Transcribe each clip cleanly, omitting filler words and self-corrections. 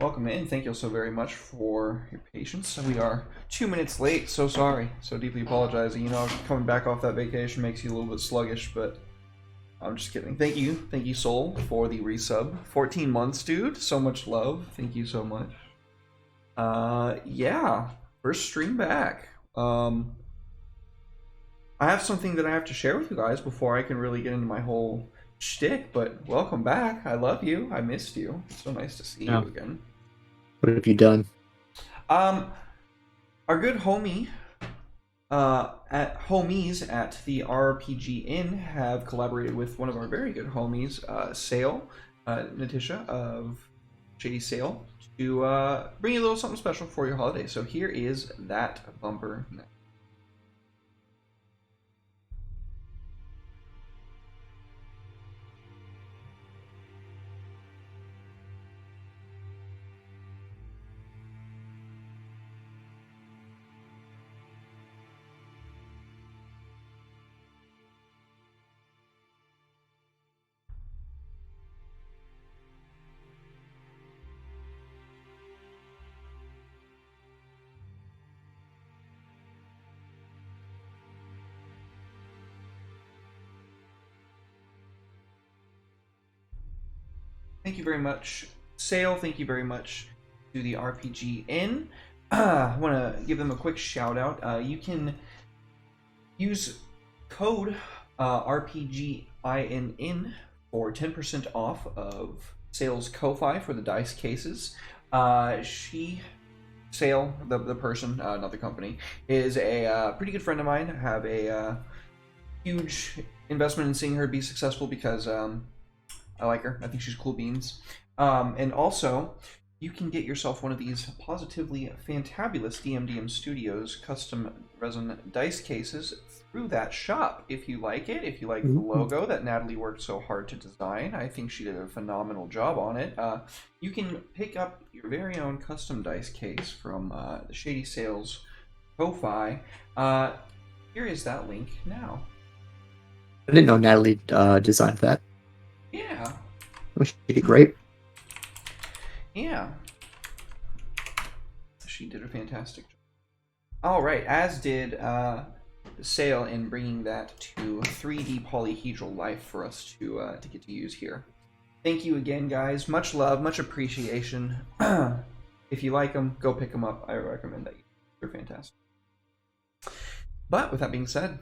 Welcome in. Thank you so very much for your patience. We are 2 minutes late. So sorry. So deeply apologizing. Coming back off that vacation makes you a little bit sluggish, but I'm just kidding. Thank you. Thank you, Soul, for the resub. 14 months, dude. So much love. Thank you so much. Yeah. First stream back. I have something that I have to share with you guys before I can really get into my whole shtick, but welcome back. I love you. I missed you. It's so nice to see you again. What have you done? Our good homie, at homies at the RPG Inn have collaborated with one of our very good homies, Sale, Natisha of Shady Sale, to bring you a little something special for your holiday. So here is that bumper. Thank you very much, Sale. Thank you very much to the RPG Inn. I want to give them a quick shout out. You can use code RPGINN for 10% off of Sale's Ko-Fi for the dice cases. Sale, the person, not the company, is a pretty good friend of mine. I have a huge investment in seeing her be successful because I like her. I think she's cool beans. And also, you can get yourself one of these positively fantabulous DMDM Studios custom resin dice cases through that shop. If you like it, if you like the logo that Natalie worked so hard to design, I think she did a phenomenal job on it. You can pick up your very own custom dice case from the Shady Sales Ko-Fi. Here is that link now. I didn't know Natalie designed that. Yeah. Oh, she did great. Yeah. She did a fantastic job. All right, as did Sale in bringing that to 3D polyhedral life for us to get to use here. Thank you again, guys. Much love, much appreciation. If you like them, go pick them up. I recommend that. They're fantastic. But with that being said,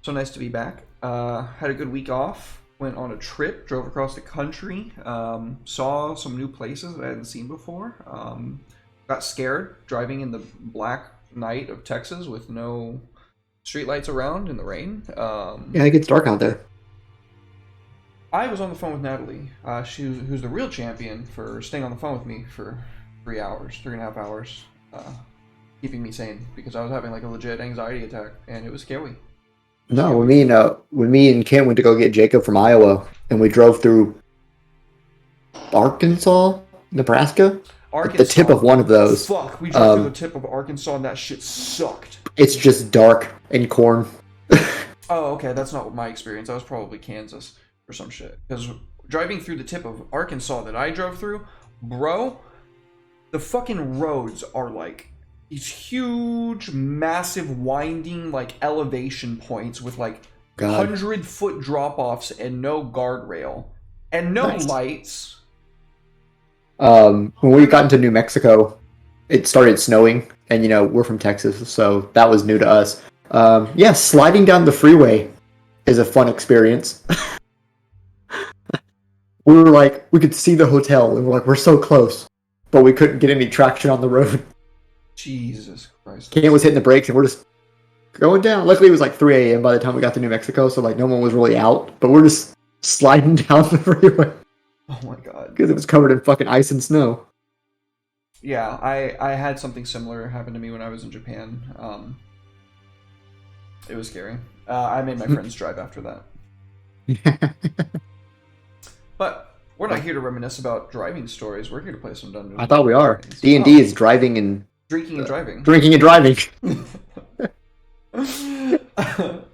so nice to be back. Had a good week off. Went on a trip, drove across the country, saw some new places that I hadn't seen before. Got scared driving in the black night of Texas with no streetlights around in the rain. Yeah, it gets dark out there. I was on the phone with Natalie, who's the real champion for staying on the phone with me for 3.5 hours, keeping me sane because I was having like a legit anxiety attack and it was scary. No, when me and Kim went to go get Jacob from Iowa, and we drove through Arkansas, Nebraska, Arkansas. the tip of one of those. Fuck, we drove through the tip of Arkansas, and that shit sucked. It's just dark and corn. Oh, okay, that's not my experience. That was probably Kansas or some shit. Because driving through the tip of Arkansas that I drove through, bro, the fucking roads are like these huge, massive, winding, like, elevation points with, like, 100-foot drop-offs and no guardrail. And no lights. When we got into New Mexico, it started snowing, and, we're from Texas, so that was new to us. Yeah, sliding down the freeway is a fun experience. We could see the hotel, and we're so close, but we couldn't get any traction on the road. Jesus Christ. Cam was hitting the brakes and we're just going down. Luckily it was like 3 a.m. by the time we got to New Mexico, so like no one was really out, but we're just sliding down the freeway. Oh my god. Because it was covered in fucking ice and snow. Yeah, I had something similar happen to me when I was in Japan. It was scary. I made my friends drive after that. But we're not here to reminisce about driving stories. We're here to play some Dungeons. I thought we are. D&D is driving and... Drinking and driving. Drinking and driving.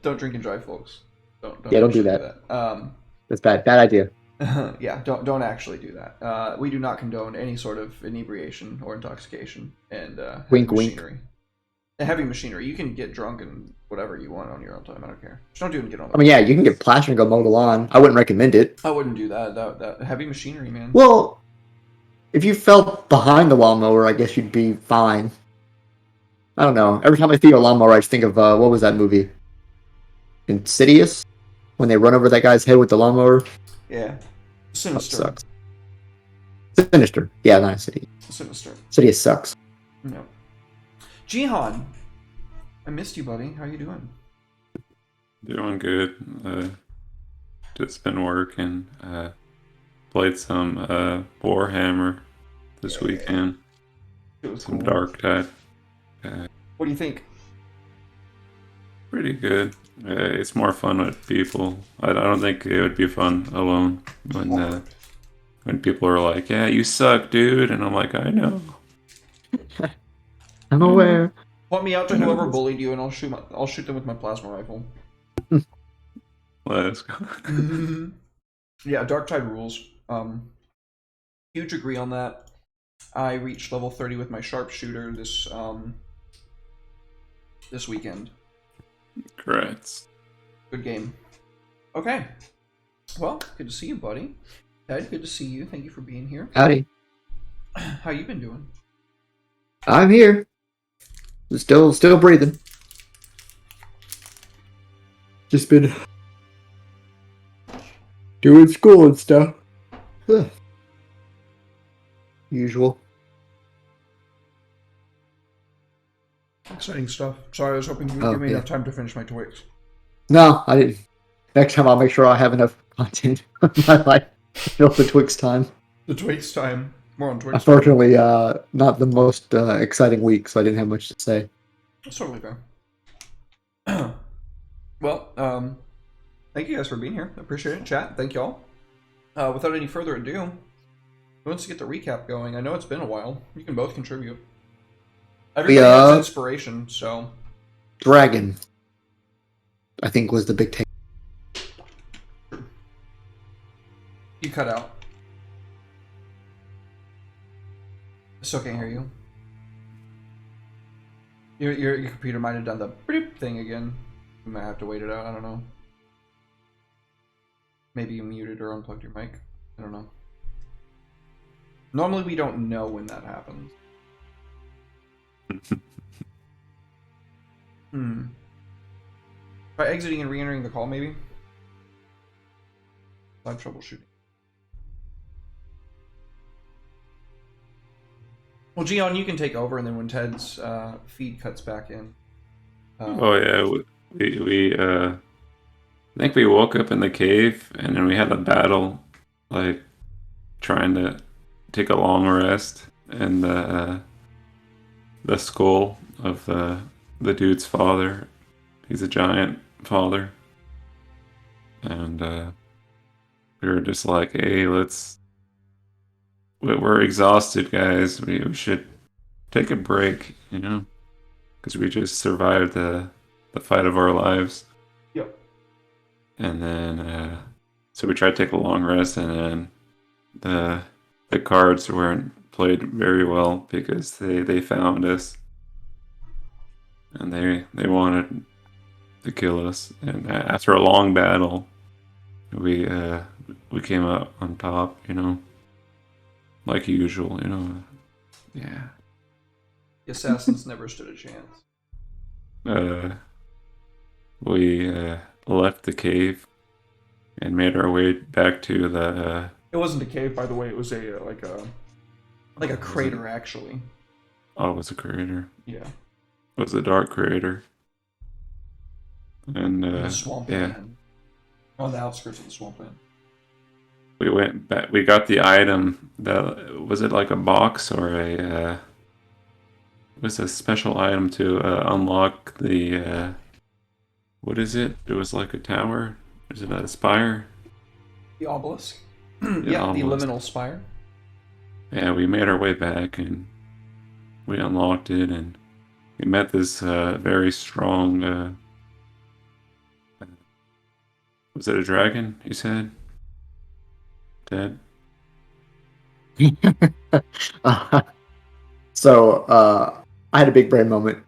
Don't drink and drive, folks. Don't do that. That. That's bad. Bad idea. Yeah, don't actually do that. We do not condone any sort of inebriation or intoxication and heavy Wink, wink. machinery. Heavy machinery. You can get drunk and whatever you want on your own time. I don't care. Just don't do it and get on. I mean, yeah, you can get plastered and go mow the lawn. I wouldn't recommend it. I wouldn't do that. That heavy machinery, man. Well, if you fell behind the lawnmower, I guess you'd be fine. I don't know. Every time I see a lawnmower, I just think of what was that movie? Insidious, when they run over that guy's head with the lawnmower. Yeah, That sinister. sucks. Sinister. Yeah, not Insidious. Sinister. Insidious sucks. No. Jihan, I missed you, buddy. How you doing? Doing good. Just been working. Played some Warhammer this weekend. It was Some cool. Dark Tide. What do you think? Pretty good. It's more fun with people. I don't think it would be fun alone when people are like, "Yeah, you suck, dude," and I'm like, "I know." I'm aware. Point me out to whoever bullied you, and I'll shoot them with my plasma rifle. Let's go. Yeah, Dark Tide rules. Huge agree on that. I reached level 30 with my sharpshooter this weekend. Congrats. Good game. Okay. Well, good to see you, buddy. Ted, good to see you. Thank you for being here. Howdy. How you been doing? I'm here. Still breathing. Just been doing school and stuff. Ugh. Usual. Exciting stuff. Sorry, I was hoping you would give me enough time to finish my Twix. No, I didn't. Next time I'll make sure I have enough content in my life to fill the Twix time. The Twix time. More on Twix. Unfortunately, not the most exciting week, so I didn't have much to say. That's totally fair. Well, thank you guys for being here. I appreciate it. Chat, thank y'all. Without any further ado, who wants to get the recap going? I know it's been a while. You can both contribute. Everybody has inspiration, so... Dragon, I think, was the big take. You cut out. I still can't hear you. Your computer might have done the bloop thing again. You might have to wait it out, I don't know. Maybe you muted or unplugged your mic. I don't know. Normally we don't know when that happens. By exiting and re-entering the call, maybe? Live troubleshooting. Well, Gion, you can take over, and then when Ted's feed cuts back in. Oh yeah, we I think we woke up in the cave and then we had a battle, like trying to take a long rest in the skull of the dude's father. He's a giant father, and we were just like, "Hey, we're exhausted, guys. We should take a break, you know, because we just survived the fight of our lives." Yep. And then, so we tried to take a long rest, and then the cards weren't played very well because they found us, and they wanted to kill us. And after a long battle, we came out on top, you know, like usual, you know. Yeah. The assassins never stood a chance. We left the cave and made our way back to the. It wasn't a cave, by the way. It was a like a crater, actually. Oh, it was a crater. Yeah. It was a dark crater. And A swampland. yeah, On the outskirts of the swampland. we went back. We got the item. That was it, like a box or a. It was a special item to unlock the. What is it? It was like a tower. Is it a spire? The obelisk. The Yeah, the obelisk. liminal spire. Yeah, we made our way back and we unlocked it, and we met this very strong. Was it a dragon? You said. dead. I had a big brain moment.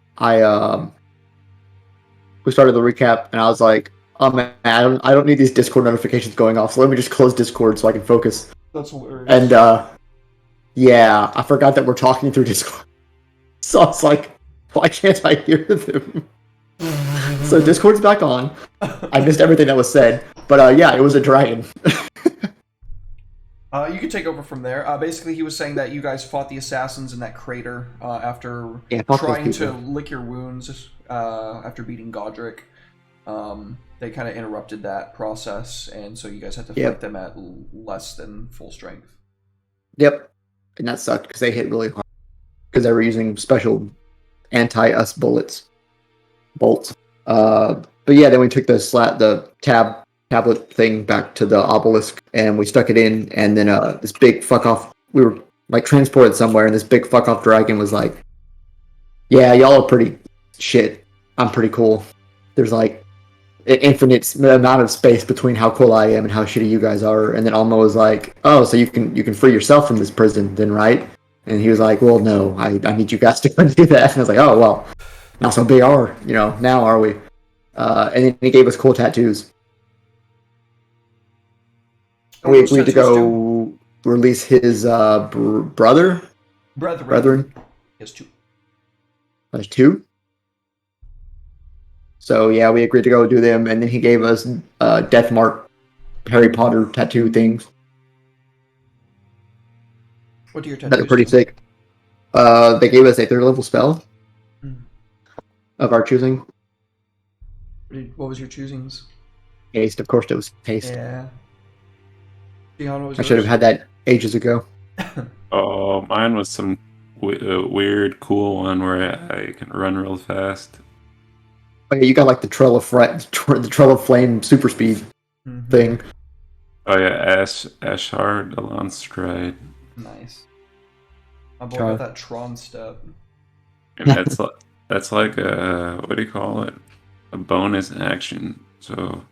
We started the recap, and I was like, "Oh man, I don't need these Discord notifications going off. So let me just close Discord so I can focus." That's hilarious. And yeah, I forgot that we're talking through Discord. So I was like, "Why can't I hear them?" So Discord's back on. I missed everything that was said, but yeah, it was a dragon. You can take over from there. Basically, he was saying that you guys fought the assassins in that crater after trying to lick your wounds after beating Godric. They kind of interrupted that process, and so you guys had to fight them at less than full strength. Yep, and that sucked because they hit really hard because they were using special anti-us bolts. But yeah, then we took the tablet thing back to the obelisk, and we stuck it in, and then this big fuck off. We were like transported somewhere, and this big fuck off dragon was like, "Yeah, y'all are pretty shit. I'm pretty cool. There's like an infinite amount of space between how cool I am and how shitty you guys are." And then Alma was like, "Oh, so you can free yourself from this prison, then, right?" And he was like, "Well, no, I need you guys to go do that." And I was like, "Oh, well, not so big are now, are we?" And then he gave us cool tattoos. We agreed to go release his brethren. He has 2. There's 2. So yeah, we agreed to go do them, and then he gave us Death Mark Harry Potter tattoo things. What do your tattoos that are pretty sick. They gave us a 3rd level spell of our choosing. What was your choosings? Haste, of course it was haste. Yeah. Dion, what was I should have had that ages ago. Oh, mine was some weird, cool one where I can run real fast. Oh, yeah, you got like the Trail of Flame super speed thing. Oh yeah, Ashard Alon Stride. Nice. My boy got that Tron step. And that's like a, what do you call it? A bonus action. So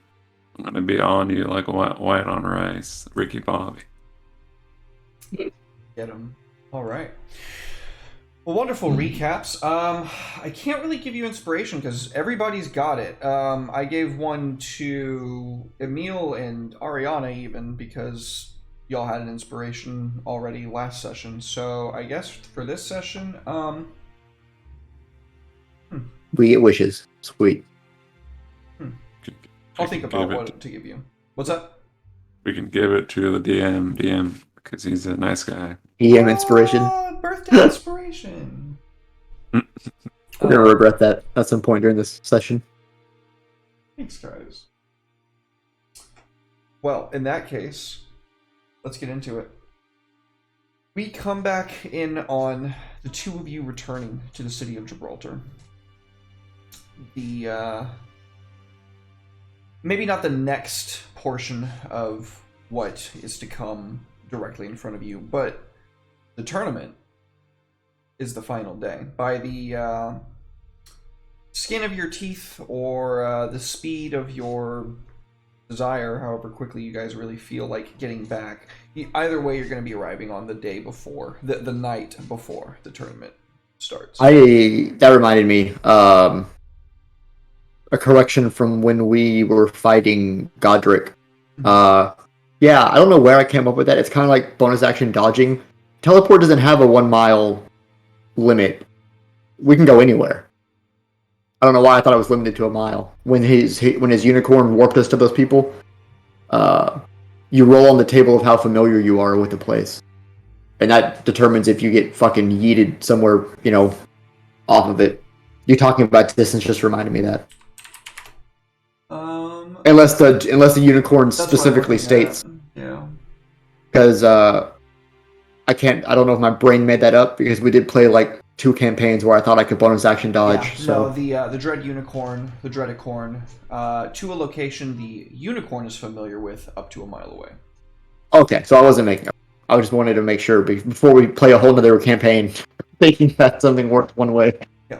I'm gonna be on you like white on rice, Ricky Bobby. Get him. All right. Well, wonderful recaps. I can't really give you inspiration because everybody's got it. I gave one to Emil and Ariana even because y'all had an inspiration already last session. So I guess for this session, we get wishes. Sweet. I'll think about what to give you. What's that? We can give it to the DM, because he's a nice guy. DM inspiration. Birthday inspiration. We're gonna regret that at some point during this session. Thanks, guys. Well, in that case, let's get into it. We come back in on the 2 of you returning to the city of Gibraltar. Maybe not the next portion of what is to come directly in front of you, but the tournament is the final day. By the skin of your teeth or the speed of your desire, however quickly you guys really feel like getting back, either way you're going to be arriving on the day before, the night before the tournament starts. That reminded me, a correction from when we were fighting Godric. Yeah, I don't know where I came up with that. It's kind of like bonus action dodging. Teleport doesn't have a 1 mile limit. We can go anywhere. I don't know why I thought it was limited to a mile. When his unicorn warped us to those people, you roll on the table of how familiar you are with the place. And that determines if you get fucking yeeted somewhere, off of it. You talking about distance just reminded me of that. Unless the unicorn specifically states. Yeah. Because I don't know if my brain made that up, because we did play like 2 campaigns where I thought I could bonus action dodge. Yeah, so no, the Dread Unicorn, the Dreadicorn, to a location the unicorn is familiar with up to a mile away. Okay, so I wasn't making up. I just wanted to make sure before we play a whole nother campaign, thinking that something worked one way. Yeah.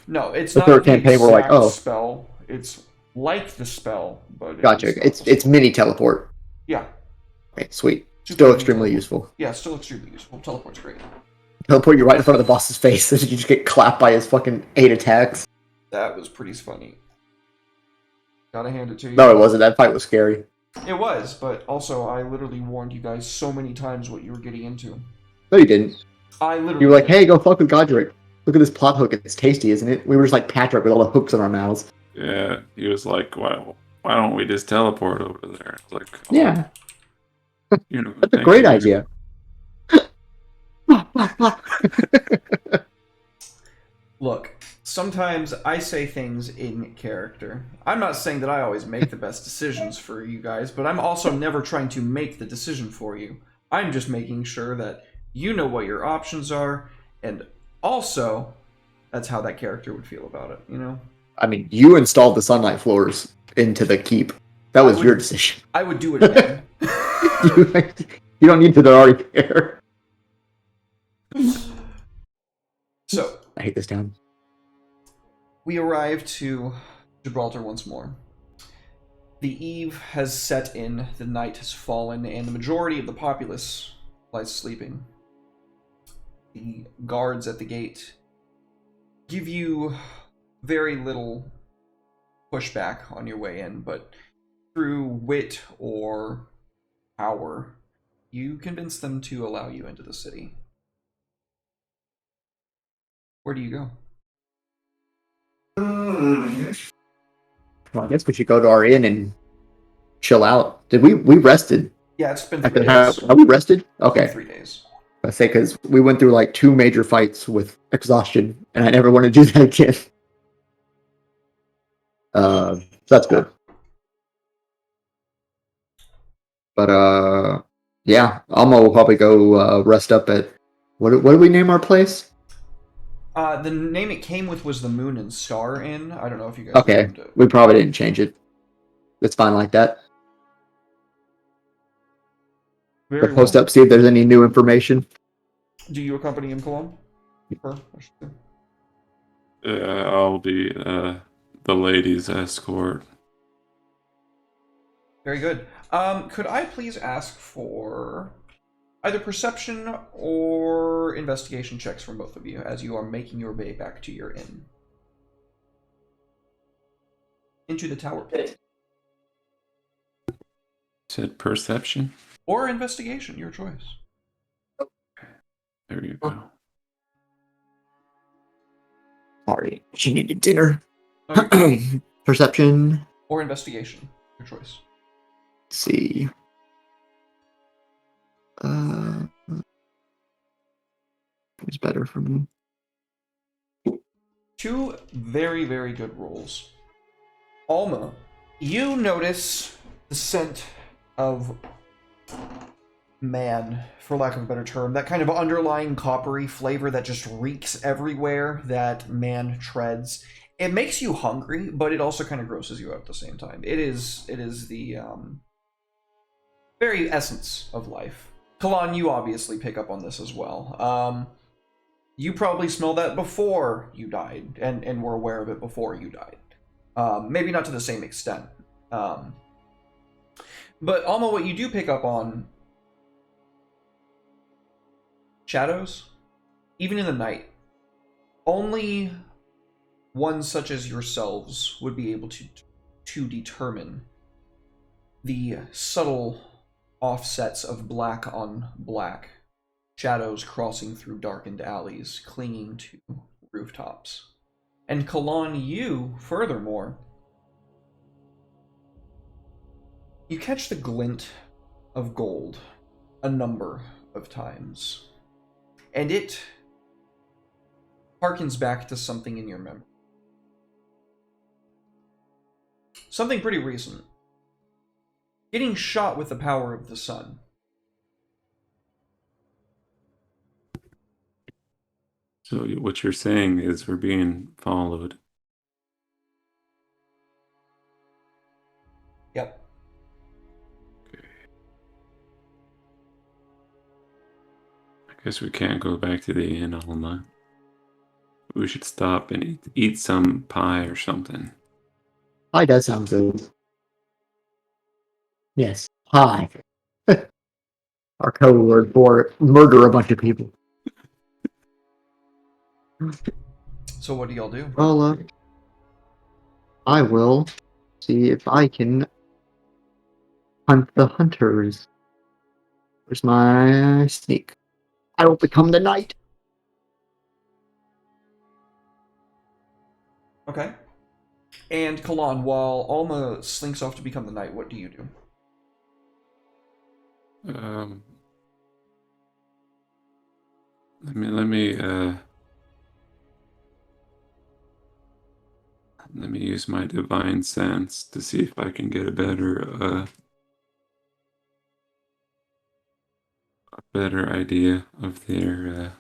No, it's the not third the campaign. We're like, spell. It's like the spell, but gotcha. It's mini teleport. Yeah. Okay, sweet. Still extremely useful. Yeah, still extremely useful. Teleport's great. Teleport you right in front of the boss's face, and you just get clapped by his fucking 8 attacks. That was pretty funny. Gotta hand it to you. No, it wasn't. That fight was scary. It was, but also I literally warned you guys so many times what you were getting into. No, you didn't. I literally. You were like, "Hey, go fuck with Godric. Look at this plot hook. It's tasty, isn't it?" We were just like Patrick with all the hooks in our mouths. Yeah, he was like, why don't we just teleport over there? I was like, oh, Yeah, you know, that's a thank great you. idea. Look, sometimes I say things in character. I'm not saying that I always make the best decisions for you guys, but I'm also never trying to make the decision for you. I'm just making sure that you know what your options are, and also, that's how that character would feel about it, you know? I mean, you installed the sunlight floors into the keep. That was your decision. I would do it again. You don't need to. They're already there. So, I hate this town. we arrive to Gibraltar once more. The eve has set in, the night has fallen, and the majority of the populace lies sleeping. The guards at the gate give you very little pushback on your way in, but through wit or power, you convince them to allow you into the city. Where do you go? Well, I guess we should go to our inn and chill out. Did we rested? Yeah, it's been 3 After days. have we rested? Okay. 3 days. I say because we went through like 2 major fights with exhaustion, and I never want to do that again. That's good. But yeah, Alma will probably go rest up at what do we name our place? The name it came with was the Moon and Star Inn. I don't know if you guys Okay, named it. we probably didn't change it. It's fine like that. Very Post well. up, see if there's any new information. Do you accompany him, Cologne? Her, I should say. I'll be the ladies' escort. Very good. Could I please ask for either perception or investigation checks from both of you as you are making your way back to your inn? Into the tower pit. Said perception. Or investigation, your choice. There you go. Sorry, she needed dinner. Okay. Perception. Or investigation, your choice. Let's see. What's better for me? 2 very, very good rolls. Alma, you notice the scent of man, for lack of a better term, that kind of underlying coppery flavor that just reeks everywhere that man treads. It makes you hungry, but it also kind of grosses you out at the same time. It is the very essence of life. Kalan, you obviously pick up on this as well. You probably smelled that before you died, and were aware of it before you died. Maybe not to the same extent. But Alma, what you do pick up on, shadows, even in the night, only ones such as yourselves would be able to determine the subtle offsets of black on black, shadows crossing through darkened alleys, clinging to rooftops. And Kalan, you, furthermore, you catch the glint of gold a number of times, and it harkens back to something in your memory. Something pretty recent. Getting shot with the power of the sun. So what you're saying is we're being followed. Yep. I guess we can't go back to the inn all night. We should stop and eat some pie or something. Pie does sound good. Yes, pie. Our code word for murder a bunch of people. So what do y'all do? Well, I will see if I can hunt the hunters. Where's my sneak? I will become the knight. Okay. And Kalan, while Alma slinks off to become the knight, what do you do? Let me use my divine sense to see if I can get a better idea of their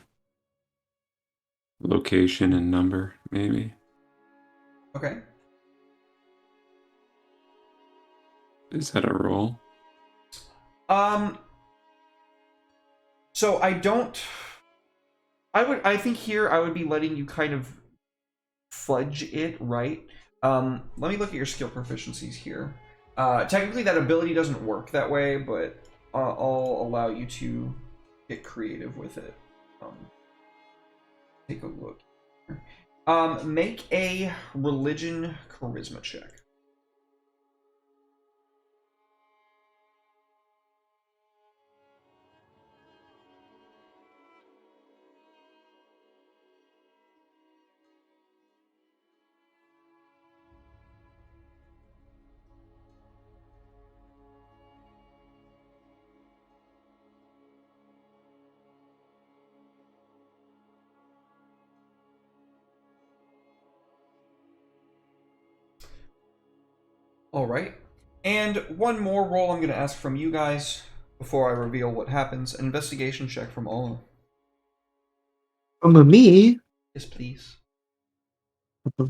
location and number, maybe. Okay. Is that a roll? So I think here I would be letting you kind of fudge it, right? Let me look at your skill proficiencies here. Technically that ability doesn't work that way, but I'll allow you to get creative with it. Take a look. Make a religion charisma check. All right. And one more roll I'm going to ask from you guys before I reveal what happens. An investigation check from Alma. From me? Yes, please. It's a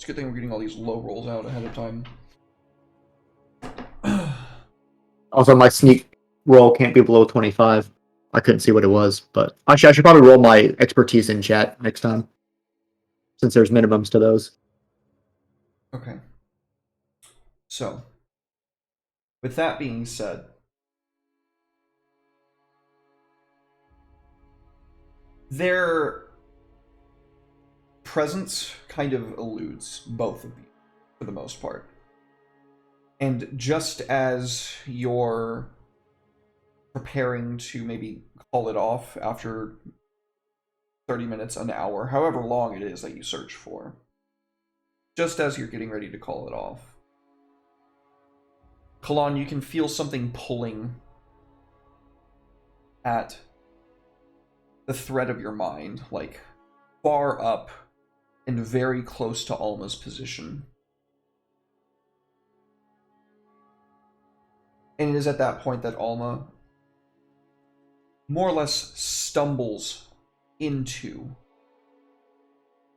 good thing we're getting all these low rolls out ahead of time. Also, my sneak roll can't be below 25. I couldn't see what it was, but actually, I should probably roll my expertise in chat next time, since there's minimums to those. Okay. So, with that being said, their presence kind of eludes both of you, for the most part. And just as you're preparing to maybe call it off after 30 minutes, an hour, however long it is that you search for, just as you're getting ready to call it off, Kalan, you can feel something pulling at the thread of your mind, like far up and very close to Alma's position. And it is at that point that Alma more or less stumbles into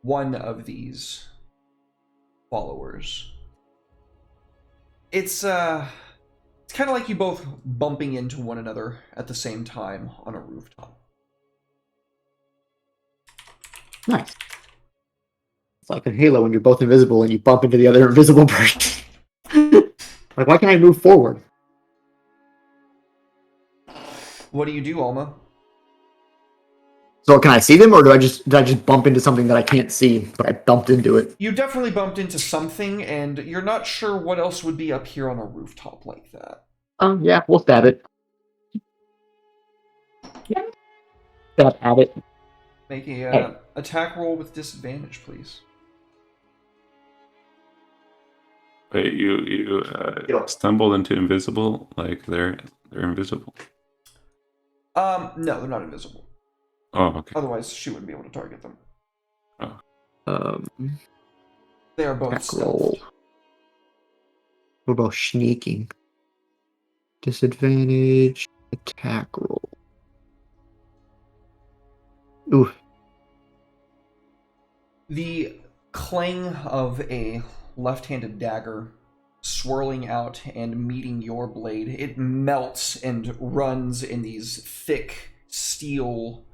one of these followers. It's kind of like you both bumping into one another at the same time on a rooftop. Nice. It's like in Halo when you're both invisible and you bump into the other invisible person. Like, why can't I move forward? What do you do, Alma? So can I see them, or did I just bump into something that I can't see, but I bumped into it? You definitely bumped into something, and you're not sure what else would be up here on a rooftop like that. Yeah, we'll stab it. Stab at it. Make a attack roll with disadvantage, please. Wait, you stumbled into invisible? Like they're invisible? No, they're not invisible. Oh, okay. Otherwise, she wouldn't be able to target them. Oh. They are both Attack stealth. roll. What about sneaking? Disadvantage. Attack roll. Ooh. The clang of a left-handed dagger swirling out and meeting your blade, it melts and runs in these thick steel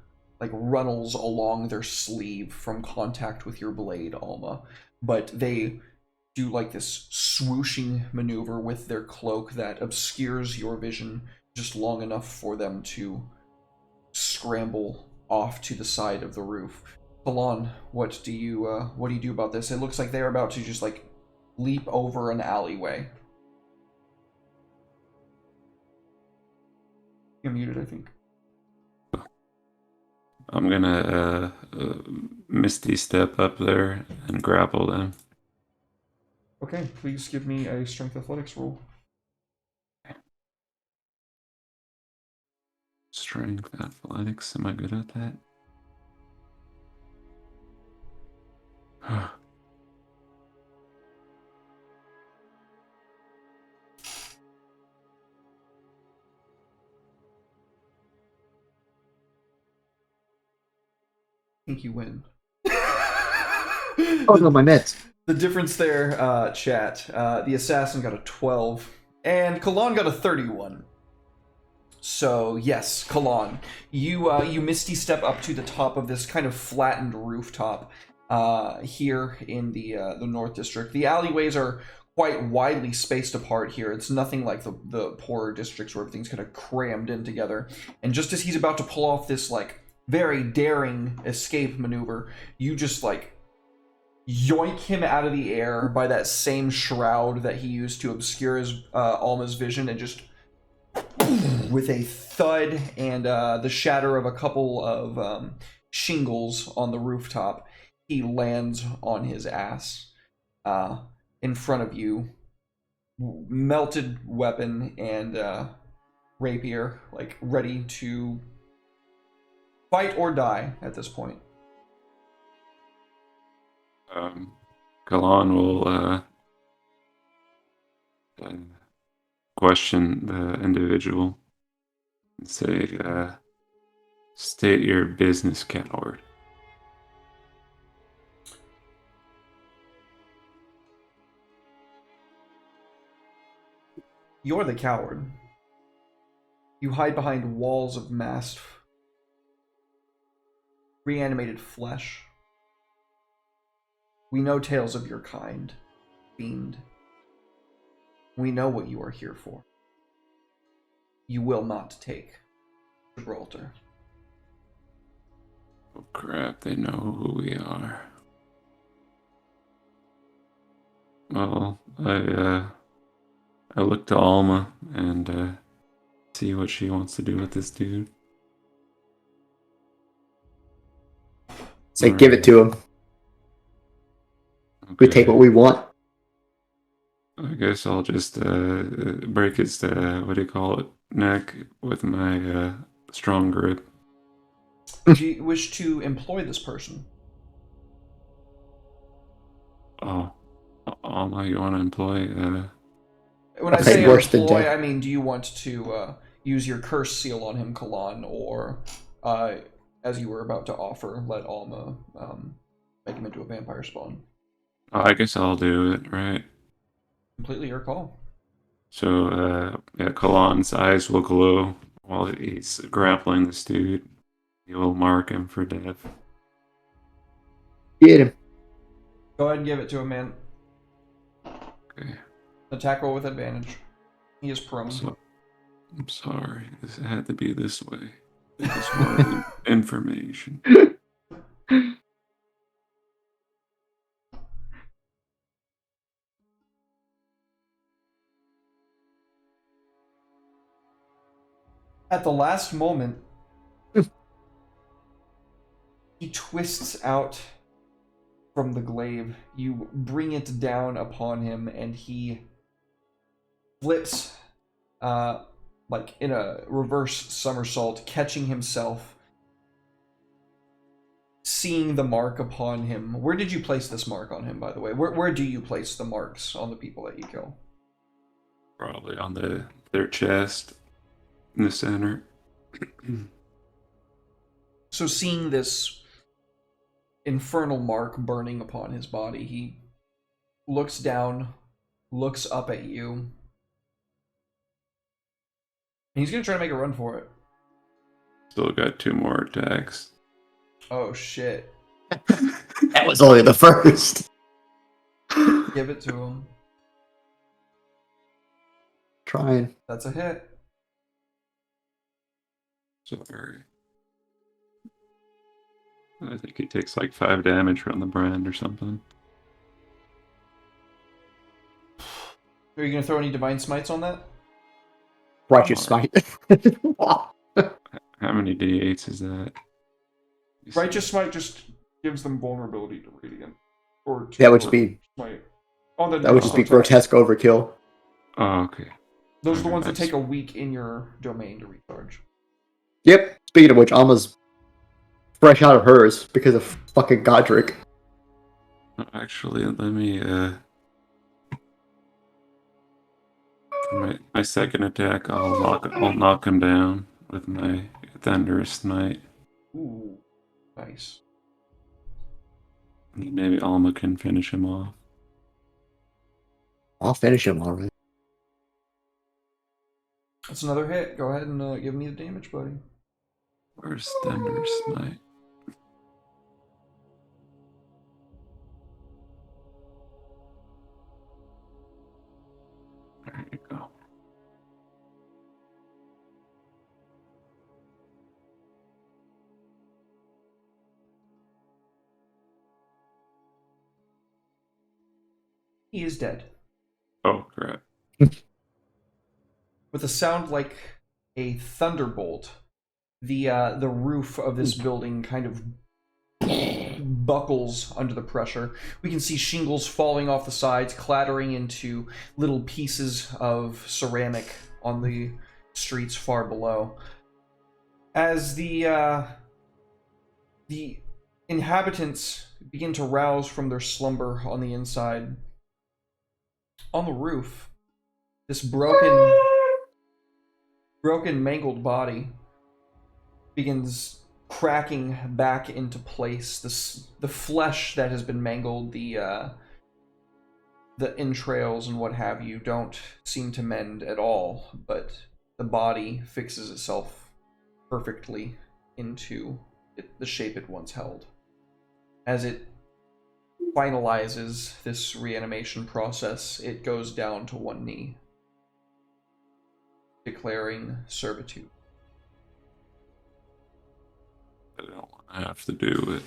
like runnels along their sleeve from contact with your blade, Alma. But they do like this swooshing maneuver with their cloak that obscures your vision just long enough for them to scramble off to the side of the roof. Kalan, what do you do about this? It looks like they're about to just like leap over an alleyway. You're muted, I think. I'm gonna Misty step up there and grapple them. Okay, please give me a strength athletics roll. Strength athletics. Am I good at that? I think you win. Oh no, my meds. The difference there, chat, the assassin got a 12, and Kalan got a 31. So, yes, Kalan, you misty step up to the top of this kind of flattened rooftop here in the North District. The alleyways are quite widely spaced apart here. It's nothing like the poorer districts where everything's kind of crammed in together. And just as he's about to pull off this, like, very daring escape maneuver, you just, like, yoink him out of the air by that same shroud that he used to obscure his Alma's vision, and just with a thud and the shatter of a couple of shingles on the rooftop, he lands on his ass in front of you, melted weapon and rapier, like ready to fight or die at this point. Kalan will question the individual and say, state your business, coward. You're the coward. You hide behind walls of masked, reanimated flesh. We know tales of your kind, fiend. We know what you are here for. You will not take Gibraltar. Oh crap, they know who we are. Well, I look to Alma and see what she wants to do with this dude. Say, give it to him. We take what we want. I guess I'll just break his, what do you call it, neck with my strong grip. Do you wish to employ this person? Oh, Alma, you want to employ? When I Okay, say worse than employ, death. I mean, do you want to use your curse seal on him, Kalan, or as you were about to offer, let Alma make him into a vampire spawn? I guess I'll do it, right? Completely your call. So, yeah, Kalan's eyes will glow while he's grappling this dude. He will mark him for death. Get him. Go ahead and give it to him, man. Okay. Attack roll with advantage. He is prone. I'm sorry. This had to be this way. This is more information. At the last moment, he twists out from the glaive. You bring it down upon him, and he flips like in a reverse somersault, catching himself, seeing the mark upon him. Where did you place this mark on him, by the way? Where do you place the marks on the people that you kill? Probably on their chest, in the center. So seeing this infernal mark burning upon his body, he looks down, looks up at you, and he's going to try to make a run for it. Still got 2 more attacks. Oh shit. That was only the first. Give it to him. Trying. That's a hit. Sorry. I think he takes like 5 damage from the brand or something. Are you gonna throw any divine smites on that? Righteous Alright. smite. How many d8s is that? Righteous smite just gives them vulnerability to radiant. Or to That would just be smite. On the that would just be next attack. grotesque overkill. Oh, okay. Those are the ones that That's- take a week in your domain to recharge. Yep. Speaking of which, Alma's fresh out of hers because of fucking Godric. Actually, let me for my second attack, I'll knock him down with my thunderous smite. Ooh, nice. Maybe Alma can finish him off. I'll finish him already. That's another hit. Go ahead and give me the damage, buddy. Where's thunderous smite? There you go. He is dead. Oh, crap. With a sound like a thunderbolt, the roof of this building kind of buckles under the pressure. We can see shingles falling off the sides, clattering into little pieces of ceramic on the streets far below. As the inhabitants begin to rouse from their slumber on the inside, on the roof, this broken, mangled body begins cracking back into place. The flesh that has been mangled, the entrails and what have you, don't seem to mend at all, but the body fixes itself perfectly into the shape it once held. As it finalizes this reanimation process, it goes down to one knee, declaring servitude. I don't have to do it.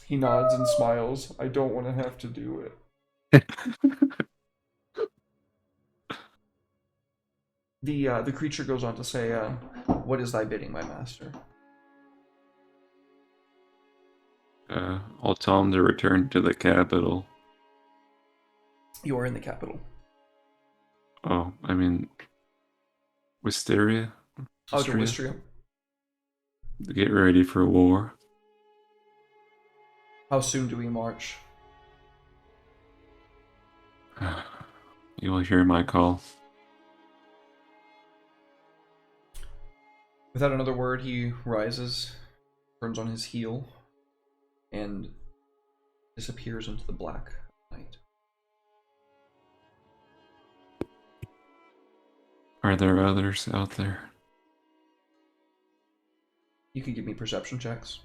He nods and smiles. I don't want to have to do it. The creature goes on to say, "What is thy bidding, my master?" I'll tell him to return to the capital. You are in the capital. Oh, I mean, Wisteria? Oh, to Wistria. Get ready for war. How soon do we march? You will hear my call. Without another word, he rises, turns on his heel, and disappears into the black night. Are there others out there? You can give me perception checks.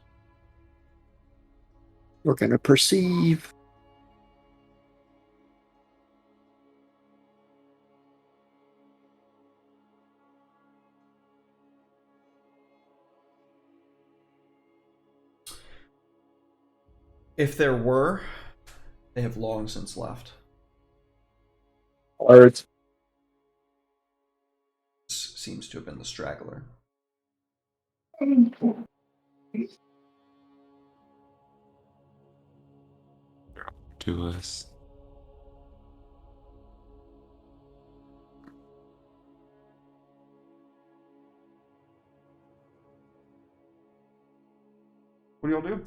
We're gonna perceive. If there were, they have long since left. Words. This seems to have been the straggler. To us. What do y'all do?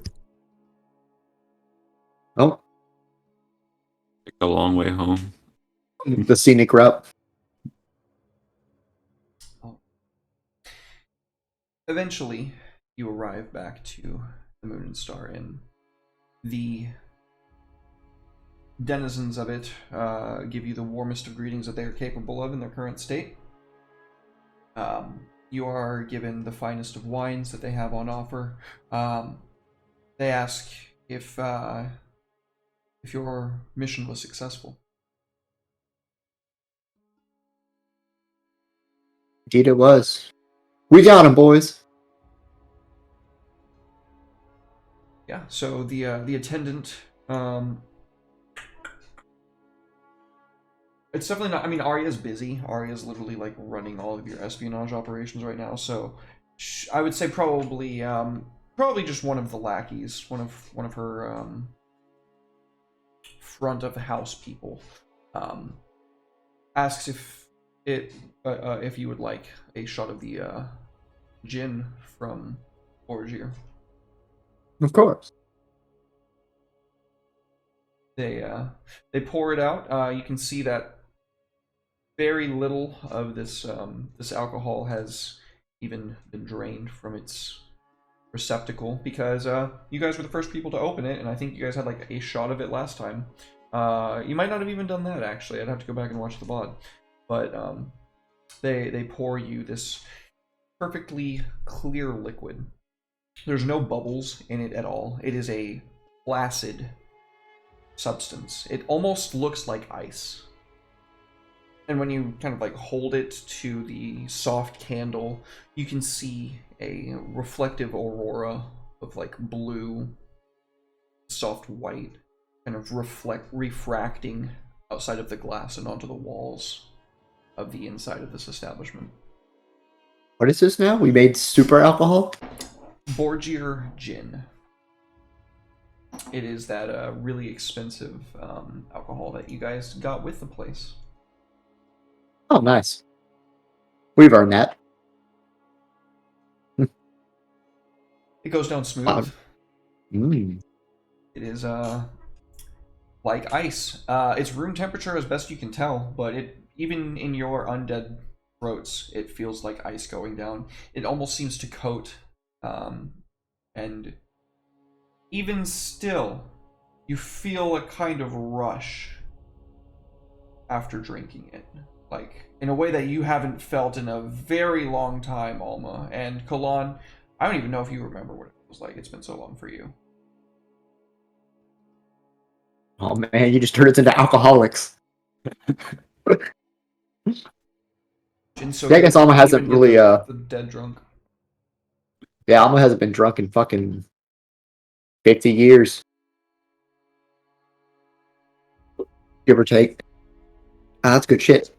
Oh, Take a long way home. the scenic route. Eventually, you arrive back to the Moon and Star Inn. The denizens of it give you the warmest of greetings that they are capable of in their current state. you are given the finest of wines that they have on offer. They ask if your mission was successful. Indeed it was. We got him, boys. Yeah, so the attendant, it's definitely not. I mean, Arya's busy. Arya's literally like running all of your espionage operations right now. So I would say probably just one of the lackeys, one of her front of the house people, asks if you would like a shot of the gin from Orgier. Of course. They pour it out. You can see that very little of this alcohol has even been drained from its receptacle, because you guys were the first people to open it, and I think you guys had like a shot of it last time. You might not have even done that, actually. I'd have to go back and watch the VOD. But they pour you this perfectly clear liquid. There's no bubbles in it at all. It is a placid substance. It almost looks like ice. And when you kind of like hold it to the soft candle, you can see a reflective aurora of like blue, soft white, kind of refracting outside of the glass and onto the walls of the inside of this establishment. What is this now? We made super alcohol? Borgier Gin. It is that really expensive alcohol that you guys got with the place. Oh, nice. We've earned that. It goes down smooth. Mm. It is like ice. It's room temperature as best you can tell, but it even in your undead throats, it feels like ice going down. It almost seems to coat, and even still, you feel a kind of rush after drinking it. Like, in a way that you haven't felt in a very long time, Alma. And Kalan, I don't even know if you remember what it was like. It's been so long for you. Oh man, you just turned us into alcoholics. So yeah, I guess Alma hasn't really the dead drunk. Yeah, Alma hasn't been drunk in fucking 50 years. Give or take. That's good shit.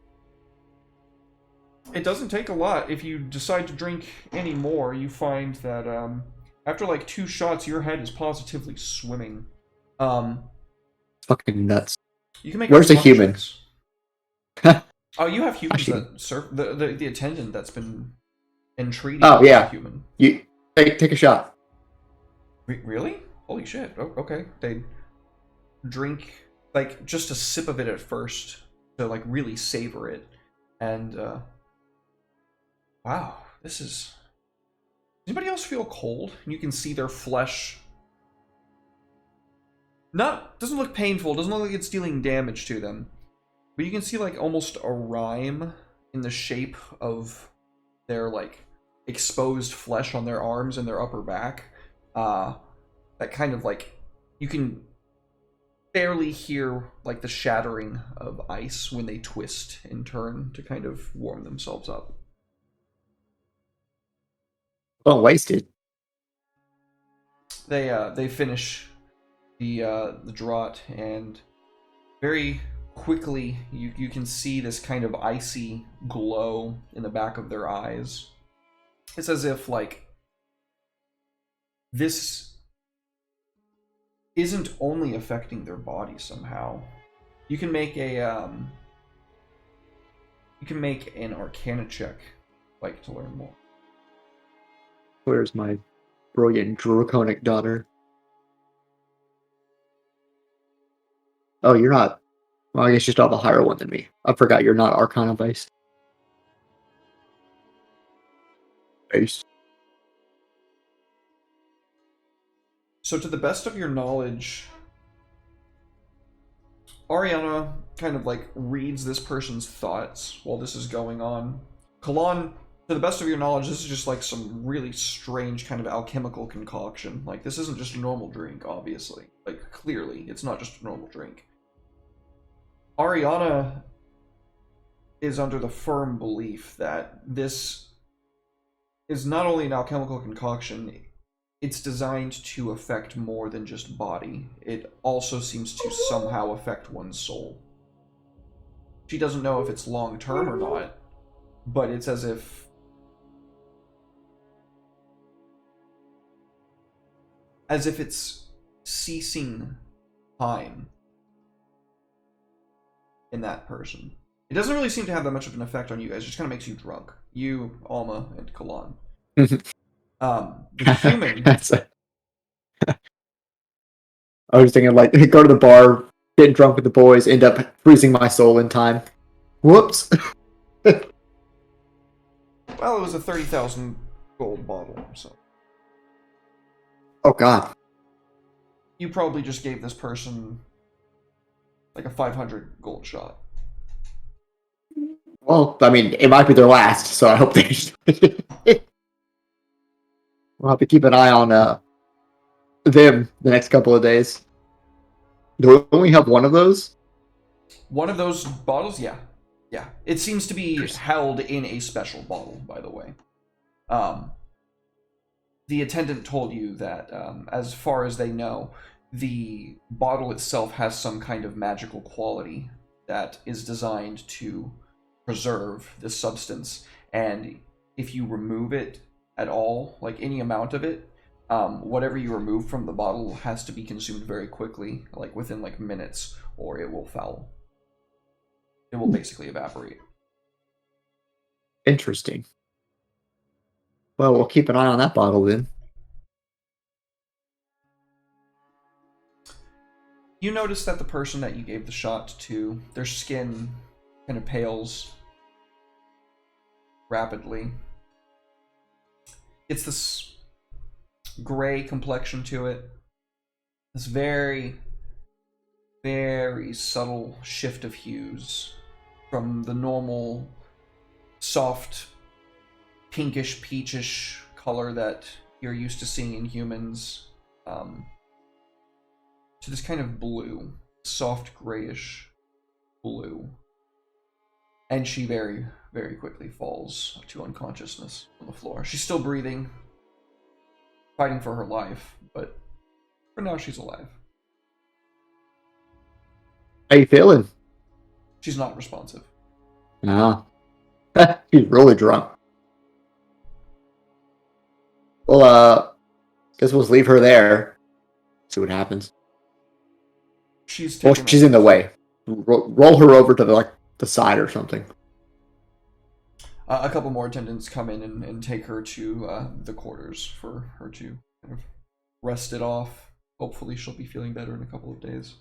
It doesn't take a lot. If you decide to drink any more, you find that after like 2 shots, your head is positively swimming. Fucking nuts. You can make. Where's the human? Oh, you have humans that serve the attendant that's been entreated. Oh yeah, human. You take a shot. Really? Holy shit! Oh, okay, they drink like just a sip of it at first to like really savor it, and wow, this is. Does anybody else feel cold? You can see their flesh. Doesn't look painful. Doesn't look like it's dealing damage to them. But you can see like almost a rime in the shape of their like exposed flesh on their arms and their upper back. That kind of like you can barely hear like the shattering of ice when they twist and turn to kind of warm themselves up. Don't waste it. They finish the draught, and very quickly you can see this kind of icy glow in the back of their eyes. It's as if like this isn't only affecting their body somehow. You can make an Arcana check, like, to learn more. Where's my brilliant draconic daughter? Oh, you're not. Well, I guess you still have a higher one than me. I forgot you're not Arcana based. So to the best of your knowledge, Ariana kind of like reads this person's thoughts while this is going on. Kalan To the best of your knowledge, this is just like some really strange kind of alchemical concoction. Like, this isn't just a normal drink, obviously. Like, clearly, it's not just a normal drink. Ariana is under the firm belief that this is not only an alchemical concoction, it's designed to affect more than just body. It also seems to somehow affect one's soul. She doesn't know if it's long-term or not, but it's as if it's ceasing time in that person. It doesn't really seem to have that much of an effect on you guys. It just kind of makes you drunk. You, Alma, and Kalan. The human... I was thinking, like, go to the bar, get drunk with the boys, end up freezing my soul in time. Whoops. Well, it was a 30,000 gold bottle, so... Oh, God. You probably just gave this person, like, a 500 gold shot. Well, I mean, it might be their last, so I hope they... We'll have to keep an eye on them the next couple of days. Do we only have one of those? One of those bottles? Yeah. Yeah. It seems to be held in a special bottle, by the way. The attendant told you that, as far as they know, the bottle itself has some kind of magical quality that is designed to preserve this substance, and if you remove it at all, like any amount of it, whatever you remove from the bottle has to be consumed very quickly, like within like minutes, or it will foul. It will basically evaporate. Interesting. Well, we'll keep an eye on that bottle then. You notice that the person that you gave the shot to, their skin kind of pales rapidly. It's this gray complexion to it. This very, very subtle shift of hues from the normal soft pinkish, peachish color that you're used to seeing in humans, to this kind of blue, soft grayish blue. And she very, very quickly falls to unconsciousness on the floor. She's still breathing, fighting for her life, but for now she's alive. How you feeling? She's not responsive. No. He's really drunk. Well, guess we'll just leave her there. See what happens. She's in the way. Roll her over to the side or something. A couple more attendants come in and take her to the quarters for her to kind of rest it off. Hopefully she'll be feeling better in a couple of days.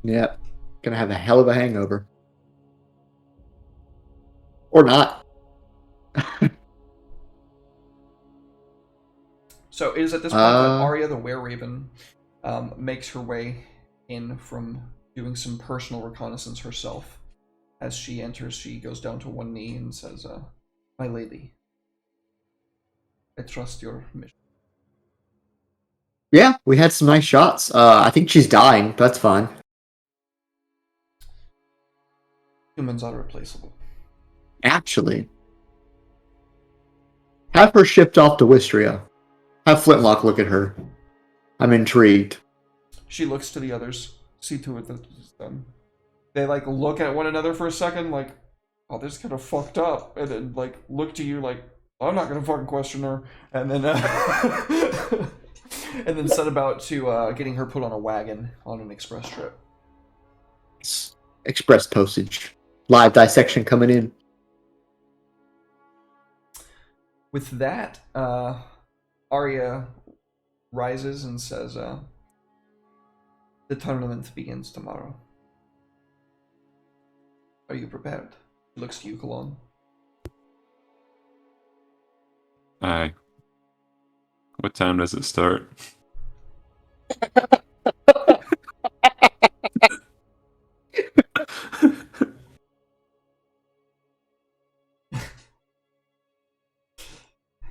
Yeah. Gonna have a hell of a hangover. Or not. So it is at this point that Arya the Were-Raven makes her way in from doing some personal reconnaissance herself. As she enters, she goes down to one knee and says, "My lady, I trust your mission." Yeah, we had some nice shots. I think she's dying. That's fine. Humans are replaceable. Actually, have her shipped off to Wistria. Have Flintlock look at her. I'm intrigued. She looks to the others, see to it that it's done. They like look at one another for a second, like, "Oh, this is kind of fucked up," and then like look to you like, "I'm not gonna fucking question her," and then and then set about to getting her put on a wagon on an express trip. Express postage. Live dissection coming in. With that, Arya rises and says, "The tournament begins tomorrow. Are you prepared?" He looks to you, Kalon. Aye. What time does it start?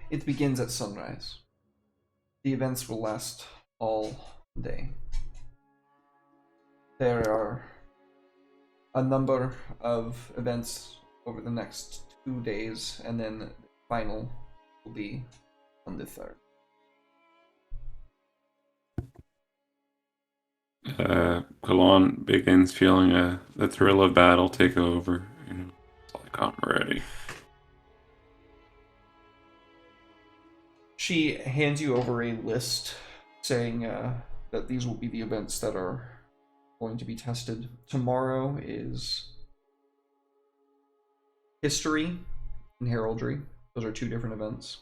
It begins at sunrise. The events will last all day. There are a number of events over the next 2 days, and then the final will be on the 3rd. Kalon begins feeling the thrill of battle take over. It's like, I'm ready. She hands you over a list saying that these will be the events that are going to be tested. Tomorrow is history and heraldry. Those are 2 different events.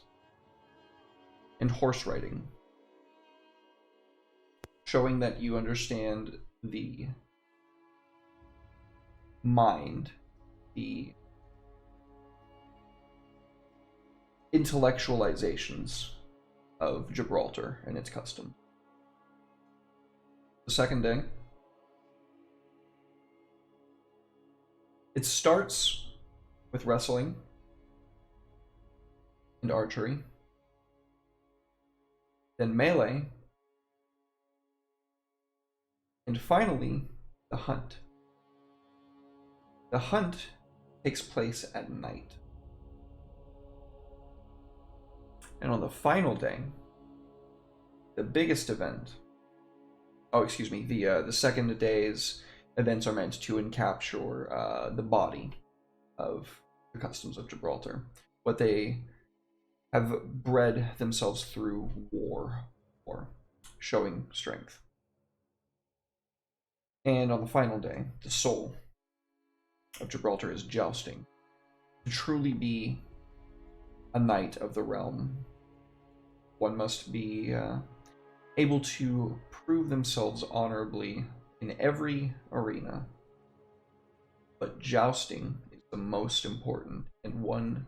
And horse riding. Showing that you understand the mind, the intellectualizations of Gibraltar and its custom. The second day, it starts with wrestling and archery, then melee, and finally, the hunt. The hunt takes place at night. And on the final day, the biggest event, the second day's events are meant to encapture the body of the customs of Gibraltar. What they have bred themselves through war, showing strength. And on the final day, the soul of Gibraltar is jousting. To truly be a knight of the realm, one must be able to prove themselves honorably in every arena. But jousting is the most important one,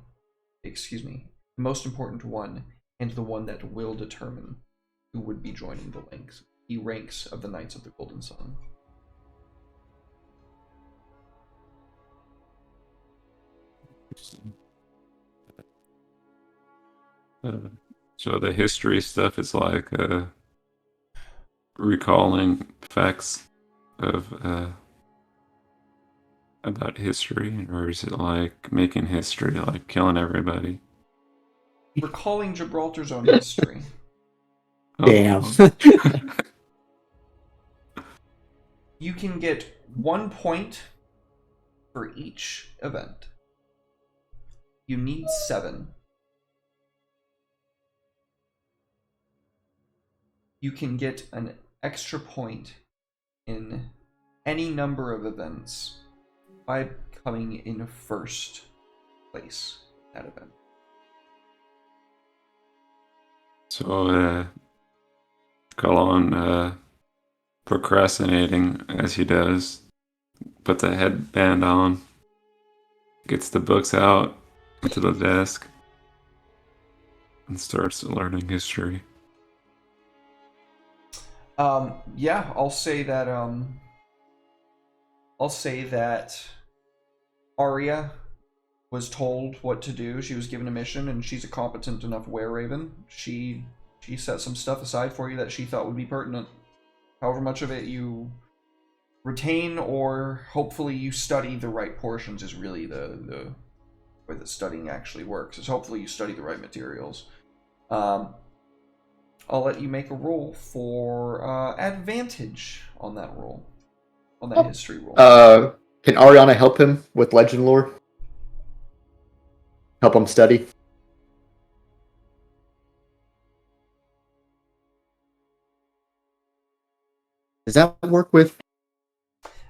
and the one that will determine who would be joining the ranks of the Knights of the Golden Sun. So the history stuff is like recalling facts of about history, or is it like making history, like killing everybody? Recalling Gibraltar's own history. Damn. You can get 1 point for each event. You need 7. You can get an extra point in any number of events by coming in first place at that event. So, Kalon, procrastinating as he does, puts a headband on, gets the books out into the desk, and starts learning history. Yeah, I'll say that Arya was told what to do. She was given a mission, and she's a competent enough were-raven. She set some stuff aside for you that she thought would be pertinent. However much of it you retain, or hopefully you study the right portions, is really the way that studying actually works. Is hopefully you study the right materials. I'll let you make a roll for advantage on that roll, on that history roll. Can Ariana help him with legend lore? Help him study? Does that work with...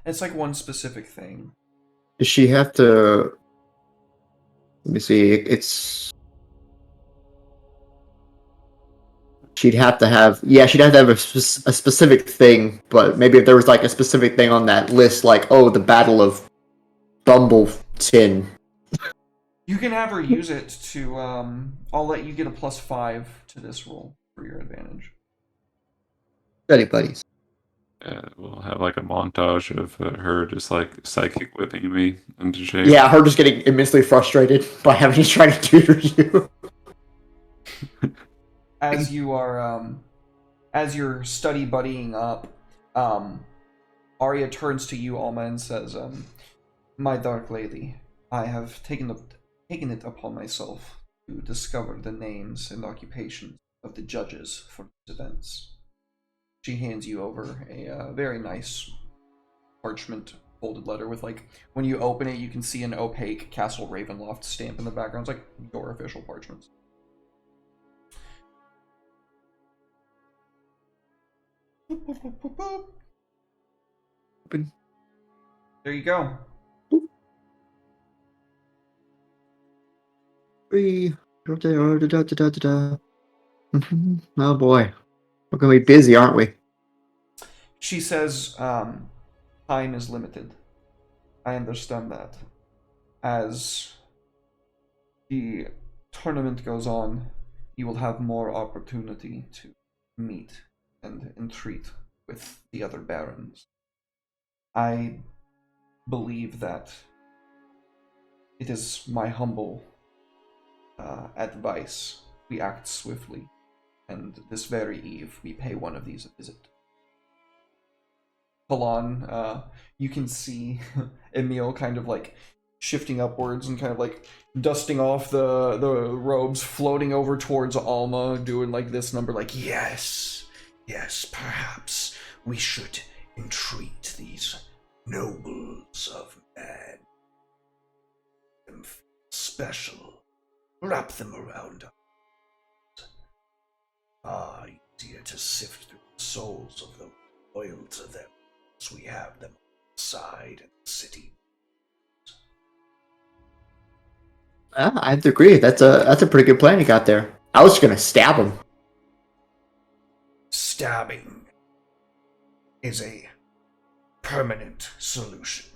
It's like one specific thing. Does she have to... Let me see, it's... She'd have to have a specific thing, but maybe if there was like a specific thing on that list, like, oh, the Battle of Bumbleton. You can have her use it to, I'll let you get a +5 to this roll for your advantage. Study buddies. We'll have like a montage of her just like psychic whipping me into shape. Yeah, her just getting immensely frustrated by having to try to tutor you. as you are as you're study buddying up, Arya turns to you, Alma, and says, "My dark lady, I have taken it upon myself to discover the names and occupations of the judges for these events." She hands you over a very nice parchment folded letter with, like, when you open it, you can see an opaque Castle Ravenloft stamp in the background. It's like your official parchments. Open. There you go. Oh boy. We're gonna be busy, aren't we? She says, time is limited. I understand that. As the tournament goes on, you will have more opportunity to meet and entreat with the other barons. I believe that it is my humble advice we act swiftly, and this very eve we pay one of these a visit. Kalan, you can see Emil kind of like shifting upwards and kind of like dusting off the robes, floating over towards Alma, doing like this number, like, yes, perhaps we should entreat these nobles of man. Them special, wrap them around us. Easier to sift through the souls of the loyal to them as we have them outside in the city. I have to agree. That's a pretty good plan you got there. I was just gonna stab him. Stabbing is a permanent solution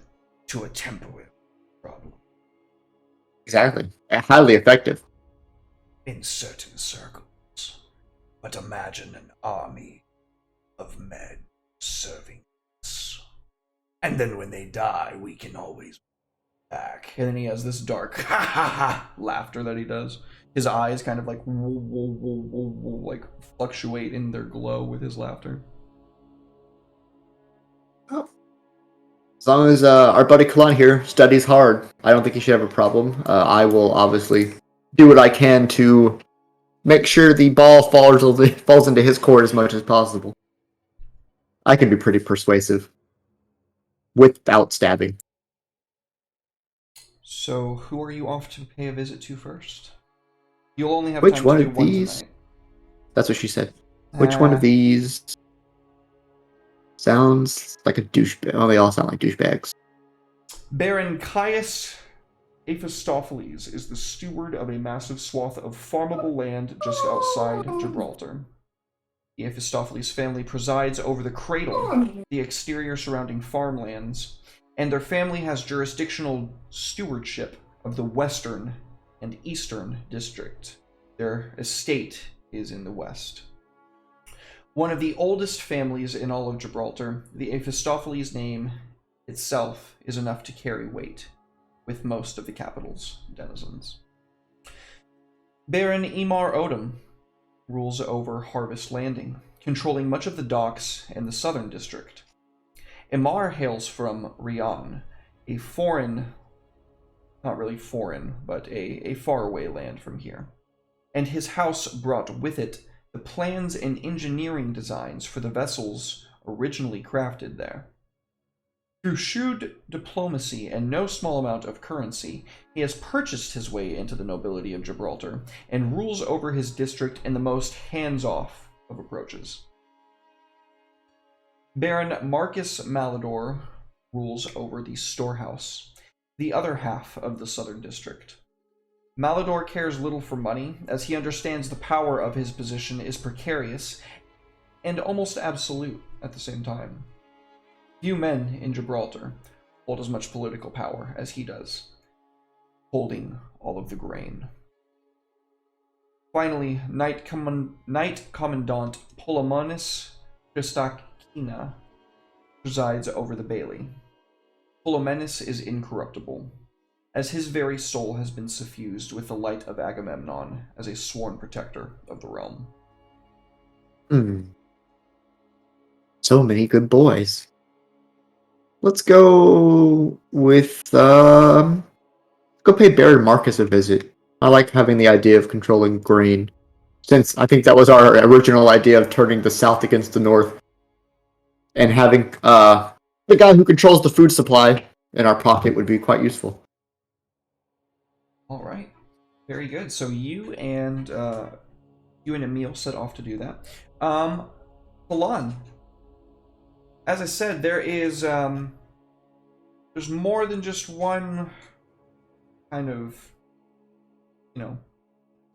to a temporary problem. Exactly. Highly effective. In certain circles. But imagine an army of men serving us. And then when they die, we can always back. And then he has this dark ha ha ha laughter that he does. His eyes kind of like like fluctuate in their glow with his laughter. Oh. As long as our buddy Kalan here studies hard, I don't think he should have a problem. I will obviously do what I can to make sure the ball falls into his court as much as possible. I can be pretty persuasive without stabbing. So, who are you off to pay a visit to first? You'll only have Which time one to do of one these? tonight. That's what she said. Which one of these sounds like a douchebag? Oh, they all sound like douchebags. Baron Caius Aphistopheles is the steward of a massive swath of farmable land just outside Gibraltar. The Aphistopheles family presides over the cradle, the exterior surrounding farmlands, and their family has jurisdictional stewardship of the western and eastern district. Their estate is in the west. One of the oldest families in all of Gibraltar, the Aphistopheles name itself is enough to carry weight with most of the capital's denizens. Baron Emar Odom rules over Harvest Landing, controlling much of the docks and the southern district. Emar hails from Rian, a foreign, not really foreign, but a faraway land from here. And his house brought with it the plans and engineering designs for the vessels originally crafted there. Through shrewd diplomacy and no small amount of currency, he has purchased his way into the nobility of Gibraltar and rules over his district in the most hands-off of approaches. Baron Marcus Malador rules over the storehouse, the other half of the southern district. Malador cares little for money, as he understands the power of his position is precarious and almost absolute at the same time. Few men in Gibraltar hold as much political power as he does, holding all of the grain. Finally, Knight Commandant Polomonis Christakina presides over the Bailey. Polomenis is incorruptible, as his very soul has been suffused with the light of Agamemnon as a sworn protector of the realm. Hmm. So many good boys. Let's go with go pay Baron Marcus a visit. I like having the idea of controlling grain, since I think that was our original idea of turning the South against the North, and having the guy who controls the food supply in our pocket would be quite useful. All right, very good. So you and Emil set off to do that. Milan, as I said, there's more than just one kind of,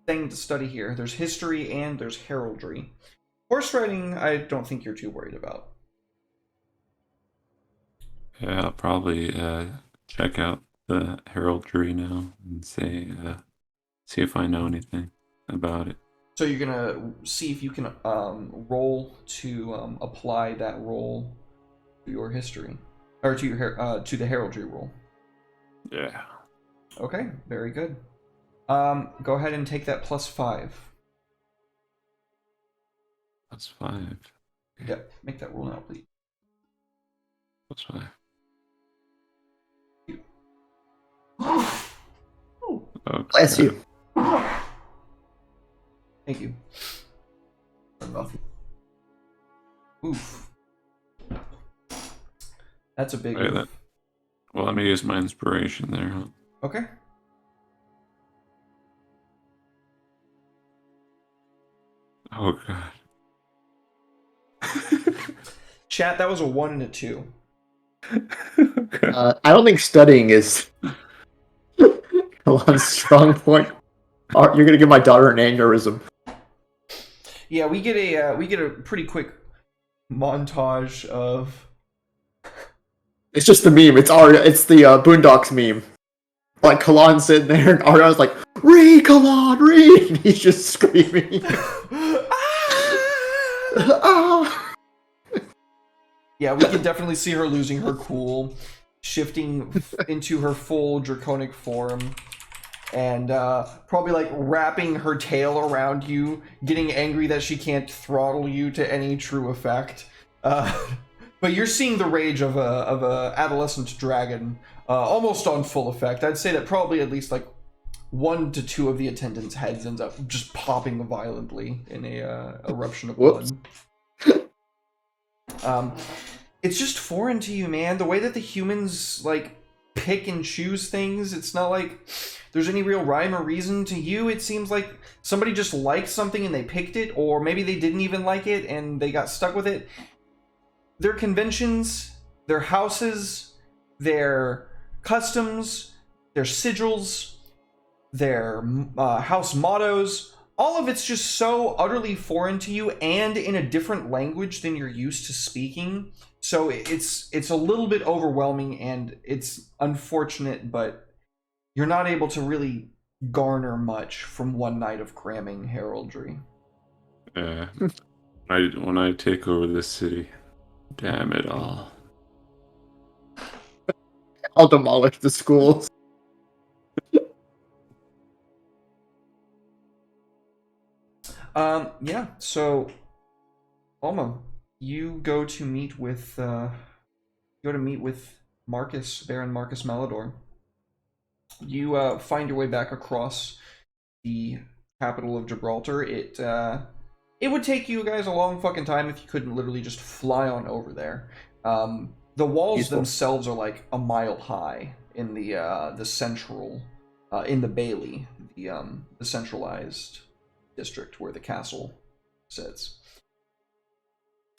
thing to study here. There's history and there's heraldry. Horse riding, I don't think you're too worried about. Yeah, I'll probably check out the heraldry now and see if I know anything about it. So you're gonna see if you can roll to apply that roll to your history, or to to the heraldry roll. Yeah. Okay, very good. Go ahead and take that +5. That's 5. Yep, make that roll now, please. That's 5. Oh, Bless you. Thank you. Oof. That's a big Wait, oof. Well, let me use my inspiration there. Huh? Okay. Oh god. Chat, that was a 1 and a 2. Okay. I don't think studying is a strong point. You're gonna give my daughter an aneurysm. Yeah, we get a pretty quick montage of. It's just the meme. It's the Boondocks meme. Like Kalan sitting there, and Arya's like, "Read, Kalan, read!" And he's just screaming. Ah! Yeah, we can definitely see her losing her cool, shifting into her full draconic form, and probably like wrapping her tail around you, getting angry that she can't throttle you to any true effect. But you're seeing the rage of a adolescent dragon almost on full effect. I'd say that probably at least like 1 to 2 of the attendants' heads ends up just popping violently in a eruption of blood. It's just foreign to you, man. The way that the humans like pick and choose things, it's not like there's any real rhyme or reason. To you, it seems like somebody just liked something and they picked it, or maybe they didn't even like it and they got stuck with it. Their conventions, their houses, their customs, their sigils, their house mottos, all of it's just so utterly foreign to you and in a different language than you're used to speaking. So it's a little bit overwhelming and it's unfortunate, but you're not able to really garner much from one night of cramming heraldry. When I take over this city, damn it all. I'll demolish the schools. Yeah, so Alma, you go to meet with Marcus, Baron Marcus Malador. You find your way back across the capital of Gibraltar. It would take you guys a long fucking time if you couldn't literally just fly on over there. The walls Useful. themselves are like a mile high in the central in the Bailey, the centralized district where the castle sits.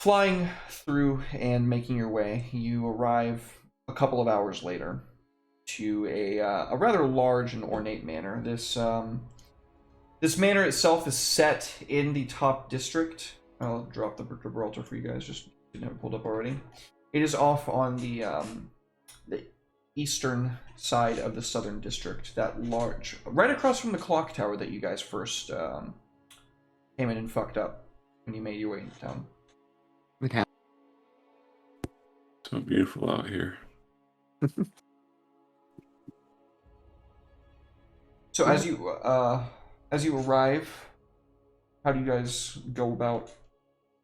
Flying through and making your way, you arrive a couple of hours later to a rather large and ornate manor. This manor itself is set in the top district. I'll drop the Gibraltar for you guys, just didn't have it pulled up already. It is off on the eastern side of the southern district, that large, right across from the clock tower that you guys first came in and fucked up when you made your way into town. So beautiful out here. So as you arrive, how do you guys go about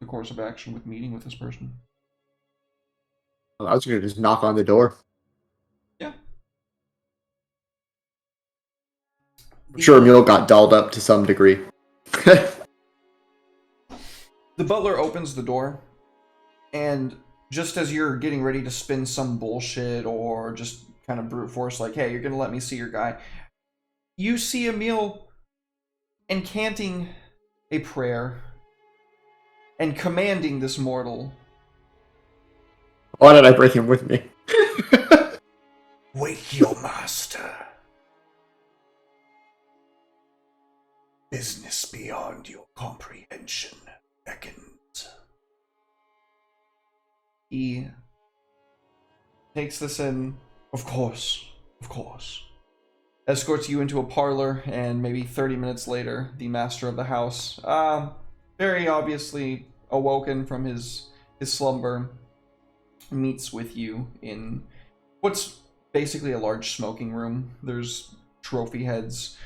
the course of action with meeting with this person? I was gonna just knock on the door. Yeah. I'm sure Mule got dolled up to some degree. The butler opens the door, and just as you're getting ready to spin some bullshit or just kind of brute force, like, hey, you're gonna let me see your guy, you see Emil incanting a prayer and commanding this mortal. Why did I bring him with me? Wake your master. Business beyond your comprehension beckons. He takes this in, of course, escorts you into a parlor, and maybe 30 minutes later, the master of the house, very obviously awoken from his slumber, meets with you in what's basically a large smoking room. There's trophy heads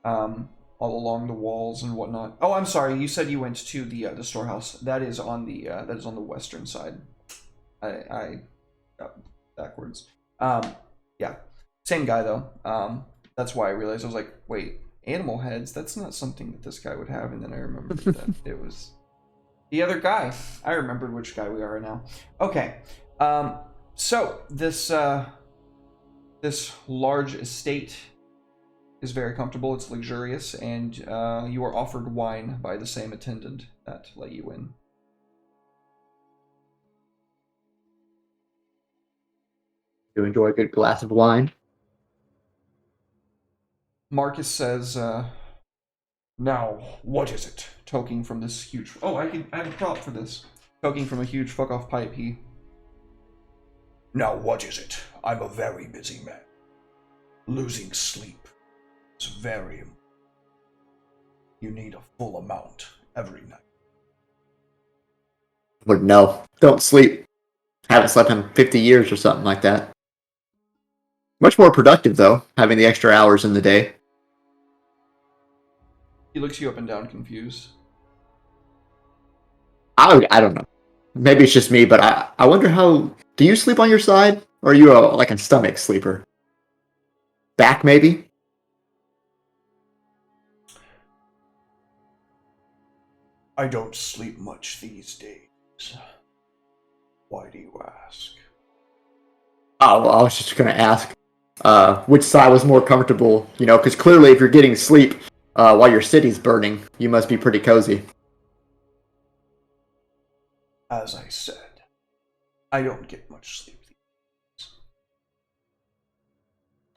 all along the walls and whatnot. Oh, I'm sorry. You said you went to the storehouse. That is on the western side. I got backwards. Yeah, same guy though. That's why I realized. I was like, wait, animal heads? That's not something that this guy would have. And then I remembered that it was the other guy. I remembered which guy we are now. Okay. So this large estate is very comfortable. It's luxurious, and you are offered wine by the same attendant that let you in. You enjoy a good glass of wine? Marcus says, now, what is it? Toking from this huge... Oh, I have a prop for this. Toking from a huge fuck-off pipe, he... Now what is it? I'm a very busy man. Losing sleep is very important. You need a full amount every night. But no, don't sleep. Haven't slept in 50 years or something like that. Much more productive, though, having the extra hours in the day. He looks you up and down, confused. I don't know. Maybe it's just me, but I wonder how... Do you sleep on your side? Or are you like a stomach sleeper? Back, maybe? I don't sleep much these days. Why do you ask? Oh, well, I was just going to ask which side was more comfortable, you know, because clearly if you're getting sleep while your city's burning, you must be pretty cozy. As I said, I don't get much sleep.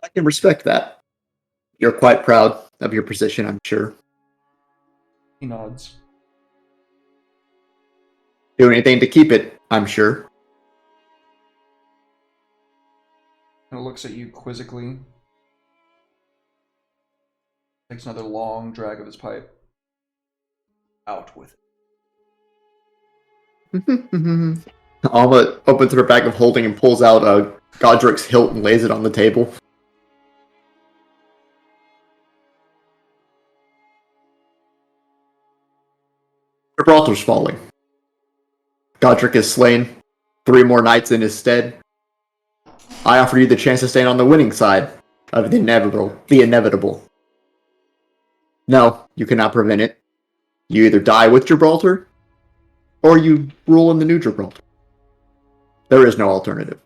I can respect that. You're quite proud of your position, I'm sure. He nods. Do anything to keep it, I'm sure. And looks at you quizzically. Takes another long drag of his pipe. Out with it. Alma opens her bag of holding and pulls out Godric's hilt and lays it on the table. Gibraltar's falling. Godric is slain. 3 more knights in his stead. I offer you the chance to stand on the winning side of the inevitable. No, you cannot prevent it. You either die with Gibraltar, or you rule in the new Gibraltar. There is no alternative.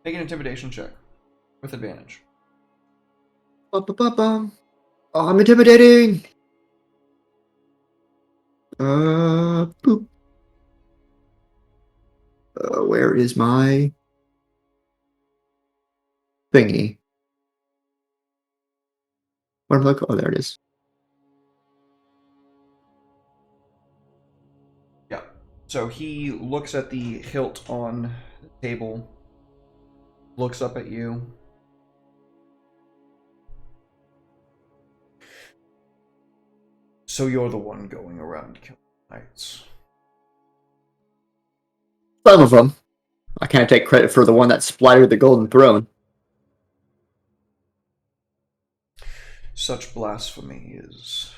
Make an intimidation check. With advantage. Oh, I'm intimidating! Boop. Where is my thingy? What am I looking? Oh, there it is. Yeah. So he looks at the hilt on the table, looks up at you. So you're the one going around killing knights. Some of them. I can't take credit for the one that splattered the Golden Throne. Such blasphemy is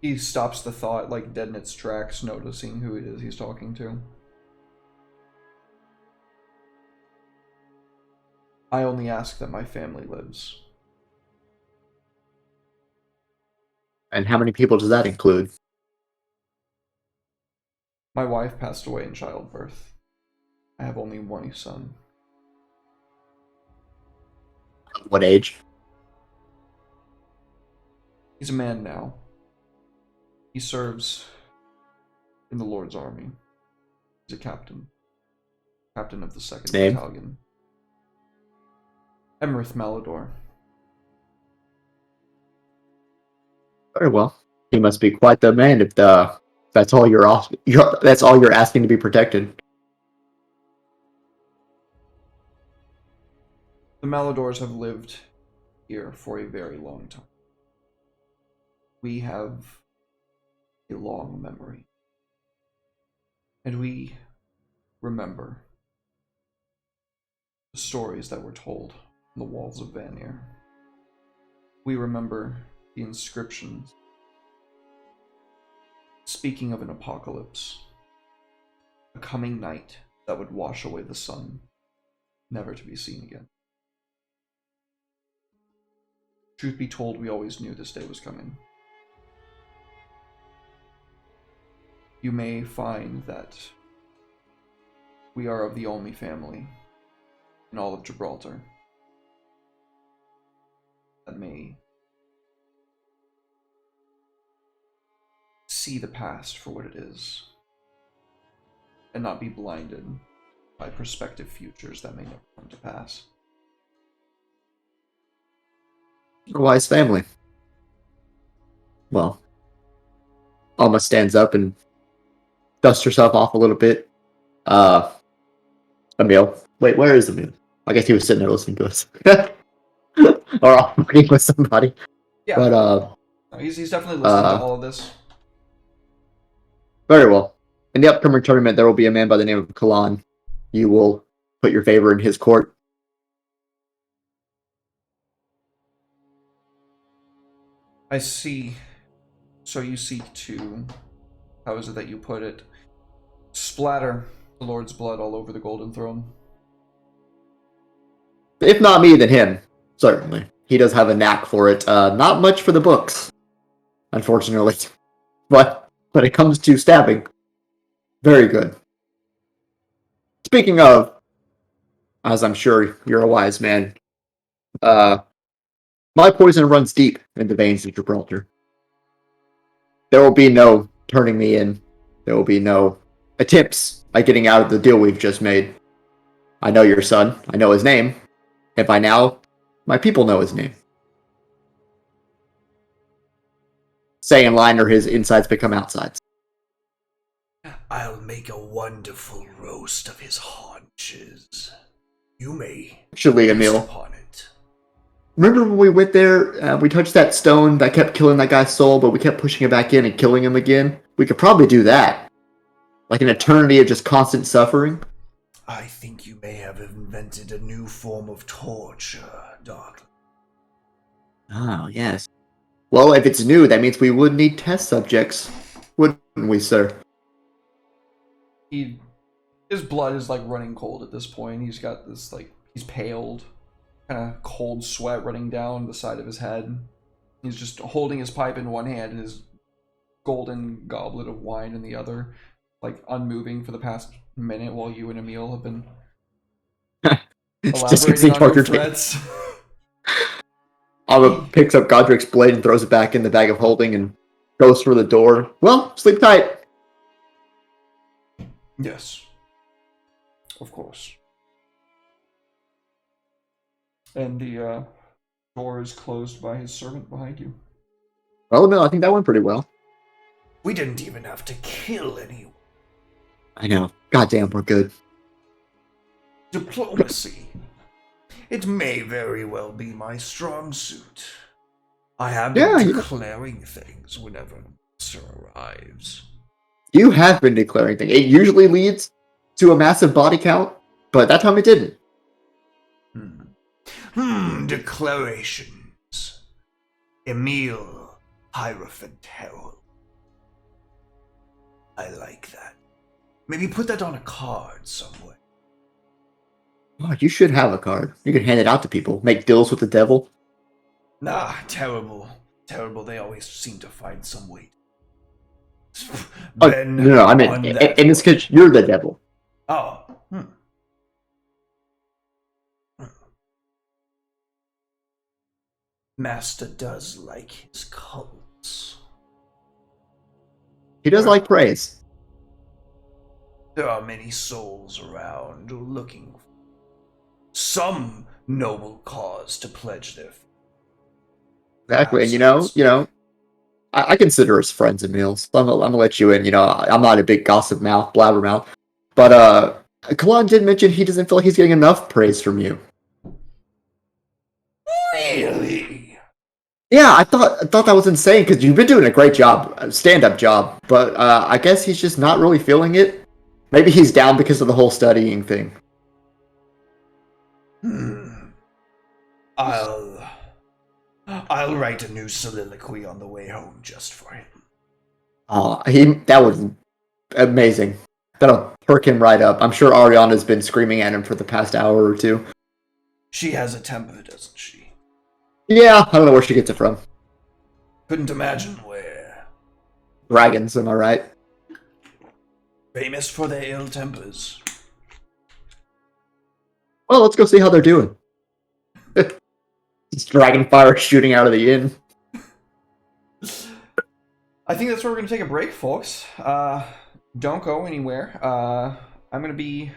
He stops the thought, like, dead in its tracks, noticing who it is he's talking to. I only ask that my family lives. And how many people does that include? My wife passed away in childbirth. I have only one son. What age? He's a man now. He serves in the Lord's army. He's a captain. Captain of the 2nd Name? Battalion. Emerith Malador. Very well. He must be quite the man if that's all that's all you're asking to be protected. The Maladors have lived here for a very long time. We have a long memory. And we remember the stories that were told on the walls of Vanir. We remember the inscriptions speaking of an apocalypse, a coming night that would wash away the sun, never to be seen again. Truth be told, we always knew this day was coming. You may find that we are of the only family in all of Gibraltar that may see the past for what it is and not be blinded by prospective futures that may never come to pass. A wise family. Well, Alma stands up and dusts herself off a little bit. Emil. Wait, where is Emil? I guess he was sitting there listening to us. Or talking with somebody. Yeah, But, no, he's definitely listening to all of this. Very well. In the upcoming tournament, there will be a man by the name of Kalan. You will put your favor in his court. I see. So you seek to, how is it that you put it, splatter the Lord's blood all over the Golden Throne? If not me, then him. Certainly. He does have a knack for it. Not much for the books, unfortunately. But when it comes to stabbing, very good. Speaking of, as I'm sure you're a wise man, my poison runs deep in the veins of Gibraltar. There will be no turning me in. There will be no attempts at getting out of the deal we've just made. I know your son. I know his name. And by now, my people know his name. Say in line or his insides become outsides. I'll make a wonderful roast of his haunches. You may Actually, feast Emil, upon it. remember when we went there, we touched that stone that kept killing that guy's soul, but we kept pushing it back in and killing him again? We could probably do that. Like an eternity of just constant suffering. I think you may have invented a new form of torture, Darkling. Oh, yes. Well, if it's new, that means we would need test subjects, wouldn't we, sir? His blood is like running cold at this point. He's got this, like, he's paled, kind of cold sweat running down the side of his head. He's just holding his pipe in one hand and his golden goblet of wine in the other, like unmoving for the past minute while you and Emil have been Just because he elaborating on your tortured me. threats. Alma picks up Godric's blade and throws it back in the bag of holding and goes for the door. Well, sleep tight. Yes. Of course. And the door is closed by his servant behind you. Well, Emil, I think that went pretty well. We didn't even have to kill anyone. I know. Goddamn, we're good. Diplomacy. It may very well be my strong suit. I have been declaring things whenever Sir arrives. You have been declaring things. It usually leads to a massive body count, but that time it didn't. Declarations. Emil Hierophant Herald. I like that. Maybe put that on a card somewhere. Oh, you should have a card. You can hand it out to people. Make deals with the devil. Nah, terrible. Terrible. They always seem to find some way. Oh, Ben, no, I mean, on that in this case, you're the devil. Oh. Master does like his cults. He does like praise. There are many souls around looking for some noble cause to pledge their faith. Exactly, and Perhaps I consider us friends, Emil. So I'm gonna let you in. I'm not a big gossip mouth, blabbermouth, but Kalon did mention he doesn't feel like he's getting enough praise from you. Really? Yeah, I thought that was insane because you've been doing a great job, stand-up job, but I guess he's just not really feeling it. Maybe he's down because of the whole studying thing. I'll write a new soliloquy on the way home just for him. That was amazing. That'll perk him right up. I'm sure Ariana's been screaming at him for the past hour or two. She has a temper, doesn't she? Yeah, I don't know where she gets it from. Couldn't imagine where. Dragons, am I right? Famous for their ill tempers. Well, let's go see how they're doing. Just dragon fire shooting out of the inn. I think that's where we're going to take a break, folks. Don't go anywhere. I'm going to be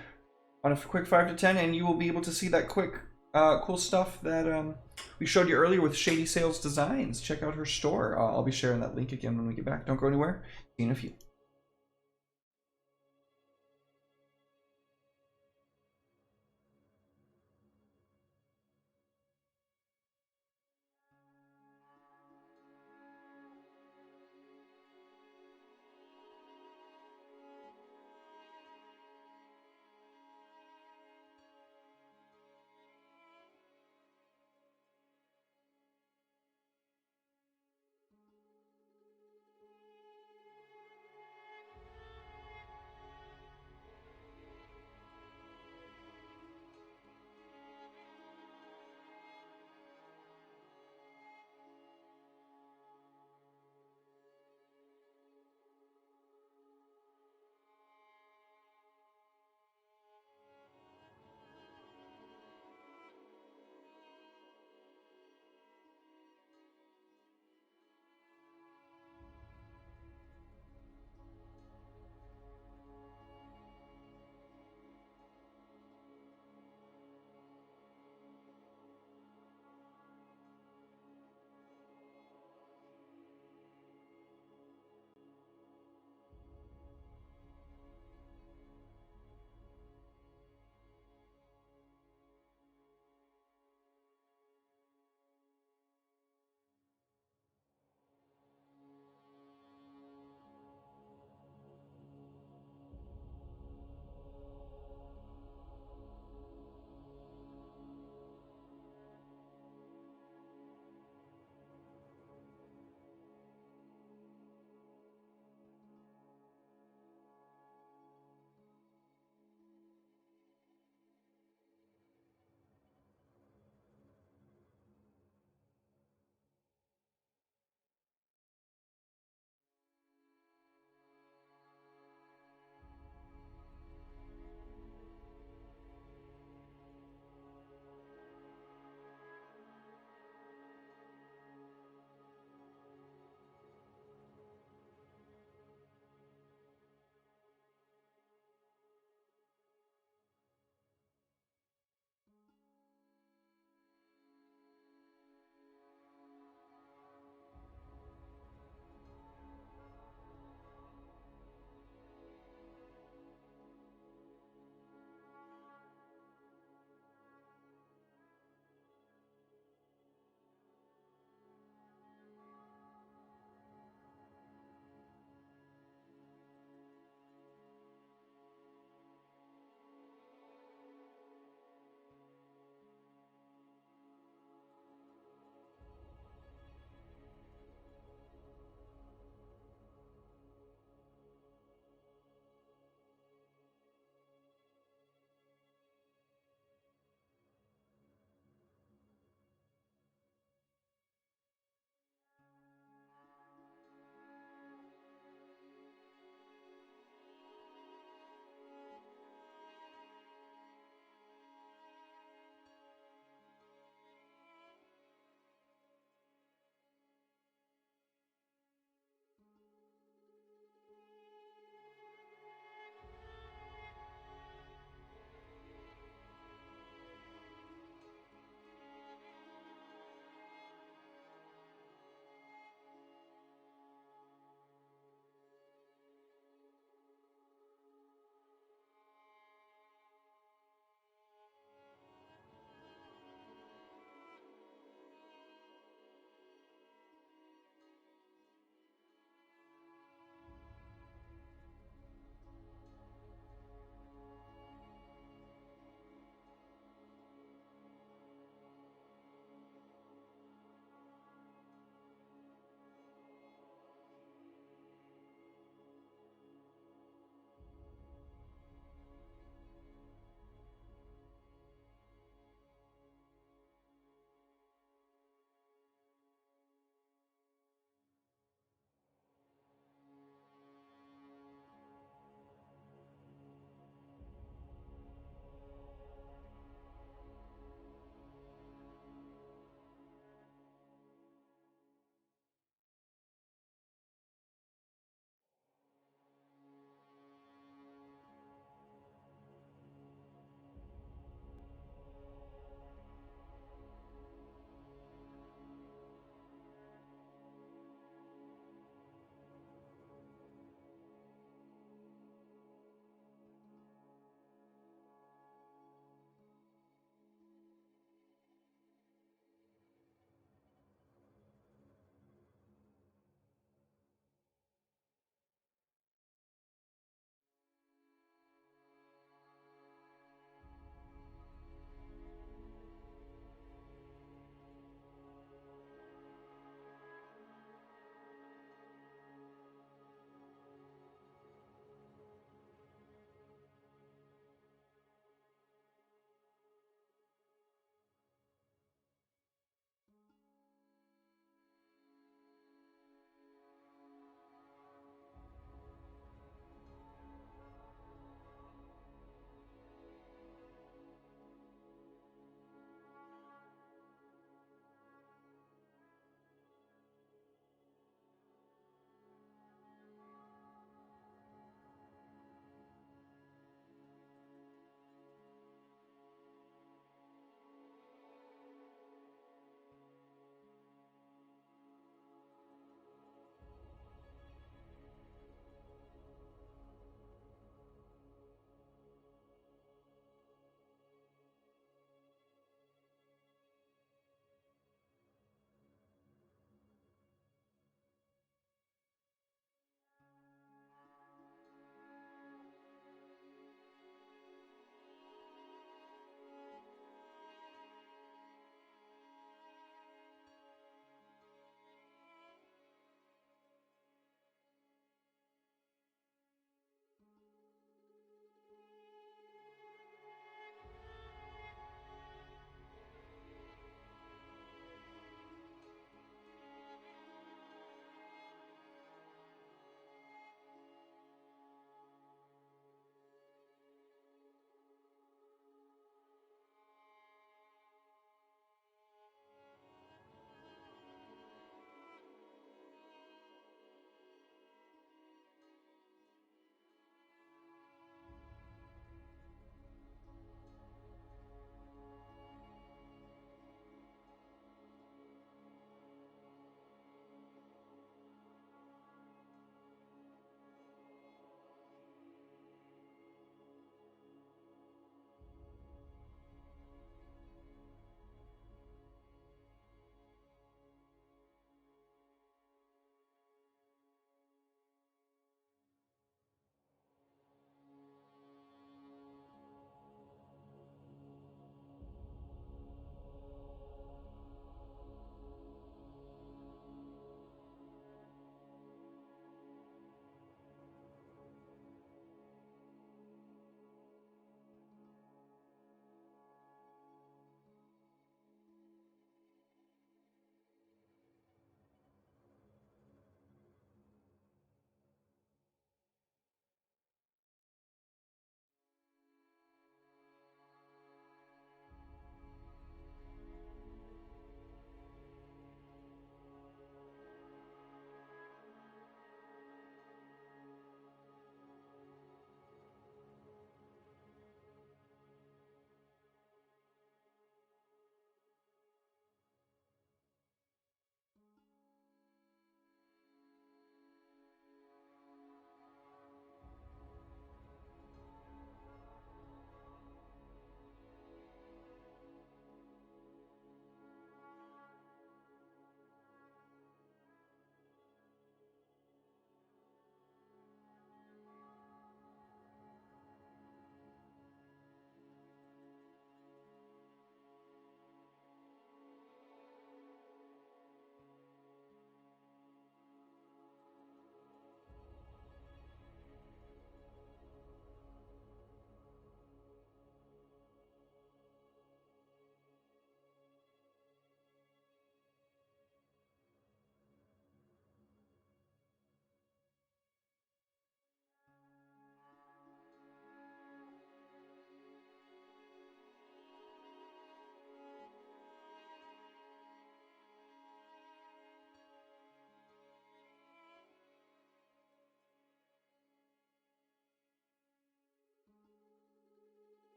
on a quick 5 to 10, and you will be able to see that quick, cool stuff that we showed you earlier with Shady Sales Designs. Check out her store. I'll be sharing that link again when we get back. Don't go anywhere. See you in a few.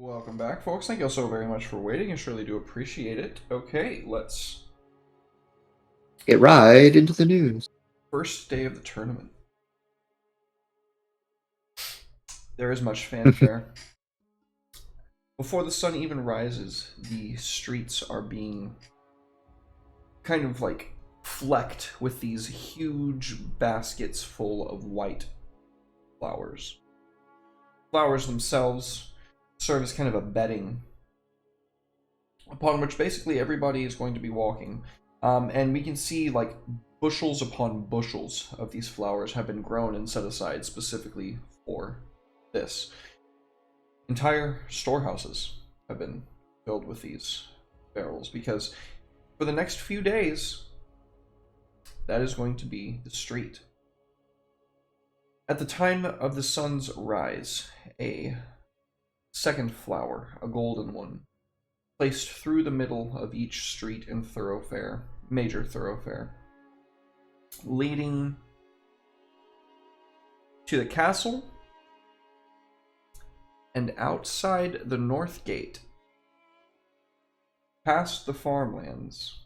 Welcome back, folks. Thank you all so very much for waiting. I surely do appreciate it. Okay, let's... Get right into the news. First day of the tournament. There is much fanfare. Before the sun even rises, the streets are being kind of like flecked with these huge baskets full of white flowers. Flowers themselves serve as kind of a bedding upon which basically everybody is going to be walking. And we can see like bushels upon bushels of these flowers have been grown and set aside specifically for this. Entire storehouses have been filled with these barrels because for the next few days, that is going to be the street. At the time of the sun's rise, a second flower, a golden one, placed through the middle of each street and thoroughfare, major thoroughfare, leading to the castle and outside the north gate, past the farmlands,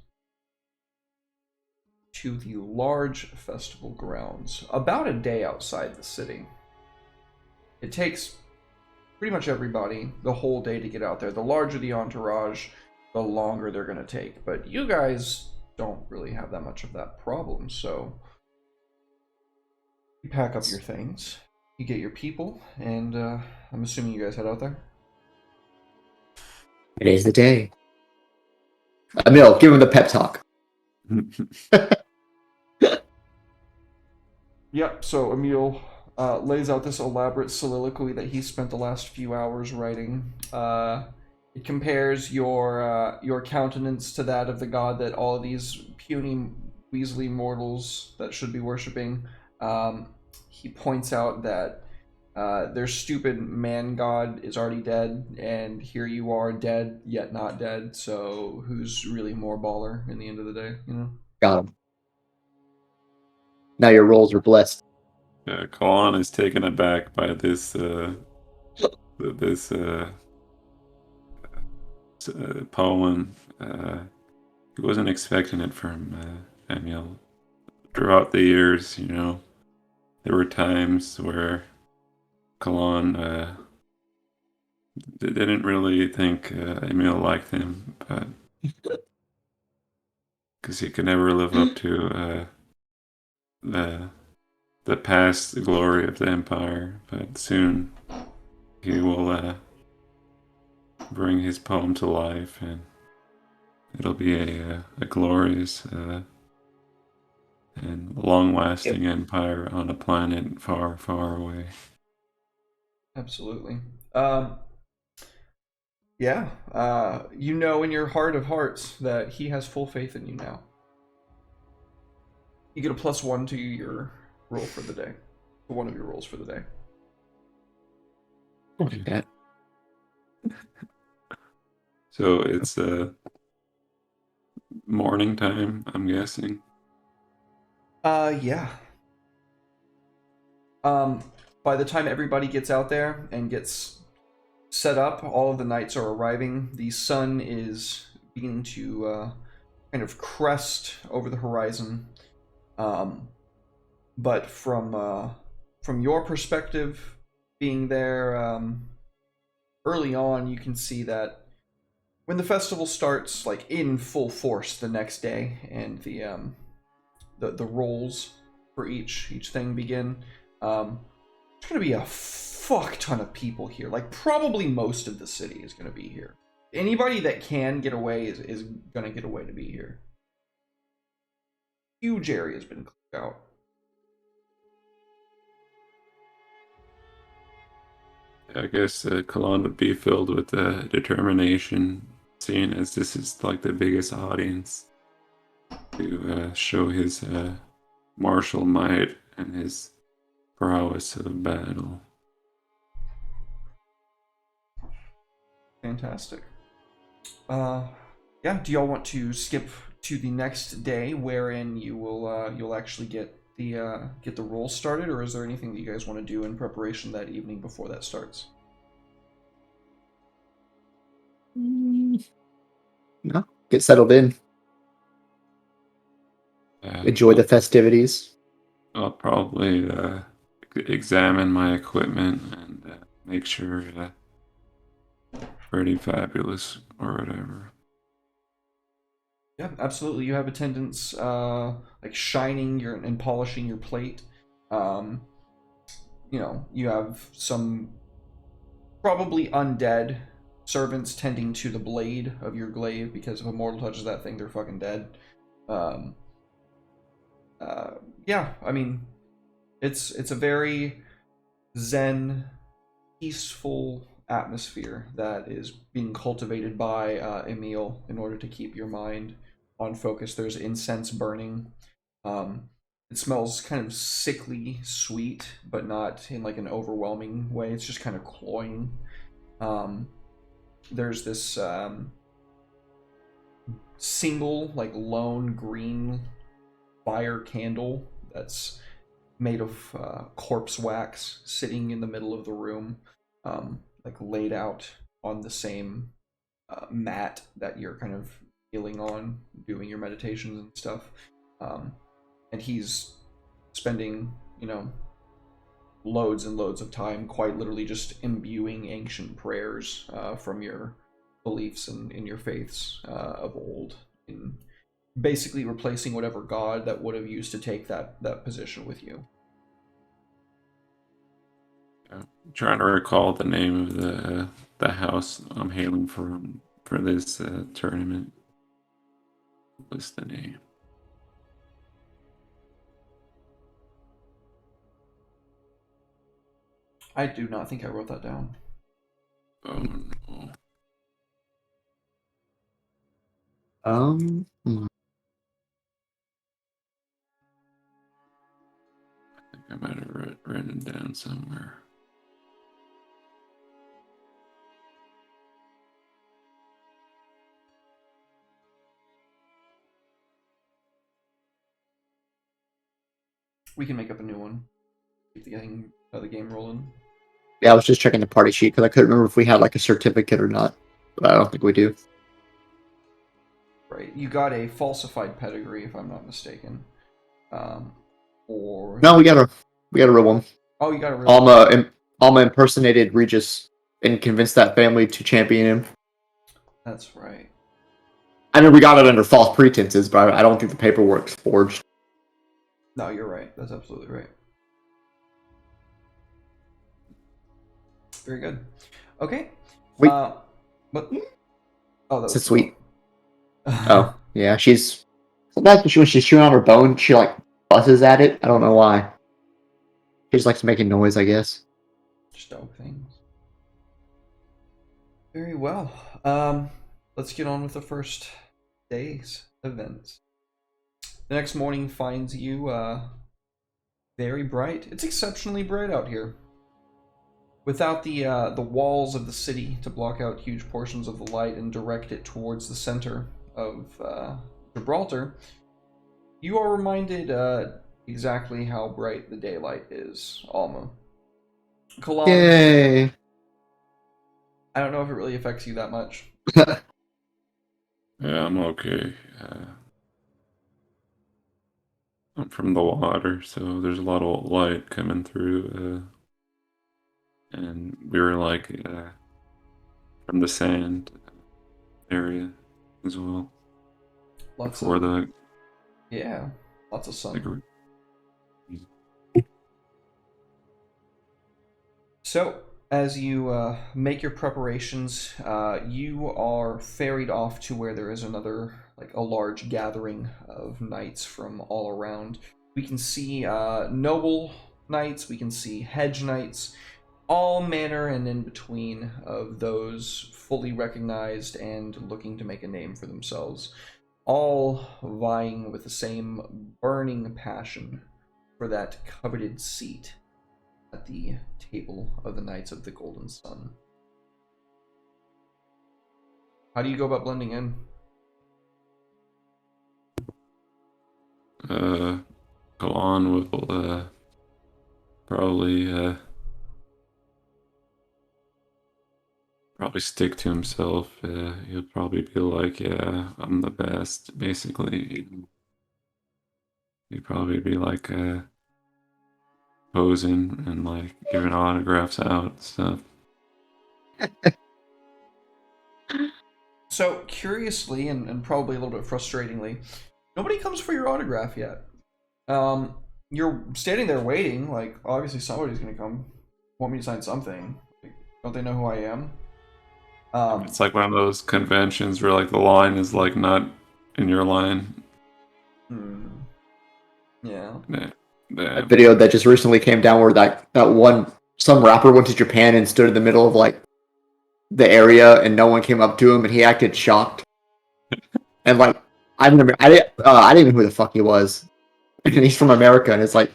to the large festival grounds, about a day outside the city. It takes pretty much everybody the whole day to get out there. The larger the entourage, the longer they're going to take. But you guys don't really have that much of that problem, so you pack up your things, you get your people, and I'm assuming you guys head out there? It is the day. Emil, give him the pep talk. Yep, so Emil lays out this elaborate soliloquy that he spent the last few hours writing. It compares your countenance to that of the god that all of these puny Weasley mortals that should be worshipping. He points out that their stupid man god is already dead, and here you are dead, yet not dead, so who's really more baller in the end of the day, you know? Got him. Now your rolls are blessed. Kalan is taken aback by this poem. He wasn't expecting it from Emil. Throughout the years, you know, there were times where Kalan didn't really think Emil liked him, but because he could never live up to the past glory of the Empire. But soon he will bring his poem to life, and it'll be a glorious and long-lasting empire on a planet far, far away. Absolutely. Yeah, you know in your heart of hearts that he has full faith in you now. You get a +1 to your roll for the day. For one of your rolls for the day. Like that. So it's morning time, I'm guessing. Yeah. By the time everybody gets out there and gets set up, all of the knights are arriving. The sun is beginning to kind of crest over the horizon. But from your perspective, being there early on, you can see that when the festival starts, like in full force the next day, and the rolls for each thing begin, there's gonna be a fuck ton of people here. Like probably most of the city is gonna be here. Anybody that can get away is gonna get away to be here. Huge area has been cleared out. I guess Kalan would be filled with determination, seeing as this is like the biggest audience, to show his martial might and his prowess of battle. Fantastic. Yeah, do y'all want to skip to the next day wherein you will you'll actually get the roll started, or is there anything that you guys want to do in preparation that evening before that starts? No, get settled in, enjoy the festivities. I'll probably examine my equipment and make sure pretty fabulous or whatever. Yeah, absolutely. You have attendants like shining your and polishing your plate. Um, you have some probably undead servants tending to the blade of your glaive, because if a mortal touches that thing, they're fucking dead. Um, yeah, I mean, it's a very zen, peaceful atmosphere that is being cultivated by Emil in order to keep your mind on focus. There's incense burning. It smells kind of sickly sweet, but not in like an overwhelming way. It's just kind of cloying. There's this single, like lone green fire candle that's made of corpse wax sitting in the middle of the room, like laid out on the same mat that you're kind of kneeling on, doing your meditations and stuff. And he's spending, loads and loads of time, quite literally, just imbuing ancient prayers from your beliefs and in your faiths of old, in basically replacing whatever god that would have used to take that position with you. I'm trying to recall the name of the house I'm hailing from for this tournament. What's the name? I do not think I wrote that down. Oh no. Hmm. I think I might have written it down somewhere. We can make up a new one. Keep the game rolling. Yeah, I was just checking the party sheet because I couldn't remember if we had like a certificate or not, but I don't think we do. Right. You got a falsified pedigree, if I'm not mistaken. Or No, we got a real one. oh, you got a real one. Alma impersonated Regis and convinced that family to champion him. That's right. I know we got it under false pretenses, but I don't think the paperwork's forged. No, you're right. That's absolutely right. Very good. Okay. Wait. But oh, that was sweet. Oh, yeah, she's sometimes when she's chewing on her bone, she like busses at it. I don't know why. She just likes making noise, I guess. Just dog things. Very well. Let's get on with the first day's events. The next morning finds you very bright. It's exceptionally bright out here. Without the walls of the city to block out huge portions of the light and direct it towards the center of Gibraltar, you are reminded exactly how bright the daylight is, Alma. Kalam, Yay! I don't know if it really affects you that much. Yeah, I'm okay. I'm from the water, so there's a lot of light coming through. And we were like from the sand area as well. Lots Before of lots of sun. So, as you make your preparations, you are ferried off to where there is another, like a large gathering of knights from all around. We can see noble knights, we can see hedge knights, all manner and in between of those fully recognized and looking to make a name for themselves, all vying with the same burning passion for that coveted seat at the table of the Knights of the Golden Sun. How do you go about blending in? Go on will probably probably stick to himself. He'll probably be like, "Yeah, I'm the best." Basically, he'd probably be like posing and like giving autographs out and stuff. So, curiously and probably a little bit frustratingly, nobody comes for your autograph yet. You're standing there waiting, like, obviously somebody's gonna come. Want me to sign something. Like, don't they know who I am? It's like one of those conventions where like the line is like not in your line. Hmm, yeah. Nah, A damn. video that just recently came down where some rapper went to Japan and stood in the middle of like the area and no one came up to him and he acted shocked. And like I didn't know who the fuck he was. And he's from America and he's like,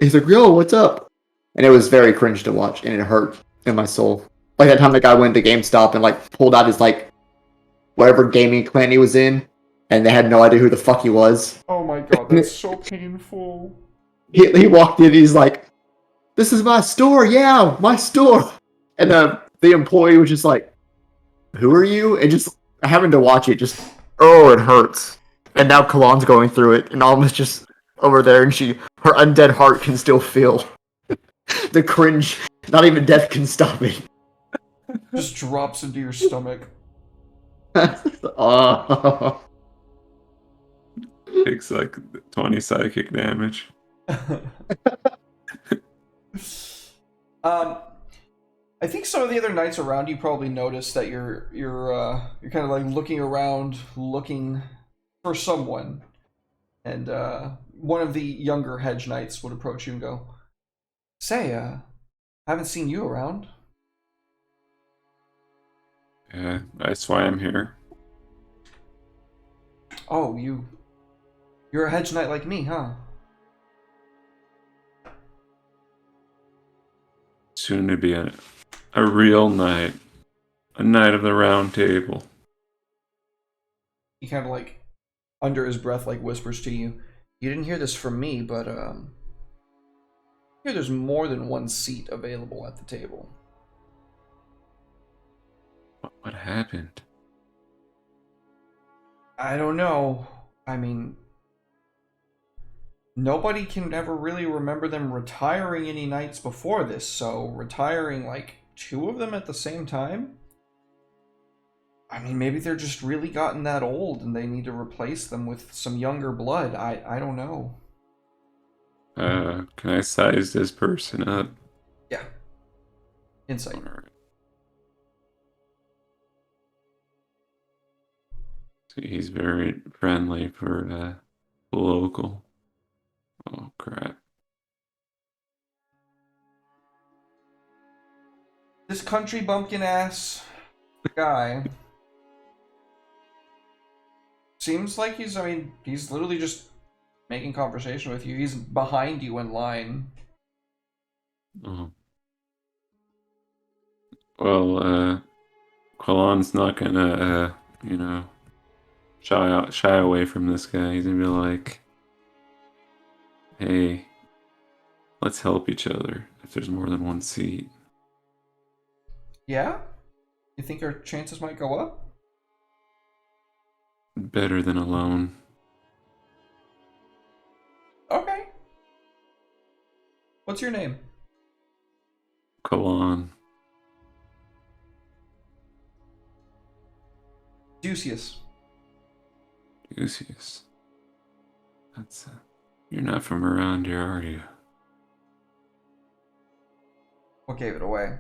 yo, what's up? And it was very cringe to watch and it hurt in my soul. Like that time the guy went to GameStop and like pulled out his like whatever gaming clan he was in and they had no idea who the fuck he was. Oh my god, that's so painful. He walked in, he's like, this is my store, yeah, my store. And the employee was just like, who are you? And just having to watch it just, oh, it hurts. And now Kalan's going through it, and Alma's just over there, and her undead heart can still feel the cringe. Not even death can stop it. Just drops into your stomach. Oh. Takes like 20 psychic damage. I think some of the other knights around you probably noticed that you're kind of like looking around, looking for someone, and one of the younger hedge knights would approach you and go, "Say, I haven't seen you around." Yeah, that's why I'm here. Oh, you're a hedge knight like me, huh? Soon to be a real knight. A knight of the round table. He kind of like, under his breath, like whispers to you, "You didn't hear this from me, but here there's more than one seat available at the table." What happened? I don't know. I mean, nobody can ever really remember them retiring any knights before this, so retiring like two of them at the same time? I mean, maybe they're just really gotten that old and they need to replace them with some younger blood. I don't know. Can I size this person up? Yeah. Insight. Alright. He's very friendly for local. Oh crap. This country bumpkin ass guy seems like he's literally just making conversation with you. He's behind you in line. Oh. Well, Kalan's not gonna shy away from this guy. He's gonna be like, hey, let's help each other if there's more than one seat. Yeah? You think our chances might go up? Better than alone. Okay. What's your name? Kalan. Ducius. Lucius. That's you're not from around here, are you? What gave it away?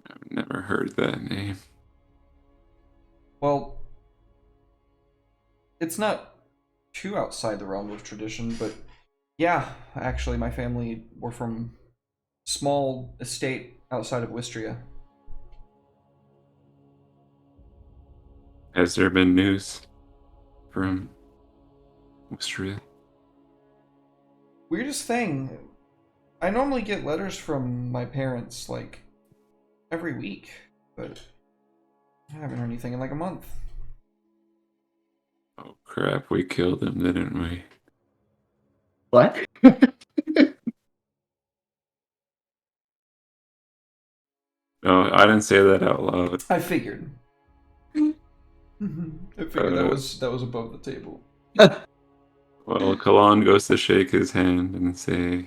I've never heard that name. Well, it's not too outside the realm of tradition, but yeah, actually my family were from a small estate outside of Wistria. Has there been news from Wistria? Weirdest thing, I normally get letters from my parents like every week, but I haven't heard anything in like a month. Oh crap, we killed him, didn't we? What? Oh, I didn't say that out loud. I figured. I figured Uh, that was above the table. Well, Kalan goes to shake his hand and say,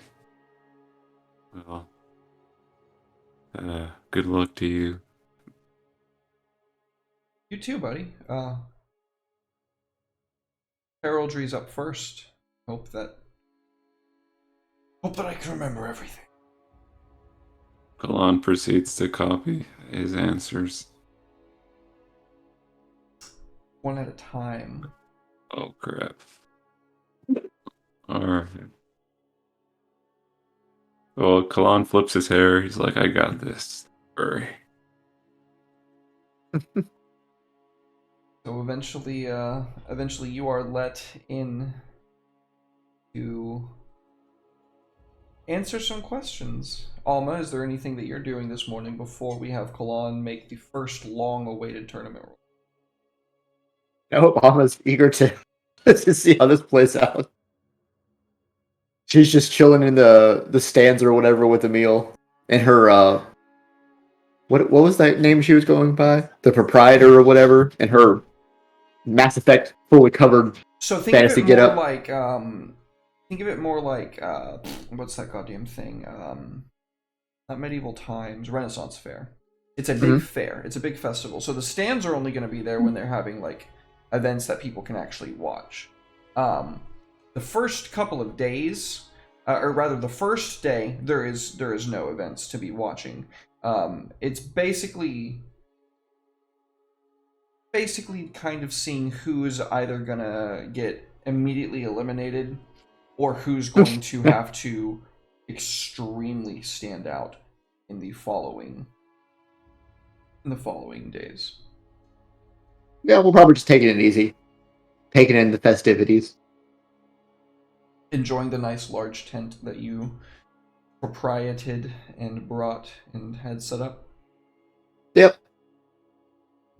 "Well, good luck to you." You too, buddy. Heraldry's up first. Hope that Hope that I can remember everything. Kalan proceeds to copy his answers. one at a time. Oh crap! All right. Well, Kalan flips his hair. He's like, "I got this. Don't worry." So eventually you are let in to answer some questions. Alma, is there anything that you're doing this morning before we have Kalan make the first long-awaited tournament roll? I hope Alma's eager to see how this plays out. She's just chilling in the stands or whatever with Emil and her what was that name she was going by? The proprietor or whatever, and her Mass Effect fully covered So fantasy get up. Think of it more like what's that goddamn thing? Not medieval times, Renaissance fair. It's a big fair. It's a big festival. So the stands are only going to be there when they're having like events that people can actually watch. The first couple of days, or rather the first day, there is no events to be watching. It's basically kind of seeing who's either gonna get immediately eliminated or who's going to have to extremely stand out in the following days. Yeah, we'll probably just take it easy, taking in the festivities. Enjoying the nice large tent that you proprieted and brought and had set up. Yep.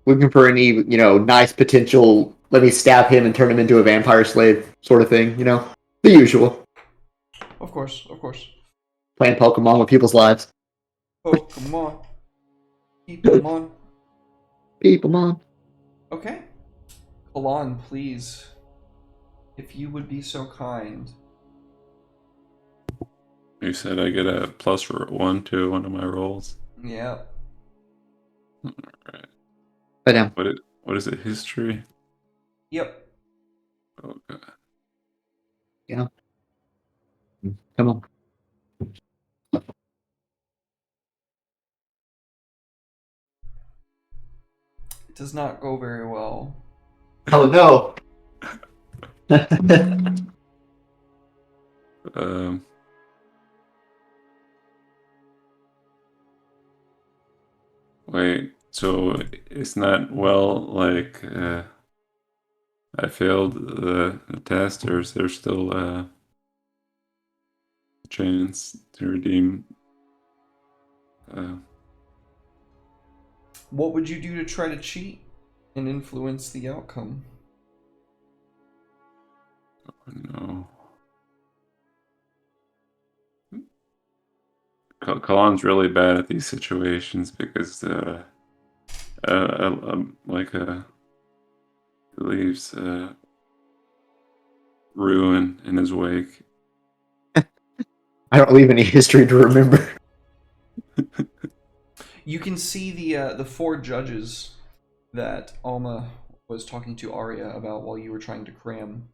Looking for any, nice potential, let me stab him and turn him into a vampire slave sort of thing, The usual. Of course. Playing Pokemon with people's lives. Pokemon. Pokemon. Pokemon. Okay. Kalan, please. If you would be so kind. You said I get a +1 to one of my rolls. Yeah. Alright. But now. What is it? History? Yep. Oh god. Yeah. Come on. It does not go very well. Oh no. Wait, so it's not well, like, I failed the test, or is there still a chance to redeem? What would you do to try to cheat and influence the outcome? No. Kalan's really bad at these situations because he leaves ruin in his wake. I don't leave any history to remember. You can see the four judges that Alma was talking to Arya about while you were trying to cram,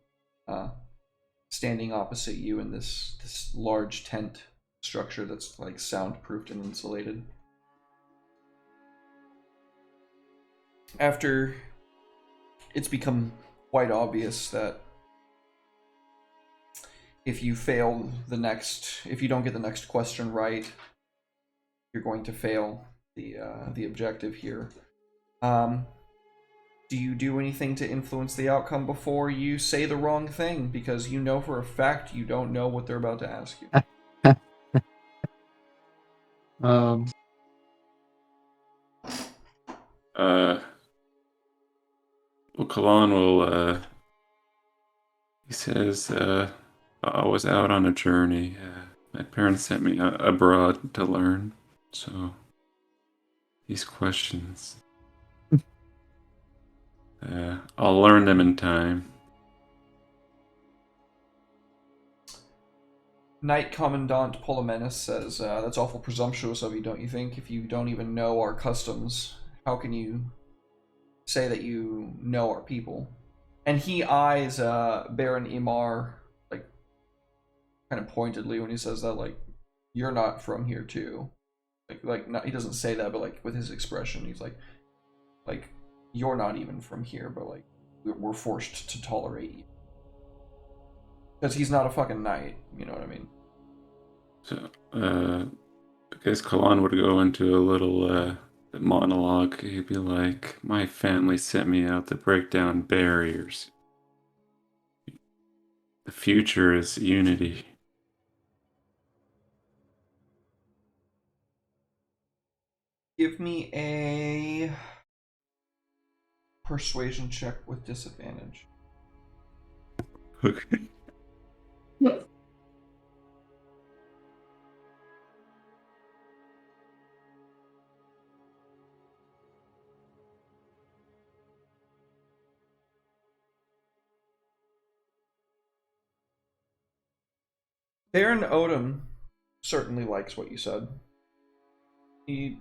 standing opposite you in this large tent structure that's like soundproofed and insulated. After it's become quite obvious that if you don't get the next question right, you're going to fail the objective here. Do you do anything to influence the outcome before you say the wrong thing? Because you know for a fact you don't know what they're about to ask you. Well, Kalan will, he says, I was out on a journey. My parents sent me abroad to learn, so these questions. I'll learn them in time. Knight Commandant Polomenis says, that's awful presumptuous of you, don't you think? If you don't even know our customs, how can you say that you know our people? And he eyes Baron Imar, like, kind of pointedly when he says that, like, you're not from here too. Not, he doesn't say that, but like with his expression, he's like, you're not even from here, but like, we're forced to tolerate you. Because he's not a fucking knight, you know what I mean? So, I guess Kalan would go into a little monologue. He'd be like, my family sent me out to break down barriers. The future is unity. Give me a persuasion check with disadvantage. Okay. Baron Odom certainly likes what you said. He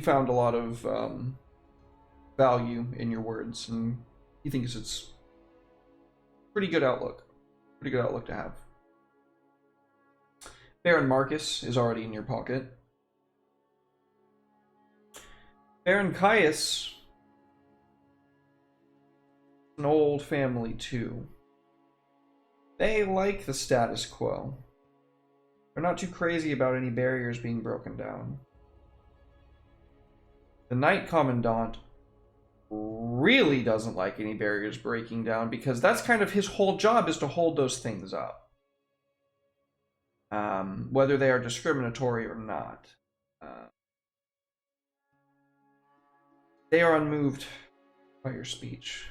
found a lot of value in your words, and he thinks it's pretty good outlook. Pretty good outlook to have. Baron Marcus is already in your pocket. Baron Caius, an old family too. They like the status quo. They're not too crazy about any barriers being broken down. The Knight Commandant really doesn't like any barriers breaking down because that's kind of his whole job, is to hold those things up. Whether they are discriminatory or not. They are unmoved by your speech.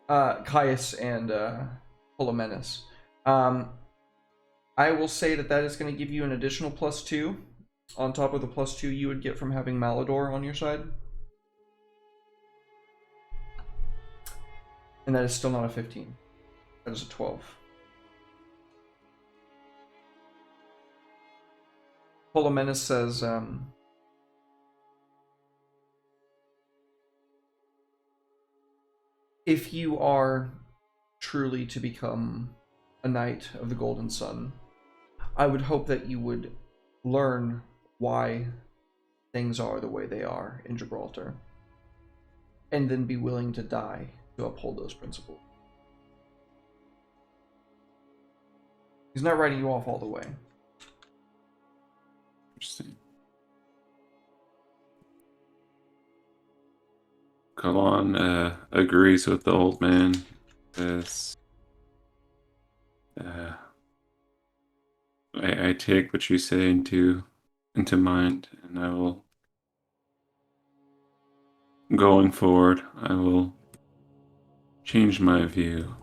Caius and Polomenis. I will say that is going to give you an additional +2 on top of the +2 you would get from having Malador on your side. And that is still not a 15. That is a 12. Polomenis says, if you are truly to become a Knight of the Golden Sun, I would hope that you would learn why things are the way they are in Gibraltar, and then be willing to die to uphold those principles. He's not writing you off all the way. Interesting. Kalan agrees with the old man. Says, I take what you say into mind, and I will, going forward, I will change my view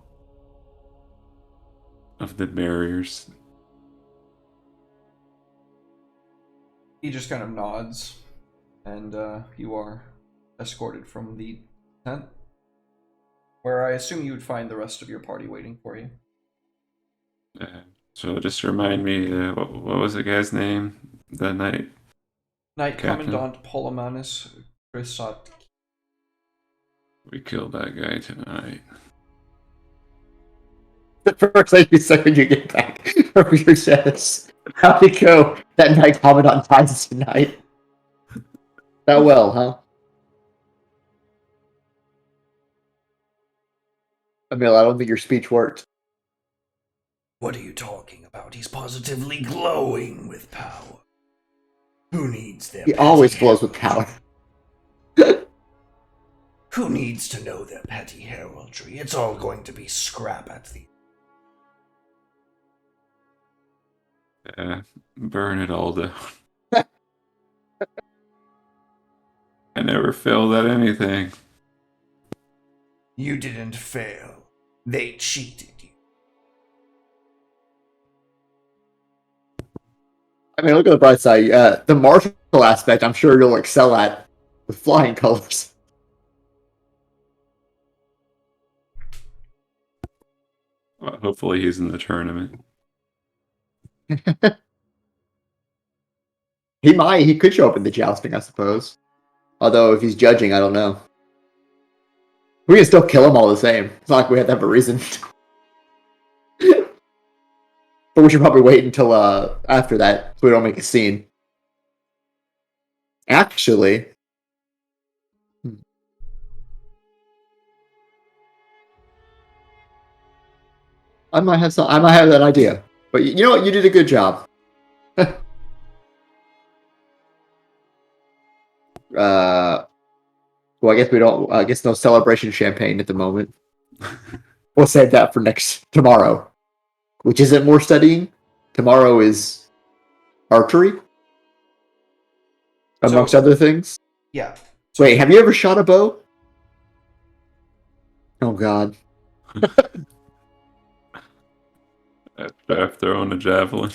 of the barriers. He just kind of nods, and you are escorted from the tent, where I assume you would find the rest of your party waiting for you. So just remind me, what was the guy's name? The Knight Captain? Commandant Polomenis Chrysot. We killed that guy tonight. The first thing you say when you get back from your chest. How'd it go? That Knight Commandant dies tonight. That well, huh? Emil, I don't think your speech worked. What are you talking about? He's positively glowing with power. Who needs their He petty always glows with power. Who needs to know their petty heraldry? It's all going to be scrap at the... Burn it all down. I never failed at anything. You didn't fail. They cheated you. I mean, look at the bright side. The martial aspect, I'm sure you'll excel at with flying colors. Well, hopefully he's in the tournament. He might. He could show up in the jousting, I suppose. Although, if he's judging, I don't know. We can still kill him all the same. It's not like we have to have a reason. But we should probably wait until after that so we don't make a scene. Actually, I might have some. I might have that idea. But you know what? You did a good job. Well, I guess we don't. I guess no celebration champagne at the moment. We'll save that for tomorrow, which isn't more studying. Tomorrow is archery, amongst other things. Yeah. Wait, have you ever shot a bow? Oh God. I've thrown a javelin.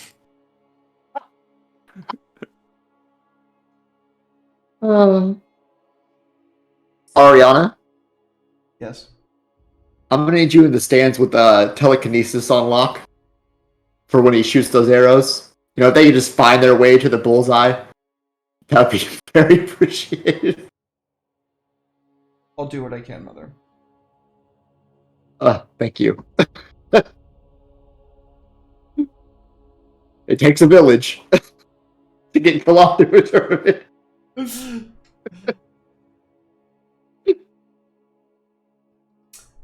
Ariana, Yes. I'm gonna need you in the stands with telekinesis on lock for when he shoots those arrows. You know, if they can just find their way to the bullseye, that would be very appreciated. I'll do what I can, Mother. Thank you. It takes a village to get Kalon to a tournament.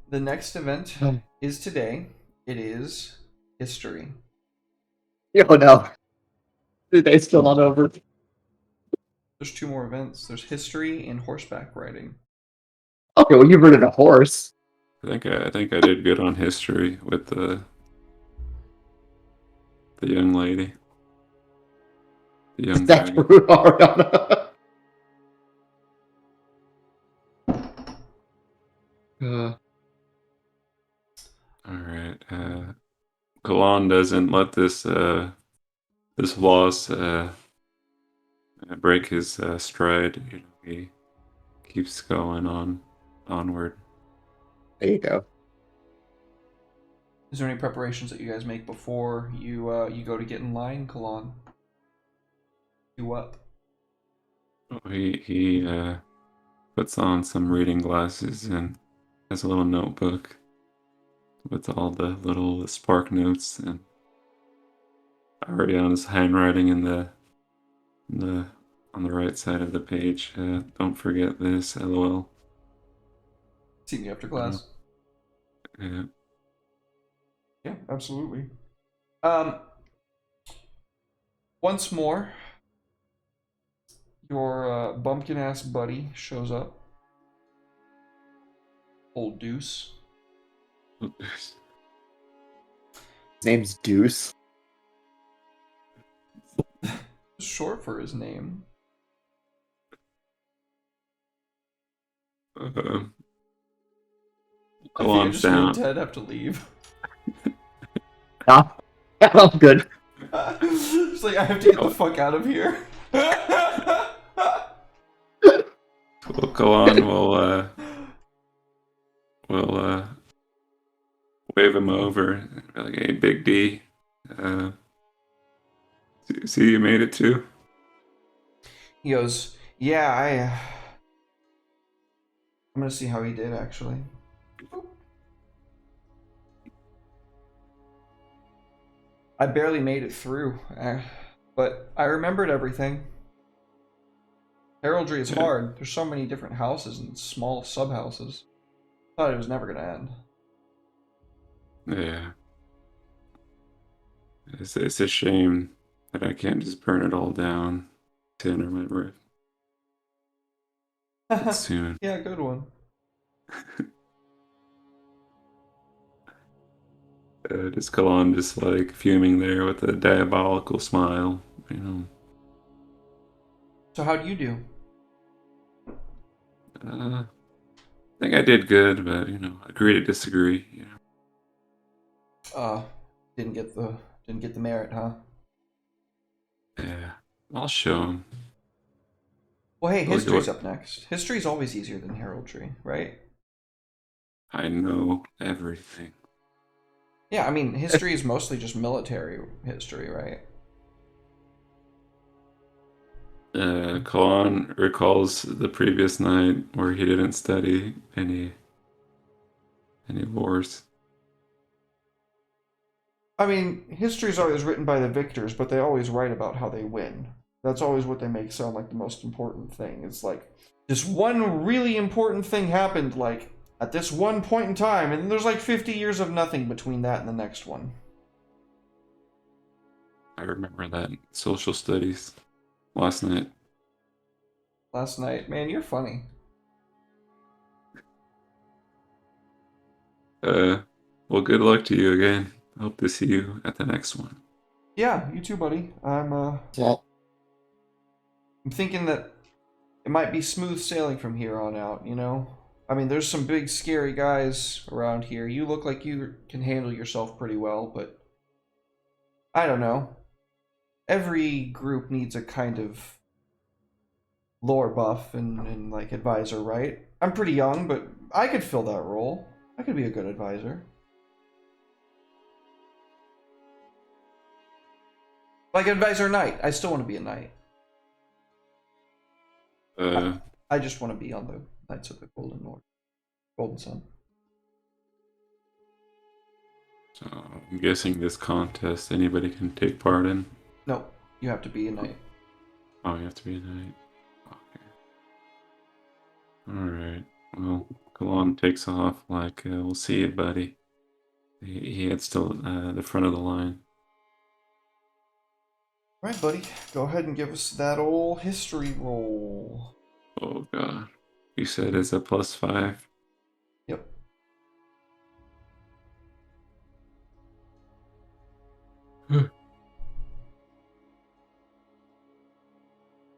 The next event is today. It is history. Oh no. The day's still not over. There's 2 more events. There's history and horseback riding. Okay, well, you've ridden a horse. I think I did good on history with the young lady. The young That's dragon. true, Ariana. All right. Kalon doesn't let this loss break his stride. You know, he keeps going onward. There you go. Is there any preparations that you guys make before you go to get in line, Kalon? You up? He puts on some reading glasses and has a little notebook with all the little spark notes and Ariana's handwriting in the on the right side of the page. Don't forget this, LOL. See me after class. Yeah. Yeah, absolutely. Once more, your bumpkin ass buddy shows up. Old Deuce. His name's Deuce. Short for his name. Go I think on I just down. made Ted have to leave. Yeah, I'm good. It's like I have to get the fuck out of here. We'll go on. We'll wave him over. And be like, hey, Big D. See, you made it too. He goes, yeah, I'm gonna see how he did actually. I barely made it through, but I remembered everything. Heraldry is hard. There's so many different houses and small sub-houses. Thought it was never gonna end. Yeah. It's a shame that I can't just burn it all down to enter my rift soon. Yeah, good one. Just Kalon just like fuming there with a diabolical smile, you know. So how'd you do? I think I did good, but you know, agree to disagree. You know. Didn't get the merit, huh? Yeah, I'll show him. Well, hey, Look at history's what up next. History's always easier than heraldry, right? I know everything. Yeah, I mean, history is mostly just military history, right? Kalan recalls the previous night where he didn't study any wars. I mean, history's always written by the victors, but they always write about how they win. That's always what they make sound like the most important thing. It's like this one really important thing happened, like at this one point in time, and there's like 50 years of nothing between that and the next one. I remember that in social studies last night. Last night, man, you're funny. Well, good luck to you again. Hope to see you at the next one. Yeah, you too, buddy. Yeah. I'm thinking that it might be smooth sailing from here on out, you know? I mean, there's some big, scary guys around here. You look like you can handle yourself pretty well, but I don't know. Every group needs a kind of lore buff and like advisor, right? I'm pretty young, but I could fill that role. I could be a good advisor. Like advisor knight. I still want to be a knight. Uh, I just want to be on the Knights of the Golden North. Golden Sun. so I'm guessing this contest anybody can take part in. No, you have to be a knight. Oh, you have to be a knight. Okay. All right. Well, Kalan takes off. Like, we'll see you, buddy. He heads to the front of the line. All right, buddy. Go ahead and give us that old history roll. Oh God. You said it's a +5. Yep.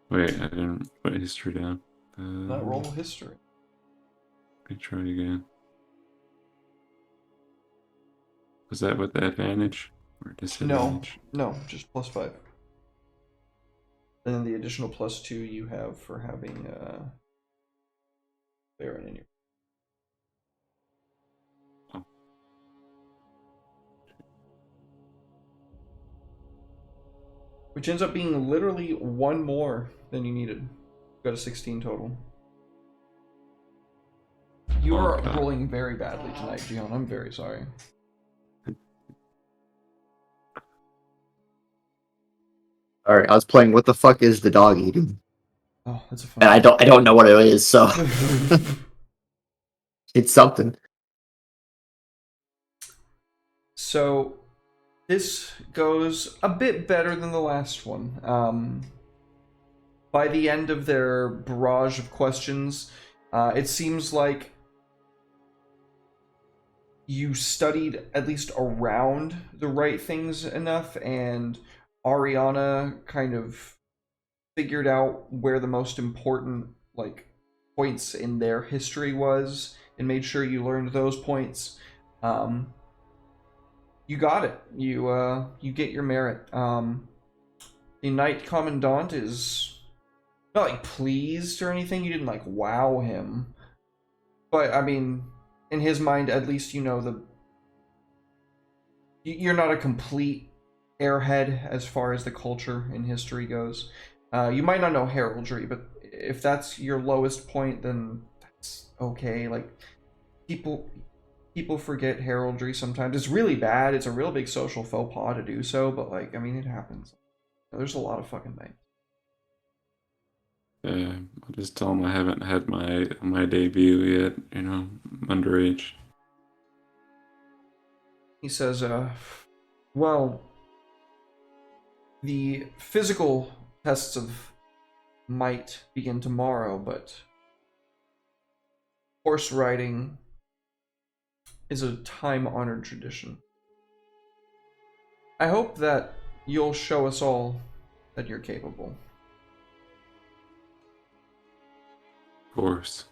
Wait, I didn't put history down. That roll history. Let me try again. Was that with the advantage or disadvantage? No, just +5. And then the additional +2 you have for having Baron in your. Oh. Which ends up being literally one more than you needed. You got a 16 total. You are Okay. rolling very badly tonight, Gion. I'm very sorry. All right, I was playing. What the fuck is the dog eating? Oh, that's a And fun. I don't know what it is. So it's something. So this goes a bit better than the last one. By the end of their barrage of questions, it seems like you studied at least around the right things enough, and Ariana kind of figured out where the most important like points in their history was, and made sure you learned those points. You got it. You get your merit. The Knight Commandant is not like pleased or anything. You didn't like wow him, but I mean, in his mind, at least you know you're not a complete airhead as far as the culture and history goes. You might not know heraldry, but if that's your lowest point, then that's okay. Like people forget heraldry sometimes. It's really bad. It's a real big social faux pas to do so, but like I mean, it happens. There's a lot of fucking things. I'll just tell him I haven't had my debut yet. You know, I'm underage. He says, well, the physical tests of might begin tomorrow, but horse riding is a time-honored tradition. I hope that you'll show us all that you're capable. Of course.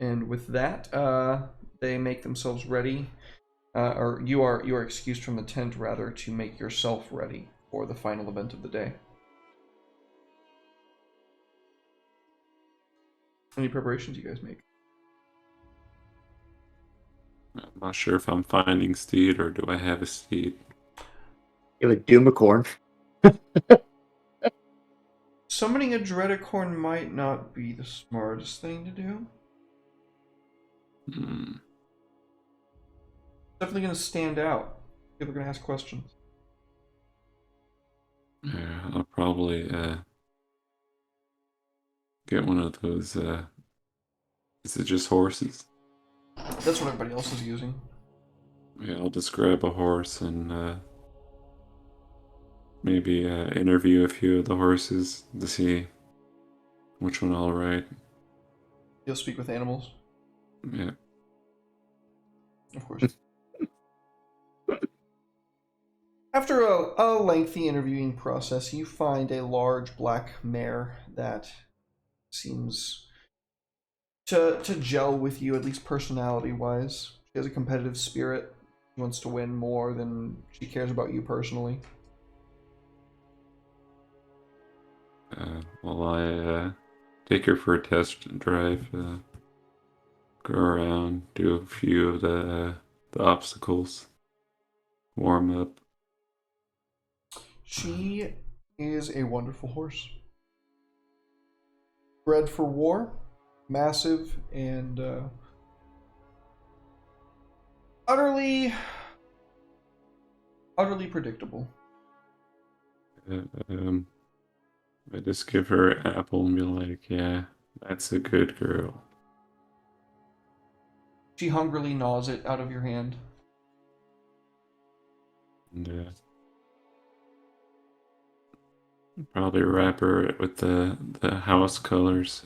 And with that, they make themselves ready or you are excused from the tent rather to make yourself ready for the final event of the day. Any preparations you guys make? I'm not sure if I'm finding steed or do I have a steed. You have a Doomicorn. Summoning a Dreadicorn might not be the smartest thing to do. Hmm. Definitely going to stand out. People are going to ask questions. Yeah, I'll probably get one of those. Is it just horses? That's what everybody else is using. Yeah, I'll just grab a horse and maybe interview a few of the horses to see which one I'll ride. You'll speak with animals, Yeah. of course. After a lengthy interviewing process, you find a large black mare that seems to gel with you, at least personality-wise. She has a competitive spirit. She wants to win more than she cares about you personally. Well, I take her for a test drive, go around, do a few of the obstacles, warm up. She is a wonderful horse. Bred for war, massive, and utterly predictable. Um, I just give her an apple and be like, yeah, that's a good girl. She hungrily gnaws it out of your hand. And probably wrap her with the house colors.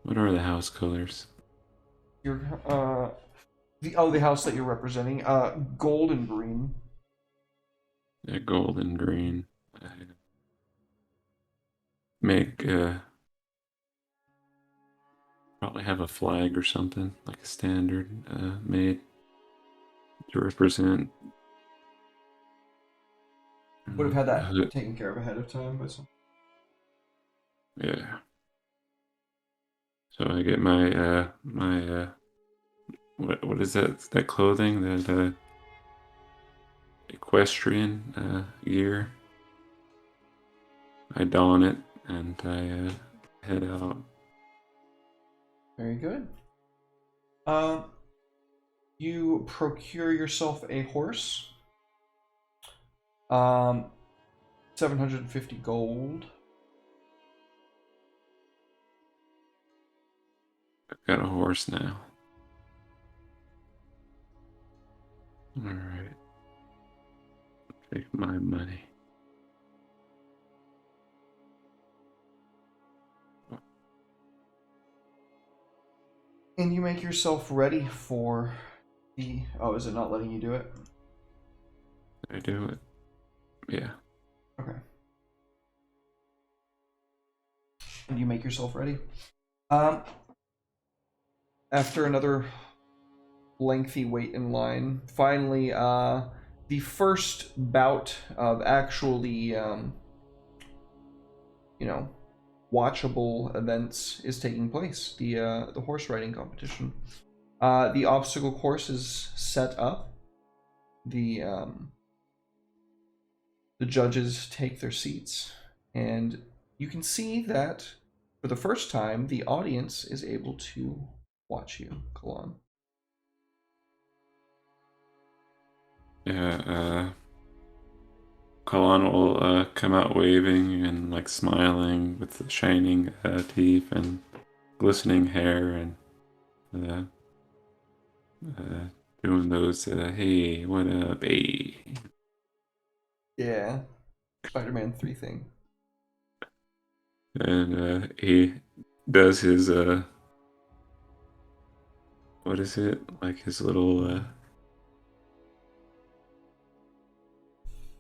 What are the house colors? Your the house that you're representing, gold and green. Yeah, gold and green. I make probably have a flag or something like a standard made to represent. Would have had that hood. taken care of ahead of time by some. Yeah. So I get my what is that clothing, that equestrian gear. I don it and I head out. Very good. You procure yourself a horse. 750 gold. I've got a horse now. All right. Take my money. And you make yourself ready for the... Oh, is it not letting you do it? Did I do it? Yeah. Okay. And you make yourself ready. After another lengthy wait in line, finally, the first bout of actually, watchable events is taking place. The horse riding competition. The obstacle course is set up. The judges take their seats, and you can see that for the first time, the audience is able to watch you, Kalan. Yeah, Kalan will come out waving and like smiling with the shining teeth and glistening hair and doing those hey, what up, hey. Yeah, Spider-Man 3 thing. And he does his what is it, like his little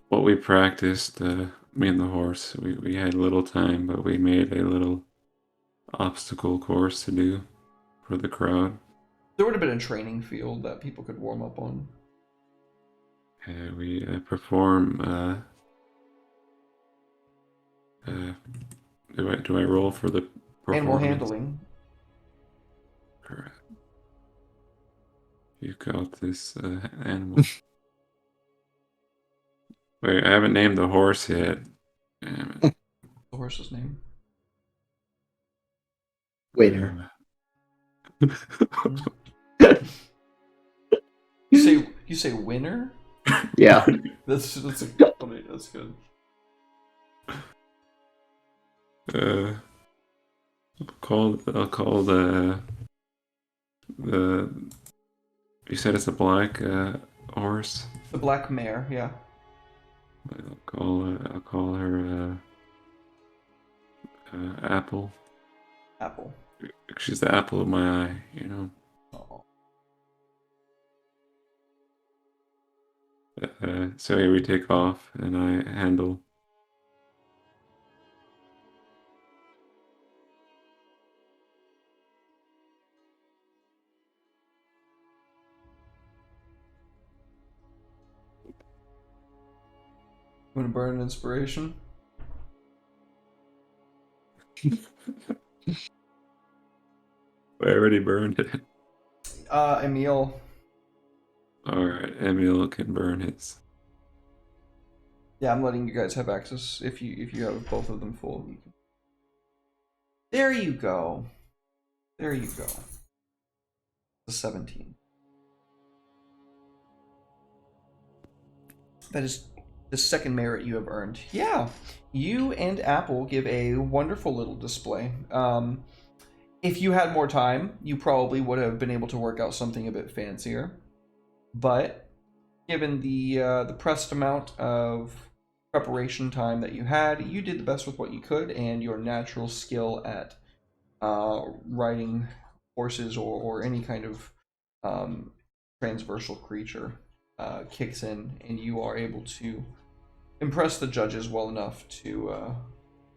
what we practiced, me and the horse, we had little time, but we made a little obstacle course to do for the crowd. There would have been a training field that people could warm up on. We perform. Do I roll for the Animal performance? handling. Correct. You got this animal. Wait, I haven't named the horse yet. Damn it. The horse's name. Winner. You say winner? Yeah. That's funny. That's good. I'll call the you said it's a black horse. The black mare, yeah. I'll call her Apple. Apple. She's the apple of my eye, you know. Oh. So here we take off, and I handle. You want to burn an inspiration? I already burned it. Emil. Alright, Emil can burn his. Yeah, I'm letting you guys have access if you have both of them full. You can... There you go. There you go. The 17. That is the second merit you have earned. Yeah, you and Apple give a wonderful little display. If you had more time, you probably would have been able to work out something a bit fancier. But given the pressed amount of preparation time that you had, you did the best with what you could, and your natural skill at riding horses or any kind of transversal creature kicks in, and you are able to impress the judges well enough to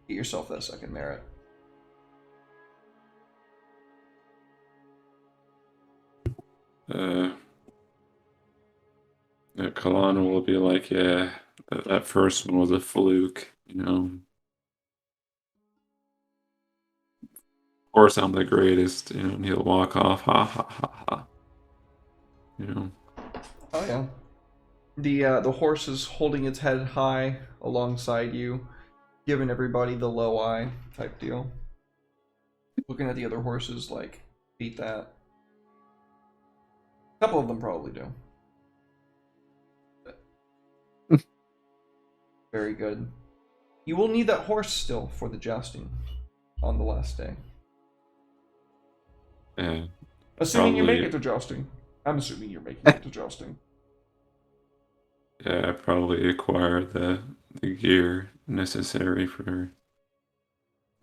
get yourself that second merit. Kalana will be like, yeah, that first one was a fluke, you know. Of course, I'm the greatest, you know, and he'll walk off, ha ha ha ha. You know. Oh yeah. The horse is holding its head high alongside you, giving everybody the low eye type deal. Looking at the other horses like, beat that. A couple of them probably do. But very good. You will need that horse still for the jousting on the last day. Yeah. Assuming you make Probably. it to jousting. I'm assuming you're making it to jousting. Yeah, I probably acquire the gear necessary for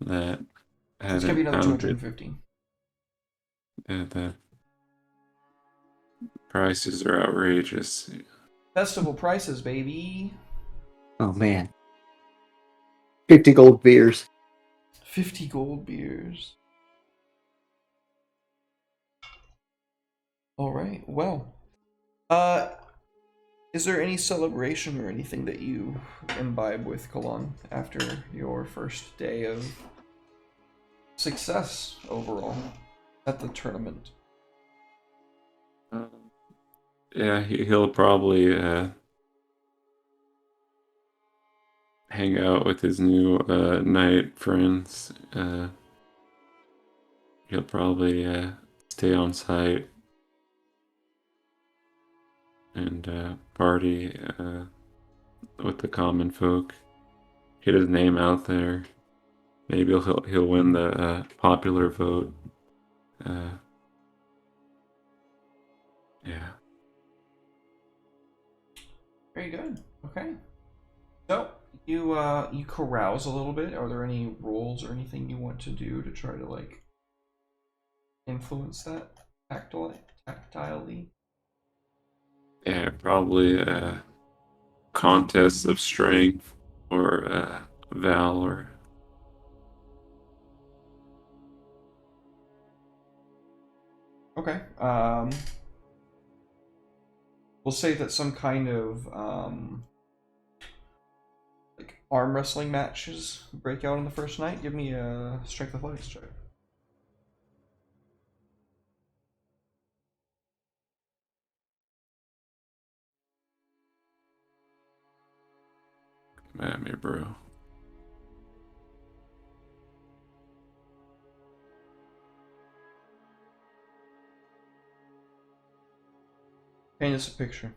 that. It's gonna be another Haven't found it. 250. Yeah, the prices are outrageous. Festival prices, baby. Oh man. 50 gold beers. 50 gold beers. All right. Well, is there any celebration or anything that you imbibe with Kalan after your first day of success overall at the tournament? Yeah, he'll probably hang out with his new knight friends. He'll probably stay on site and party with the common folk. Get his name out there. Maybe he'll win the popular vote. Yeah. Very good. Okay. So you carouse a little bit. Are there any rules or anything you want to do to try to like influence that tactilely? Yeah, probably contests of strength or valor. Okay. We'll say that some kind of like arm wrestling matches break out on the first night. Give me a strength athletics check. Come at me, bro. Paint us a picture.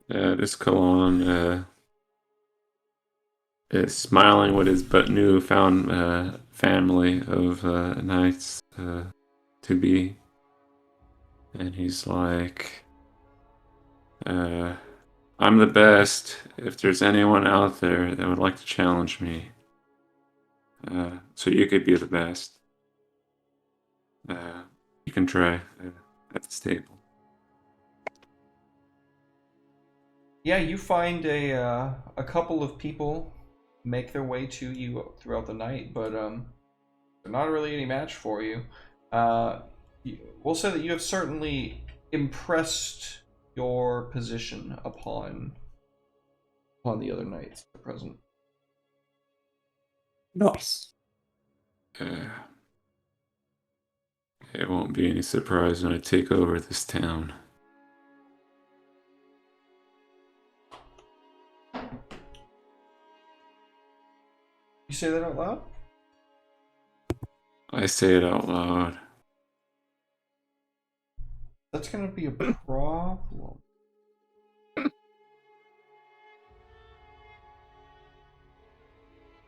This Kalon is smiling with his but newfound family of knights to be, and he's like, "I'm the best. If there's anyone out there that would like to challenge me, so you could be the best, you can try at the stable." Yeah, you find a couple of people make their way to you throughout the night, but they're not really any match for you. We'll say that you have certainly impressed your position upon the other knights at present. Nice. It won't be any surprise when I take over this town. You say that out loud? I say it out loud. That's gonna be a problem.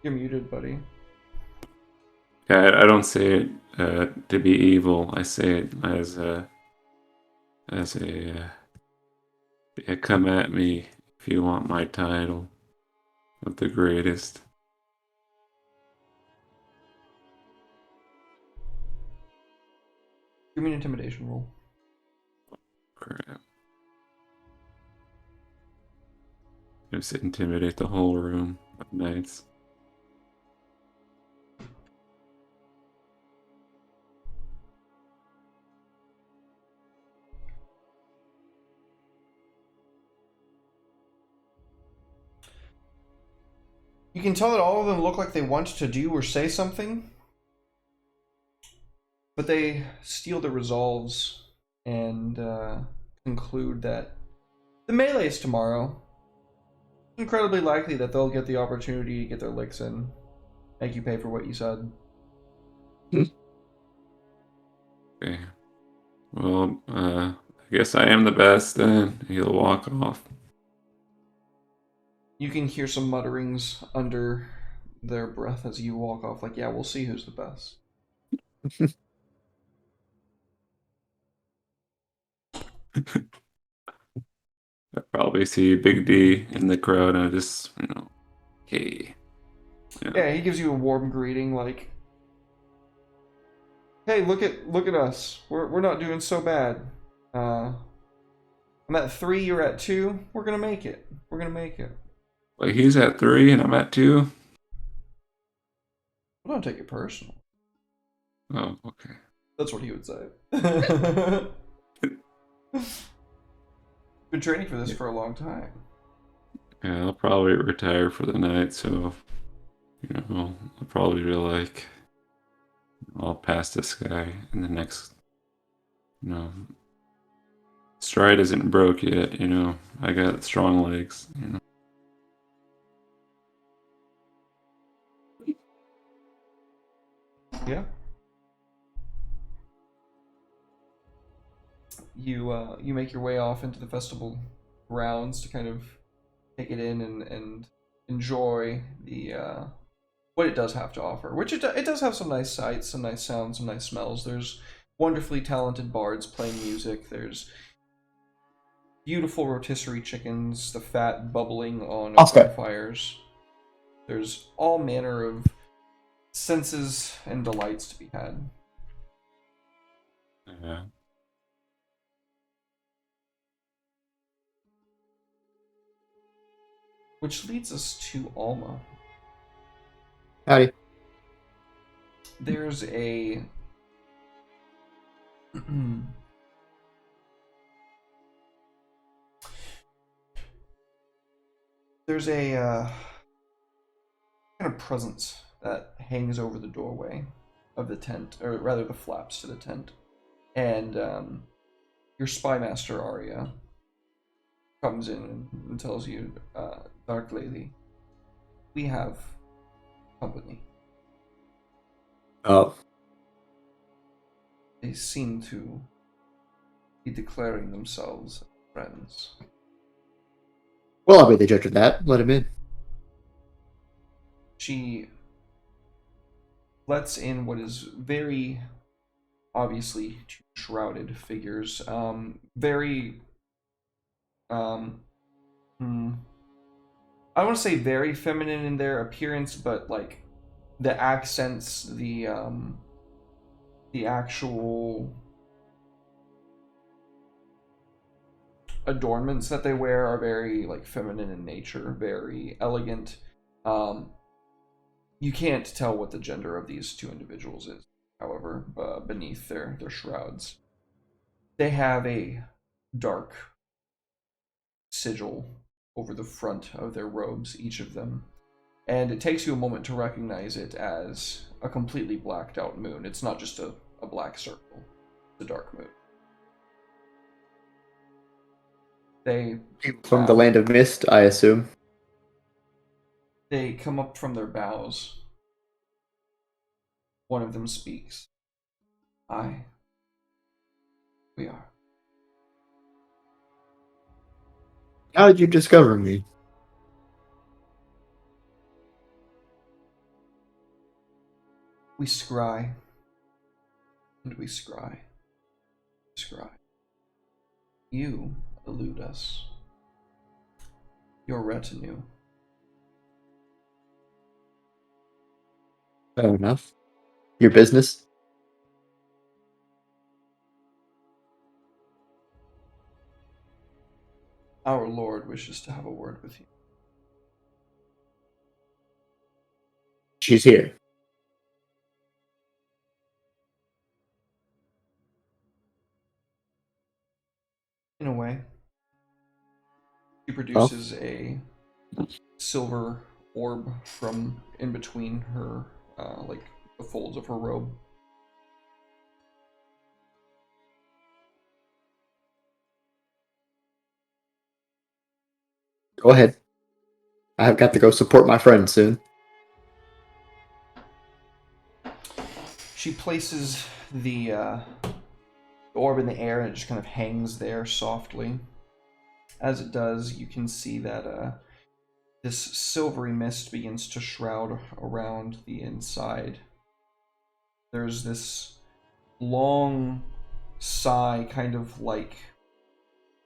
You're muted, buddy. Yeah, I don't say it to be evil. I say it as a yeah, come at me if you want my title of the greatest. Give me an intimidation roll. Crap. Just intimidate the whole room of knights. You can tell that all of them look like they want to do or say something, but they steel their resolves and conclude that the melee is tomorrow. It's incredibly likely that they'll get the opportunity to get their licks in, make you pay for what you said. Okay. Well, I guess I am the best then. He'll walk off. You can hear some mutterings under their breath as you walk off, like, yeah, we'll see who's the best. I probably see Big D in the crowd and I just, hey. Yeah, he gives you a warm greeting, like, hey, look at us. We're not doing so bad. I'm at 3, you're at 2. We're gonna make it. We're gonna make it. Like he's at 3 and I'm at 2? Well, don't take it personal. Oh, okay. That's what he would say. Been training for this for a long time. Yeah, I'll probably retire for the night, so, I'll probably be like, I'll pass this guy in the next, stride isn't broke yet, I got strong legs, Yeah. You make your way off into the festival grounds to kind of take it in and enjoy the what it does have to offer. Which it does have some nice sights, some nice sounds, some nice smells. There's wonderfully talented bards playing music. There's beautiful rotisserie chickens, the fat bubbling on Oscar. open fires. There's all manner of senses and delights to be had. Yeah. Which leads us to Alma. Howdy. There's a There's a kind of presence that hangs over the doorway of the tent, or rather the flaps to the tent. And your spy master, Arya, comes in and tells you, Dark Lady, we have company. Oh, They seem to be declaring themselves friends. well, I'll be the judge of that. Let him in. She lets in what is very obviously two shrouded figures. Very, I don't want to say very feminine in their appearance, but like the accents, the actual adornments that they wear are very like feminine in nature, very elegant. You can't tell what the gender of these two individuals is, however, beneath their shrouds. They have a dark sigil over the front of their robes, each of them, and it takes you a moment to recognize it as a completely blacked out moon. It's not just a black circle, it's a dark moon. They From the land of mist, I assume. They come up from their bows. One of them speaks. We are. How did you discover me? We scry. And we scry. Scry. You elude us. Your retinue. Fair enough. Your business? Our Lord wishes to have a word with you. She's here. In a way. She produces a silver orb from in between her, like the folds of her robe. Go ahead. I have got to go support my friend soon. She places the orb in the air and it just kind of hangs there softly. As it does, you can see that this silvery mist begins to shroud around the inside. There's this long sigh, kind of like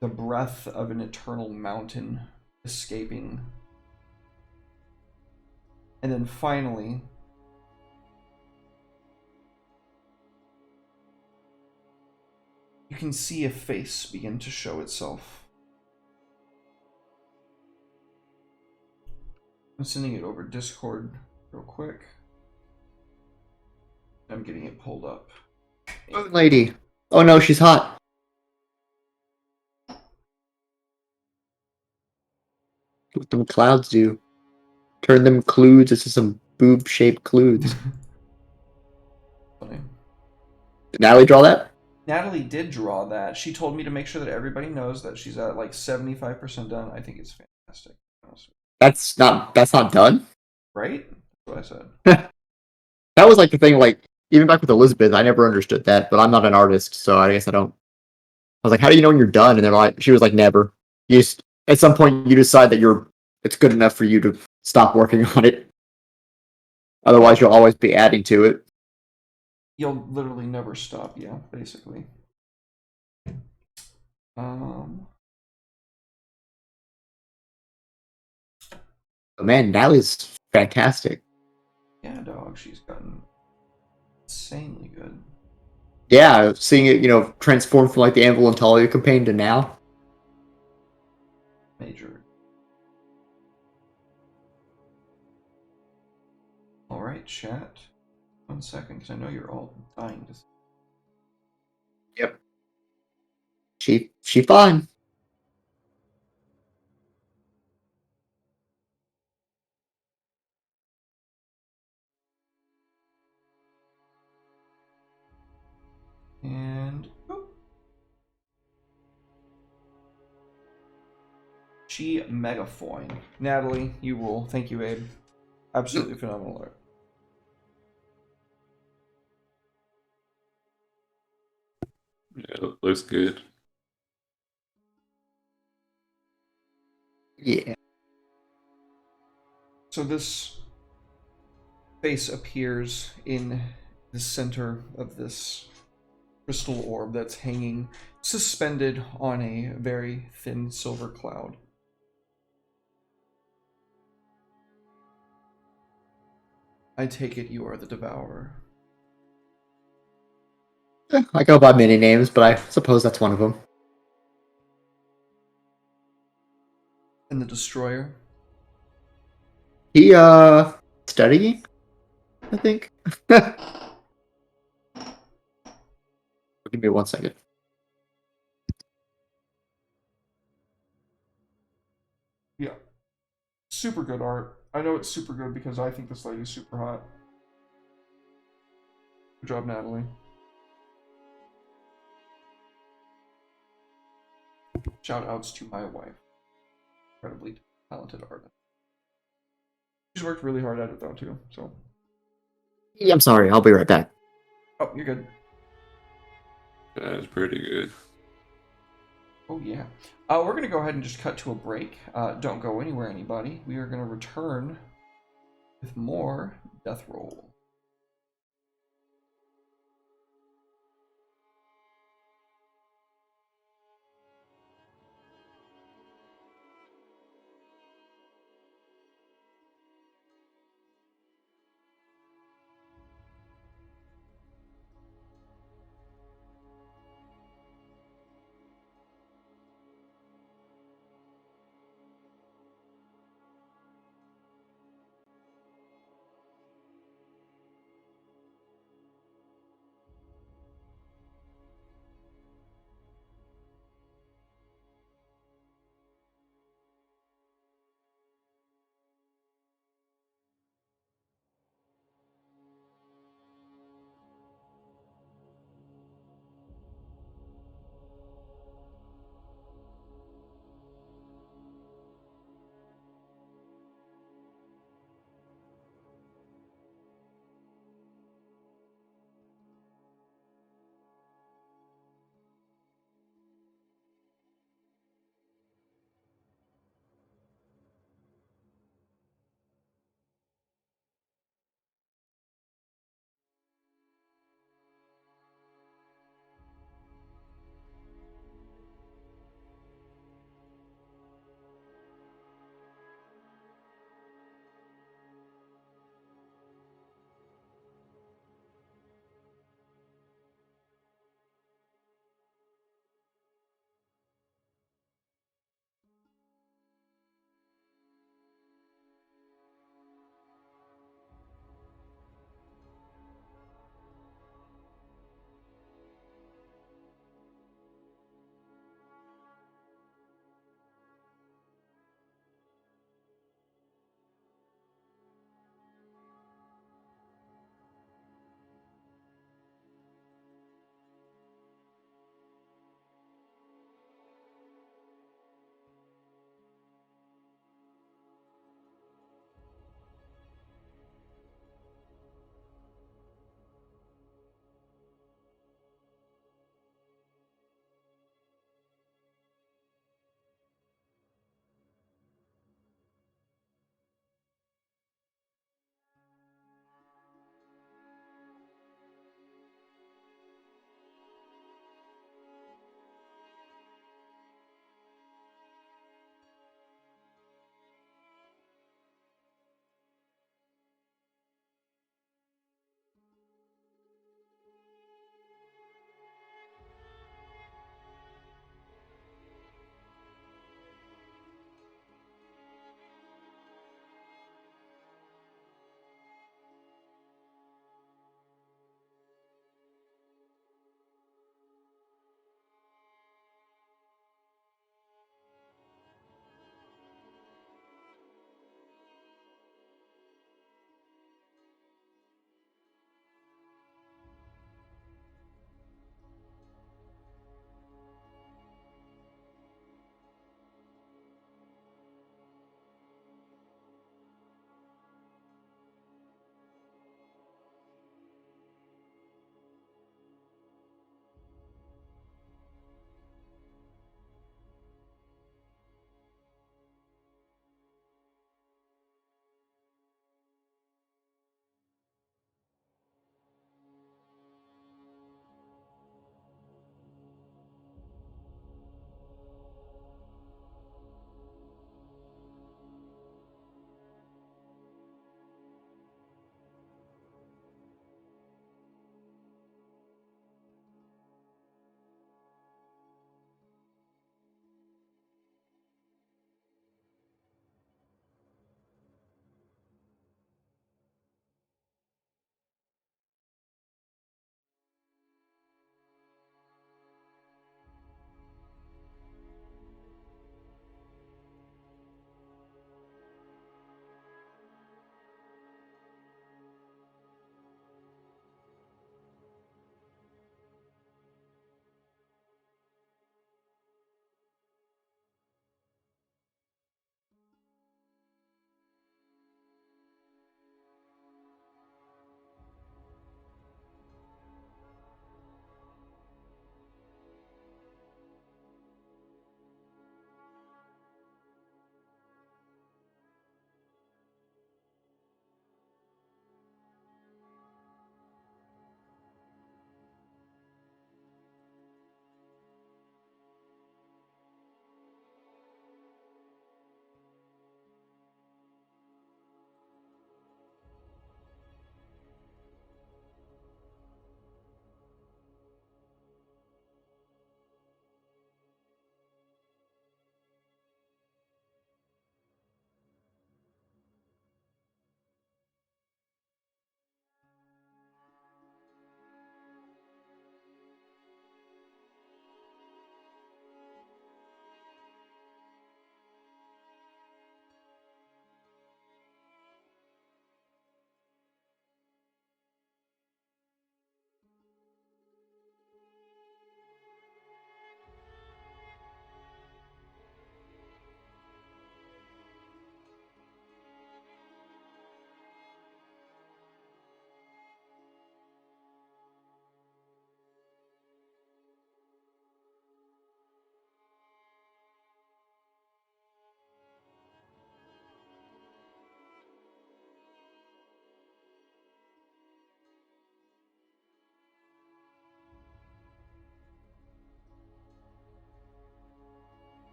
the breath of an eternal mountain escaping. And then finally, you can see a face begin to show itself. I'm sending it over Discord real quick. I'm getting it pulled up. Moon lady. Oh no, she's hot. What them clouds do? Turn them clues into some boob-shaped clues. Funny. Did Natalie draw that? Natalie did draw that. She told me to make sure that everybody knows that she's at like 75% done. I think it's fantastic. That's not done. Right? That's what I said. That was like the thing, like, even back with Elizabeth, I never understood that, but I'm not an artist, so I guess I don't. I was like, how do you know when you're done? And they're like, she was like, never. You just, at some point, you decide that it's good enough for you to stop working on it. Otherwise, you'll always be adding to it. You'll literally never stop, yeah, basically. But man, Natalie's fantastic. Yeah, dog, she's gotten insanely good. Yeah, seeing it, transform from like the Anvil and Talia campaign to now. Major. Alright, chat. 1 second, because I know you're all dying to see. Yep. She fine. And boop. She Megafoin. Natalie, you rule. Thank you, Abe. Absolutely phenomenal art. Yeah, it looks good. Yeah. So this face appears in the center of this crystal orb that's hanging suspended on a very thin silver cloud. I take it you are the Devourer. I go by many names, but I suppose that's one of them. And the Destroyer? He studying, I think. Give me 1 second. Yeah. Super good art. I know it's super good because I think this lady's super hot. Good job, Natalie. Shout outs to my wife. Incredibly talented artist. She's worked really hard at it though too, so. Yeah, I'm sorry. I'll be right back. Oh, you're good. That is pretty good. Oh yeah. We're gonna go ahead and just cut to a break. Don't go anywhere, anybody. We are gonna return with more Death Roll.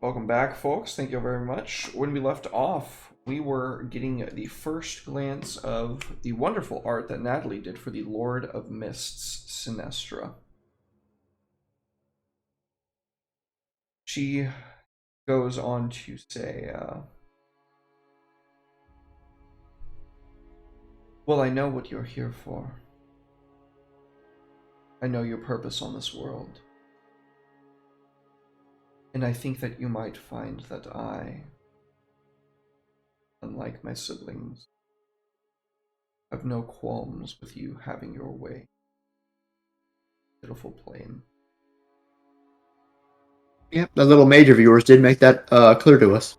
Welcome back, folks. Thank you very much. When we left off, we were getting the first glance of the wonderful art that Natalie did for the Lord of Mists, Sinestra. She goes on to say, well, I know what you're here for. I know your purpose on this world. And I think that you might find that I, unlike my siblings, have no qualms with you having your way. Pitiful plain. Yep, the little mage of yours did make that clear to us.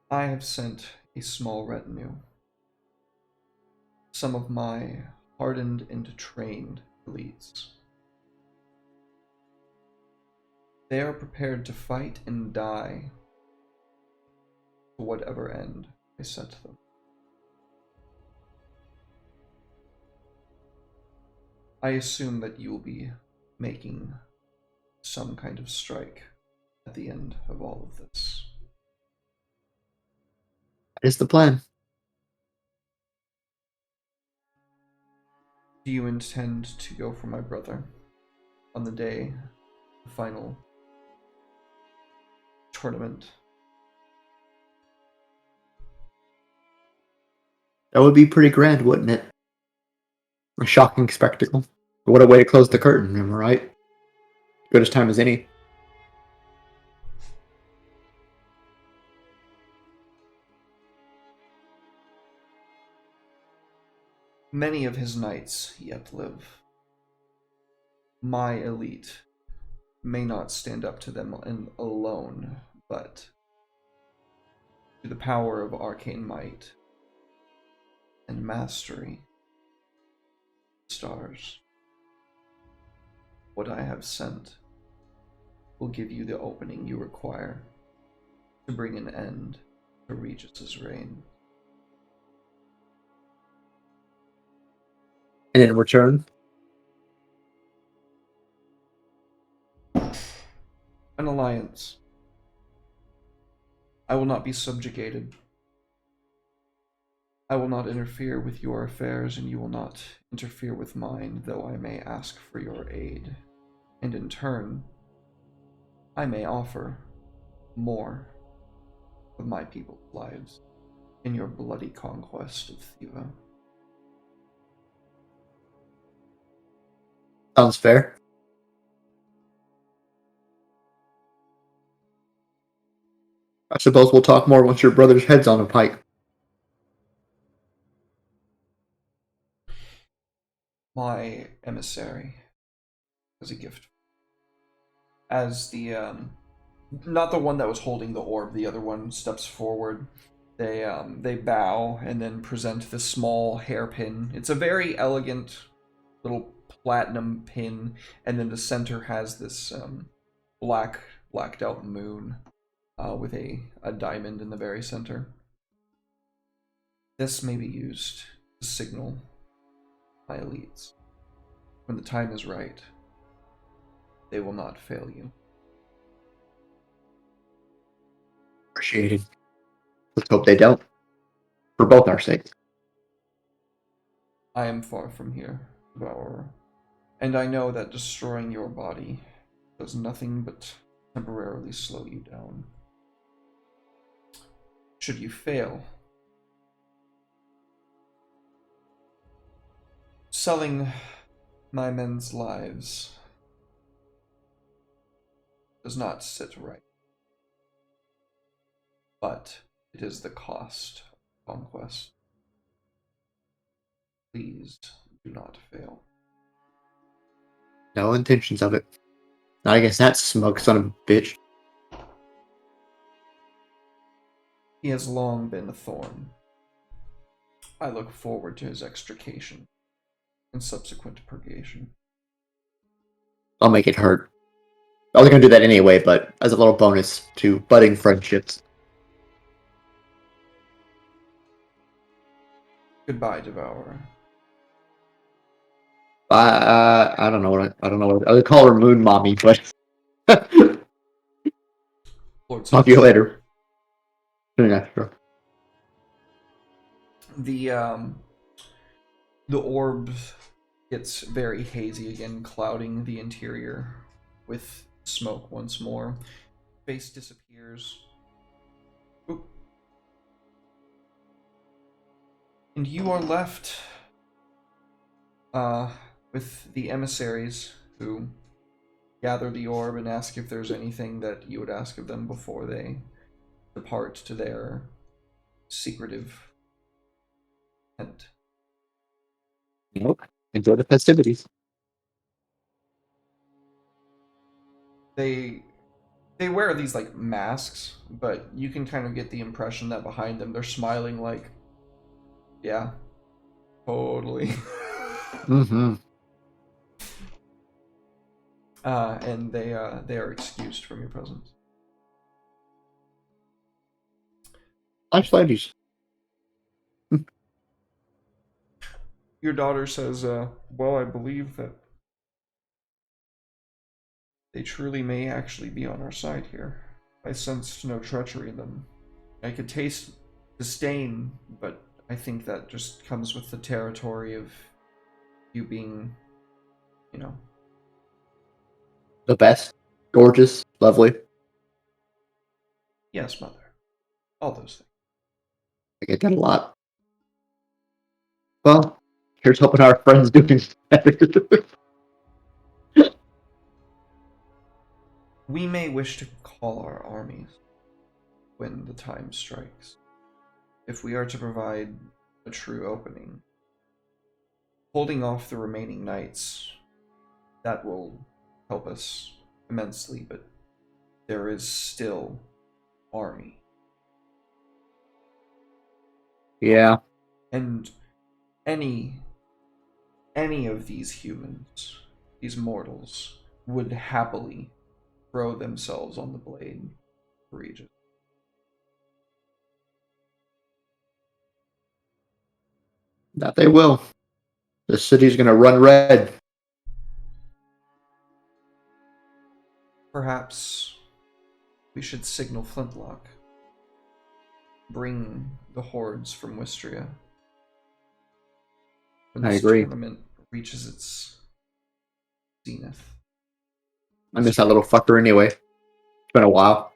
I have sent a small retinue. Some of my hardened and trained elites. They are prepared to fight and die to whatever end I set them. I assume that you will be making some kind of strike at the end of all of this. That is the plan. Do you intend to go for my brother on the day, the final tournament? That would be pretty grand, wouldn't it? A shocking spectacle. What a way to close the curtain, am I right? Good as time as any. Many of his knights yet live. My elite may not stand up to them alone, but to the power of arcane might and mastery, stars, what I have sent will give you the opening you require to bring an end to Regis's reign. And in return, an alliance. I will not be subjugated. I will not interfere with your affairs, and you will not interfere with mine, though I may ask for your aid. And in turn, I may offer more of my people's lives in your bloody conquest of Thiva. sounds fair. I suppose we'll talk more once your brother's head's on a pike. My emissary as a gift. As the, not the one that was holding the orb, the other one steps forward. They bow and then present this small hairpin. It's a very elegant little platinum pin, and then the center has this blacked out moon with a diamond in the very center. This may be used to signal my elites. When the time is right, they will not fail you. Appreciated. Let's hope they don't. For both our sakes. I am far from here, Devourer, and I know that destroying your body does nothing but temporarily slow you down. Should you fail, selling my men's lives does not sit right, but it is the cost of conquest. Please do not fail. No intentions of it. I guess that smug son of a bitch. He has long been a thorn. I look forward to his extrication and subsequent purgation. I'll make it hurt. I was gonna do that anyway, but as a little bonus to budding friendships. Goodbye, Devourer. I don't know I don't know what I would call her Moon Mommy, but Lord talk to you Sinestro. later. Yeah, sure. The orb gets very hazy again, clouding the interior with smoke once more. Face disappears. Oop. And you are left with the emissaries who gather the orb and ask if there's anything that you would ask of them before they depart to their secretive tent. Nope. Enjoy the festivities. They wear these like masks, but you can kind of get the impression that behind them they're smiling like, yeah, totally. Mm-hmm. And they are excused from your presence. Nice ladies. Your daughter says, well, I believe that they truly may actually be on our side here. I sensed no treachery in them. I could taste disdain, but I think that just comes with the territory of you being, you know. The best. Gorgeous. Lovely. Yes, mother. All those things. I get that a lot. Well, here's hoping our friends doing better. We may wish to call our armies when the time strikes, if we are to provide a true opening. Holding off the remaining knights, that will help us immensely, but there is still army. Yeah. And any of these humans, these mortals, would happily throw themselves on the blade for Regis. That they will. The city's gonna run red. Perhaps we should signal Flintlock. Bring the hordes from Wistria. When I this agree. tournament reaches its zenith. I miss that little fucker anyway. It's been a while.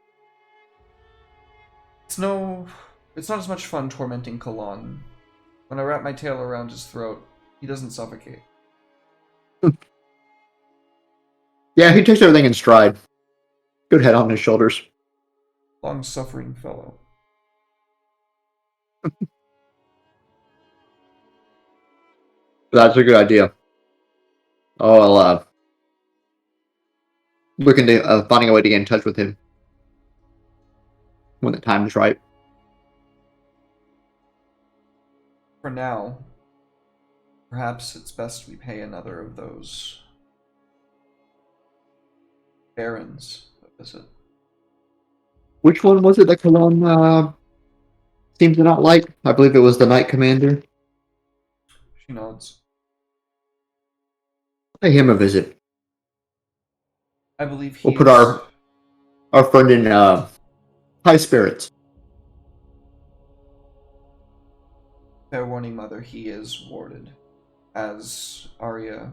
It's not as much fun tormenting Kalan. When I wrap my tail around his throat, he doesn't suffocate. Yeah, he takes everything in stride. Good head on his shoulders. Long-suffering fellow. That's a good idea. Oh, I'll look into finding a way to get in touch with him when the time is right. For now, perhaps it's best we pay another of those barons a visit. Which one was it that Kalon seemed to not like? I believe it was the Knight Commander. She nods. Pay him a visit. I believe he We'll put is... our friend in high spirits. Fair warning, Mother, he is warded. As Arya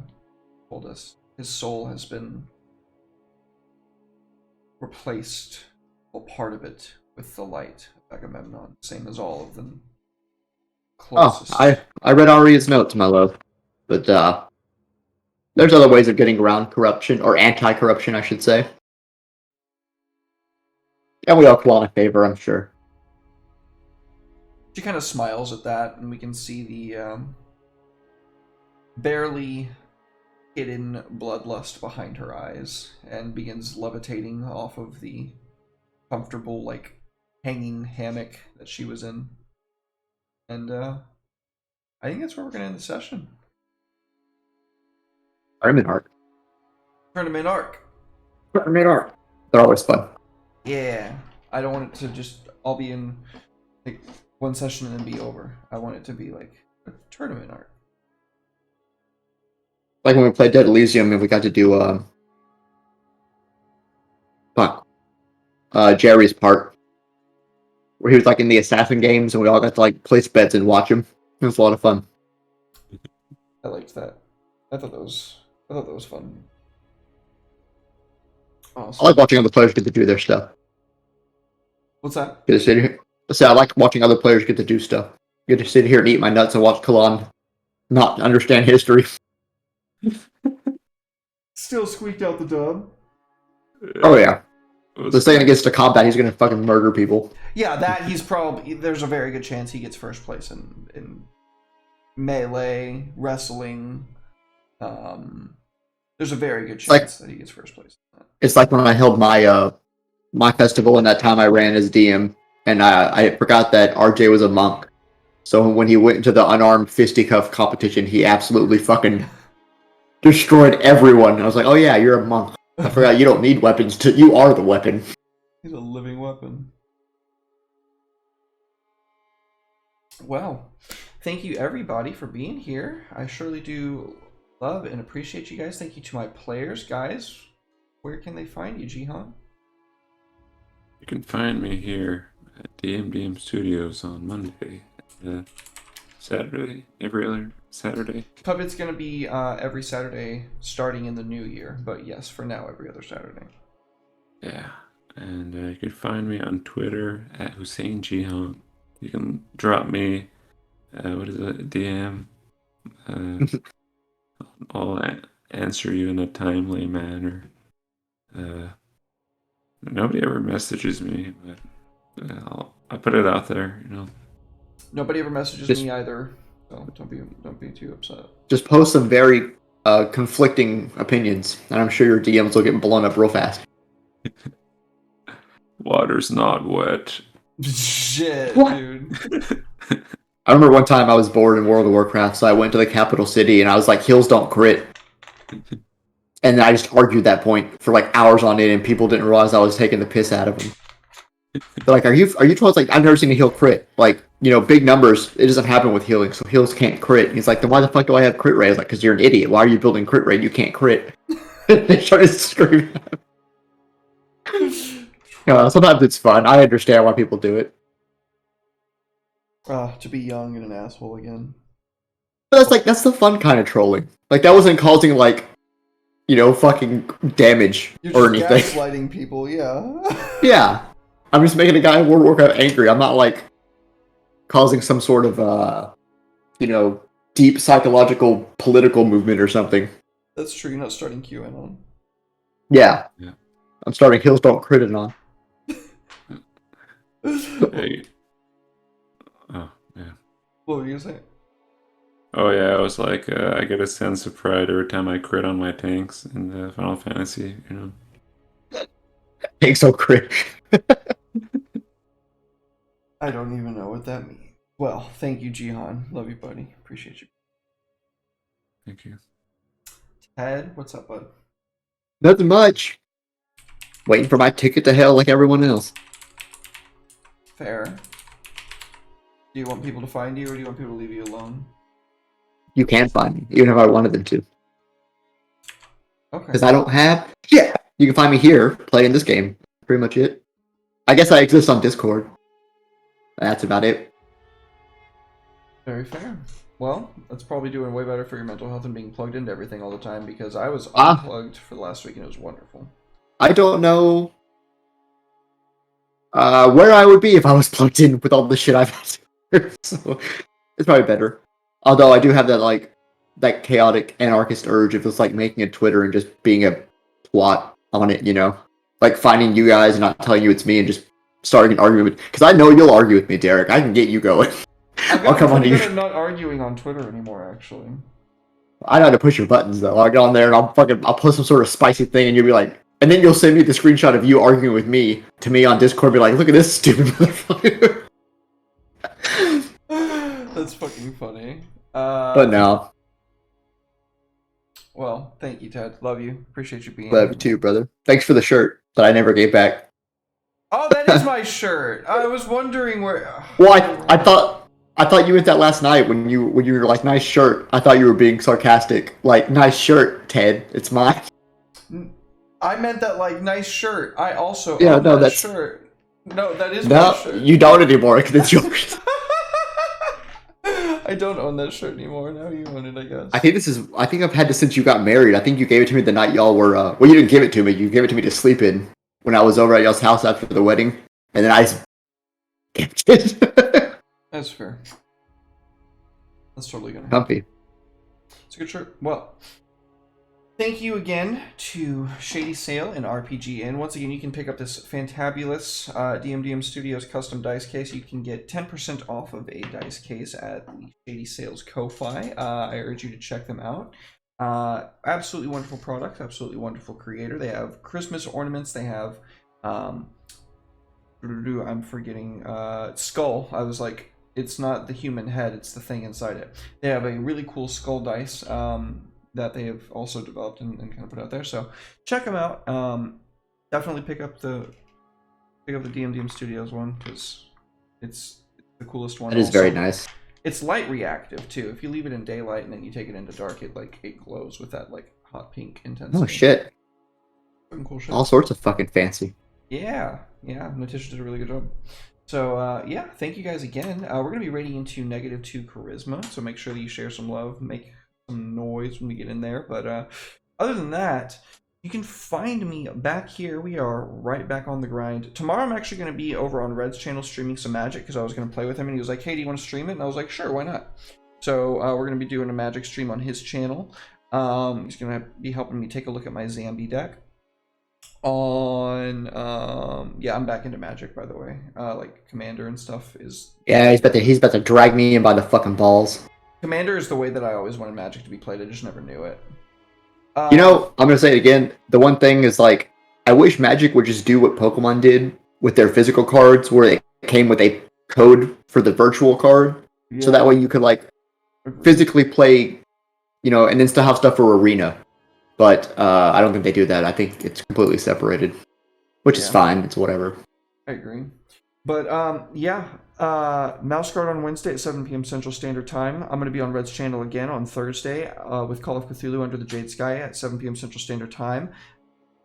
told us, his soul has been replaced, or part of it, with the light of Agamemnon, same as all of them. Closest. Oh, I read Arya's notes, my love. But there's other ways of getting around corruption, or anti-corruption, I should say. And we all call in favor, I'm sure. She kind of smiles at that, and we can see the barely hidden bloodlust behind her eyes, and begins levitating off of the comfortable, like, hanging hammock that she was in. And I think that's where we're going to end the session. Tournament arc. Tournament arc. Tournament arc. They're always fun. Yeah. I don't want it to just all be in like one session and then be over. I want it to be like a tournament arc. Like when we played Dead Elysium and we got to do Jerry's part, where he was like in the assassin games, and we all got to like place bets and watch him. It was a lot of fun. I liked that. I thought that was fun. Awesome. I like watching other players get to do their stuff. What's that? Get to sit here. So I like watching other players get to do stuff. Get to sit here and eat my nuts and watch Kalan not understand history. Still squeaked out the dub. Oh yeah. The second it gets to combat, he's gonna fucking murder people. Yeah, that he's probably. There's a very good chance he gets first place in melee, wrestling. There's a very good chance that he gets first place. It's like when I held my my festival and that time I ran as DM, and I forgot that RJ was a monk. So when he went into the unarmed fisticuff competition, he absolutely fucking destroyed everyone. I was like, oh yeah, you're a monk. I forgot you don't need weapons. You are the weapon. He's a living weapon. Well, thank you everybody for being here. I surely do love and appreciate you guys. Thank you to my players, guys. Where can they find you, Jihan? You can find me here at DMDM Studios on Monday, Saturday, every other Saturday. Puppet's gonna be every Saturday starting in the new year, but yes, for now, every other Saturday. Yeah, and you can find me on Twitter at Hussein Jihan. You can drop me, what is it, DM. I'll answer you in a timely manner. Nobody ever messages me, but I put it out there, you know. Nobody ever messages me either, so don't be too upset. Just post some very conflicting opinions, and I'm sure your DMs will get blown up real fast. Water's not wet. Shit, What? dude. I remember one time I was bored in World of Warcraft, so I went to the capital city and I was like, "Heals don't crit," and I just argued that point for like hours on end, and people didn't realize I was taking the piss out of them. They're like, "Are you?" It's like, I've never seen a heal crit. Like, you know, big numbers. It doesn't happen with healing, so heals can't crit. And he's like, "Then why the fuck do I have crit rate?" I was like, "Because you're an idiot. Why are you building crit rate? You can't crit." They started screaming. Sometimes it's fun. I understand why people do it. To be young and an asshole again. But that's the fun kind of trolling. Like, that wasn't causing, like, you know, fucking damage You're or just anything. gaslighting people, yeah. Yeah. I'm just making a guy in World of Warcraft angry. I'm not, like, causing some sort of, you know, deep psychological political movement or something. That's true, you're not starting QAnon. Yeah. Yeah. I'm starting Hills Don't Crit It on. Hey. Oh, yeah. What were you saying? Oh, yeah, I was like, I get a sense of pride every time I crit on my tanks in Final Fantasy, you know. Thanks, so crit. I don't even know what that means. Well, thank you, Jihan. Love you, buddy. Appreciate you. Thank you. Ted, what's up, bud? Nothing much. Waiting for my ticket to hell like everyone else. Fair. Do you want people to find you, or do you want people to leave you alone? You can find me, even if I wanted them to. Okay. Because I don't have... Yeah! You can find me here, playing this game. Pretty much it. I guess I exist on Discord. That's about it. Very fair. Well, that's probably doing way better for your mental health than being plugged into everything all the time, because I was unplugged for the last week and it was wonderful. I don't know where I would be if I was plugged in with all the shit I've had. So, it's probably better. Although I do have that, like, that chaotic anarchist urge of just, like, making a Twitter and just being a twat on it, you know? Like, finding you guys and not telling you it's me and just starting an argument. Because I know you'll argue with me, Derek. I can get you going. I'll come on to you. I'm not arguing on Twitter anymore, actually. I know how to push your buttons, though. I'll get on there and I'll post some sort of spicy thing and you'll be like... And then you'll send me the screenshot of you arguing with me to me on Discord, be like, look at this stupid motherfucker. That's fucking funny. But no. Well, thank you, Ted. Love you. Appreciate you being Love you too, brother. Thanks for the shirt that I never gave back. Oh, that is my shirt. I was wondering where... Well, I I thought you meant that last night when you were like, nice shirt. I thought you were being sarcastic. Like, nice shirt, Ted. It's mine. I meant that like nice shirt. I also Yeah, own no, that that's- shirt. No, that is No, my shirt. you don't anymore because it's yours. I don't own that shirt anymore. Now you own it, I guess. I think I've had this since you got married. I think you gave it to me the night y'all were, well, you didn't give it to me. You gave it to me to sleep in when I was over at y'all's house after the wedding. And then I just kept it. That's fair. That's totally gonna happen. Comfy. It's a good shirt. Well, thank you again to Shady Sale and RPG Inn. Once again, you can pick up this fantabulous DMDM Studios custom dice case. You can get 10% off of a dice case at the Shady Sales Ko-Fi. I urge you to check them out. Absolutely wonderful product. Absolutely wonderful creator. They have Christmas ornaments. They have, I'm forgetting, skull. I was like, it's not the human head, it's the thing inside it. They have a really cool skull dice that they have also developed and kind of put out there. So check them out. Definitely pick up the DMDM Studios one because it's the coolest one. That is Also, very nice. it's light reactive too. If you leave it in daylight and then you take it into dark, it glows with that like hot pink intensity. Oh, shit. Fucking cool shit. All sorts of fucking fancy. Yeah. Natisha did a really good job. So, yeah, thank you guys again. We're going to be rating into -2 charisma, so make sure that you share some love, make some noise when we get in there. But other than that, you can find me back here. We are right back on the grind. Tomorrow I'm actually going to be over on Red's channel streaming some Magic because I was going to play with him, and he was like, hey, do you want to stream it? And I was like, sure, why not? So we're going to be doing a Magic stream on his channel. He's going to be helping me take a look at my Zambi deck. Yeah, I'm back into Magic, by the way. Like Commander and stuff is. Yeah, he's about to drag me in by the fucking balls. Commander is the way that I always wanted Magic to be played. I just never knew it. You know, I'm gonna say it again. The one thing is like, I wish Magic would just do what Pokemon did with their physical cards, where it came with a code for the virtual card, so that way you could like physically play, you know, and then still have stuff for Arena. But I don't think they do that. I think it's completely separated, which is fine. It's whatever. I agree. But Mouse Guard on Wednesday at 7 p.m. Central Standard Time. I'm going to be on Red's channel again on Thursday with Call of Cthulhu Under the Jade Sky at 7 p.m. Central Standard Time.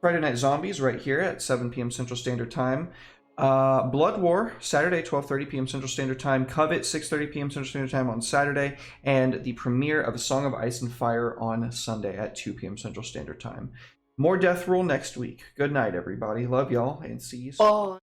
Friday Night Zombies right here at 7 p.m. Central Standard Time. Blood War, Saturday, 12:30 p.m. Central Standard Time. Covet, 6:30 p.m. Central Standard Time on Saturday. And the premiere of A Song of Ice and Fire on Sunday at 2 p.m. Central Standard Time. More Death Rule next week. Good night, everybody. Love y'all, and see you soon. Bye.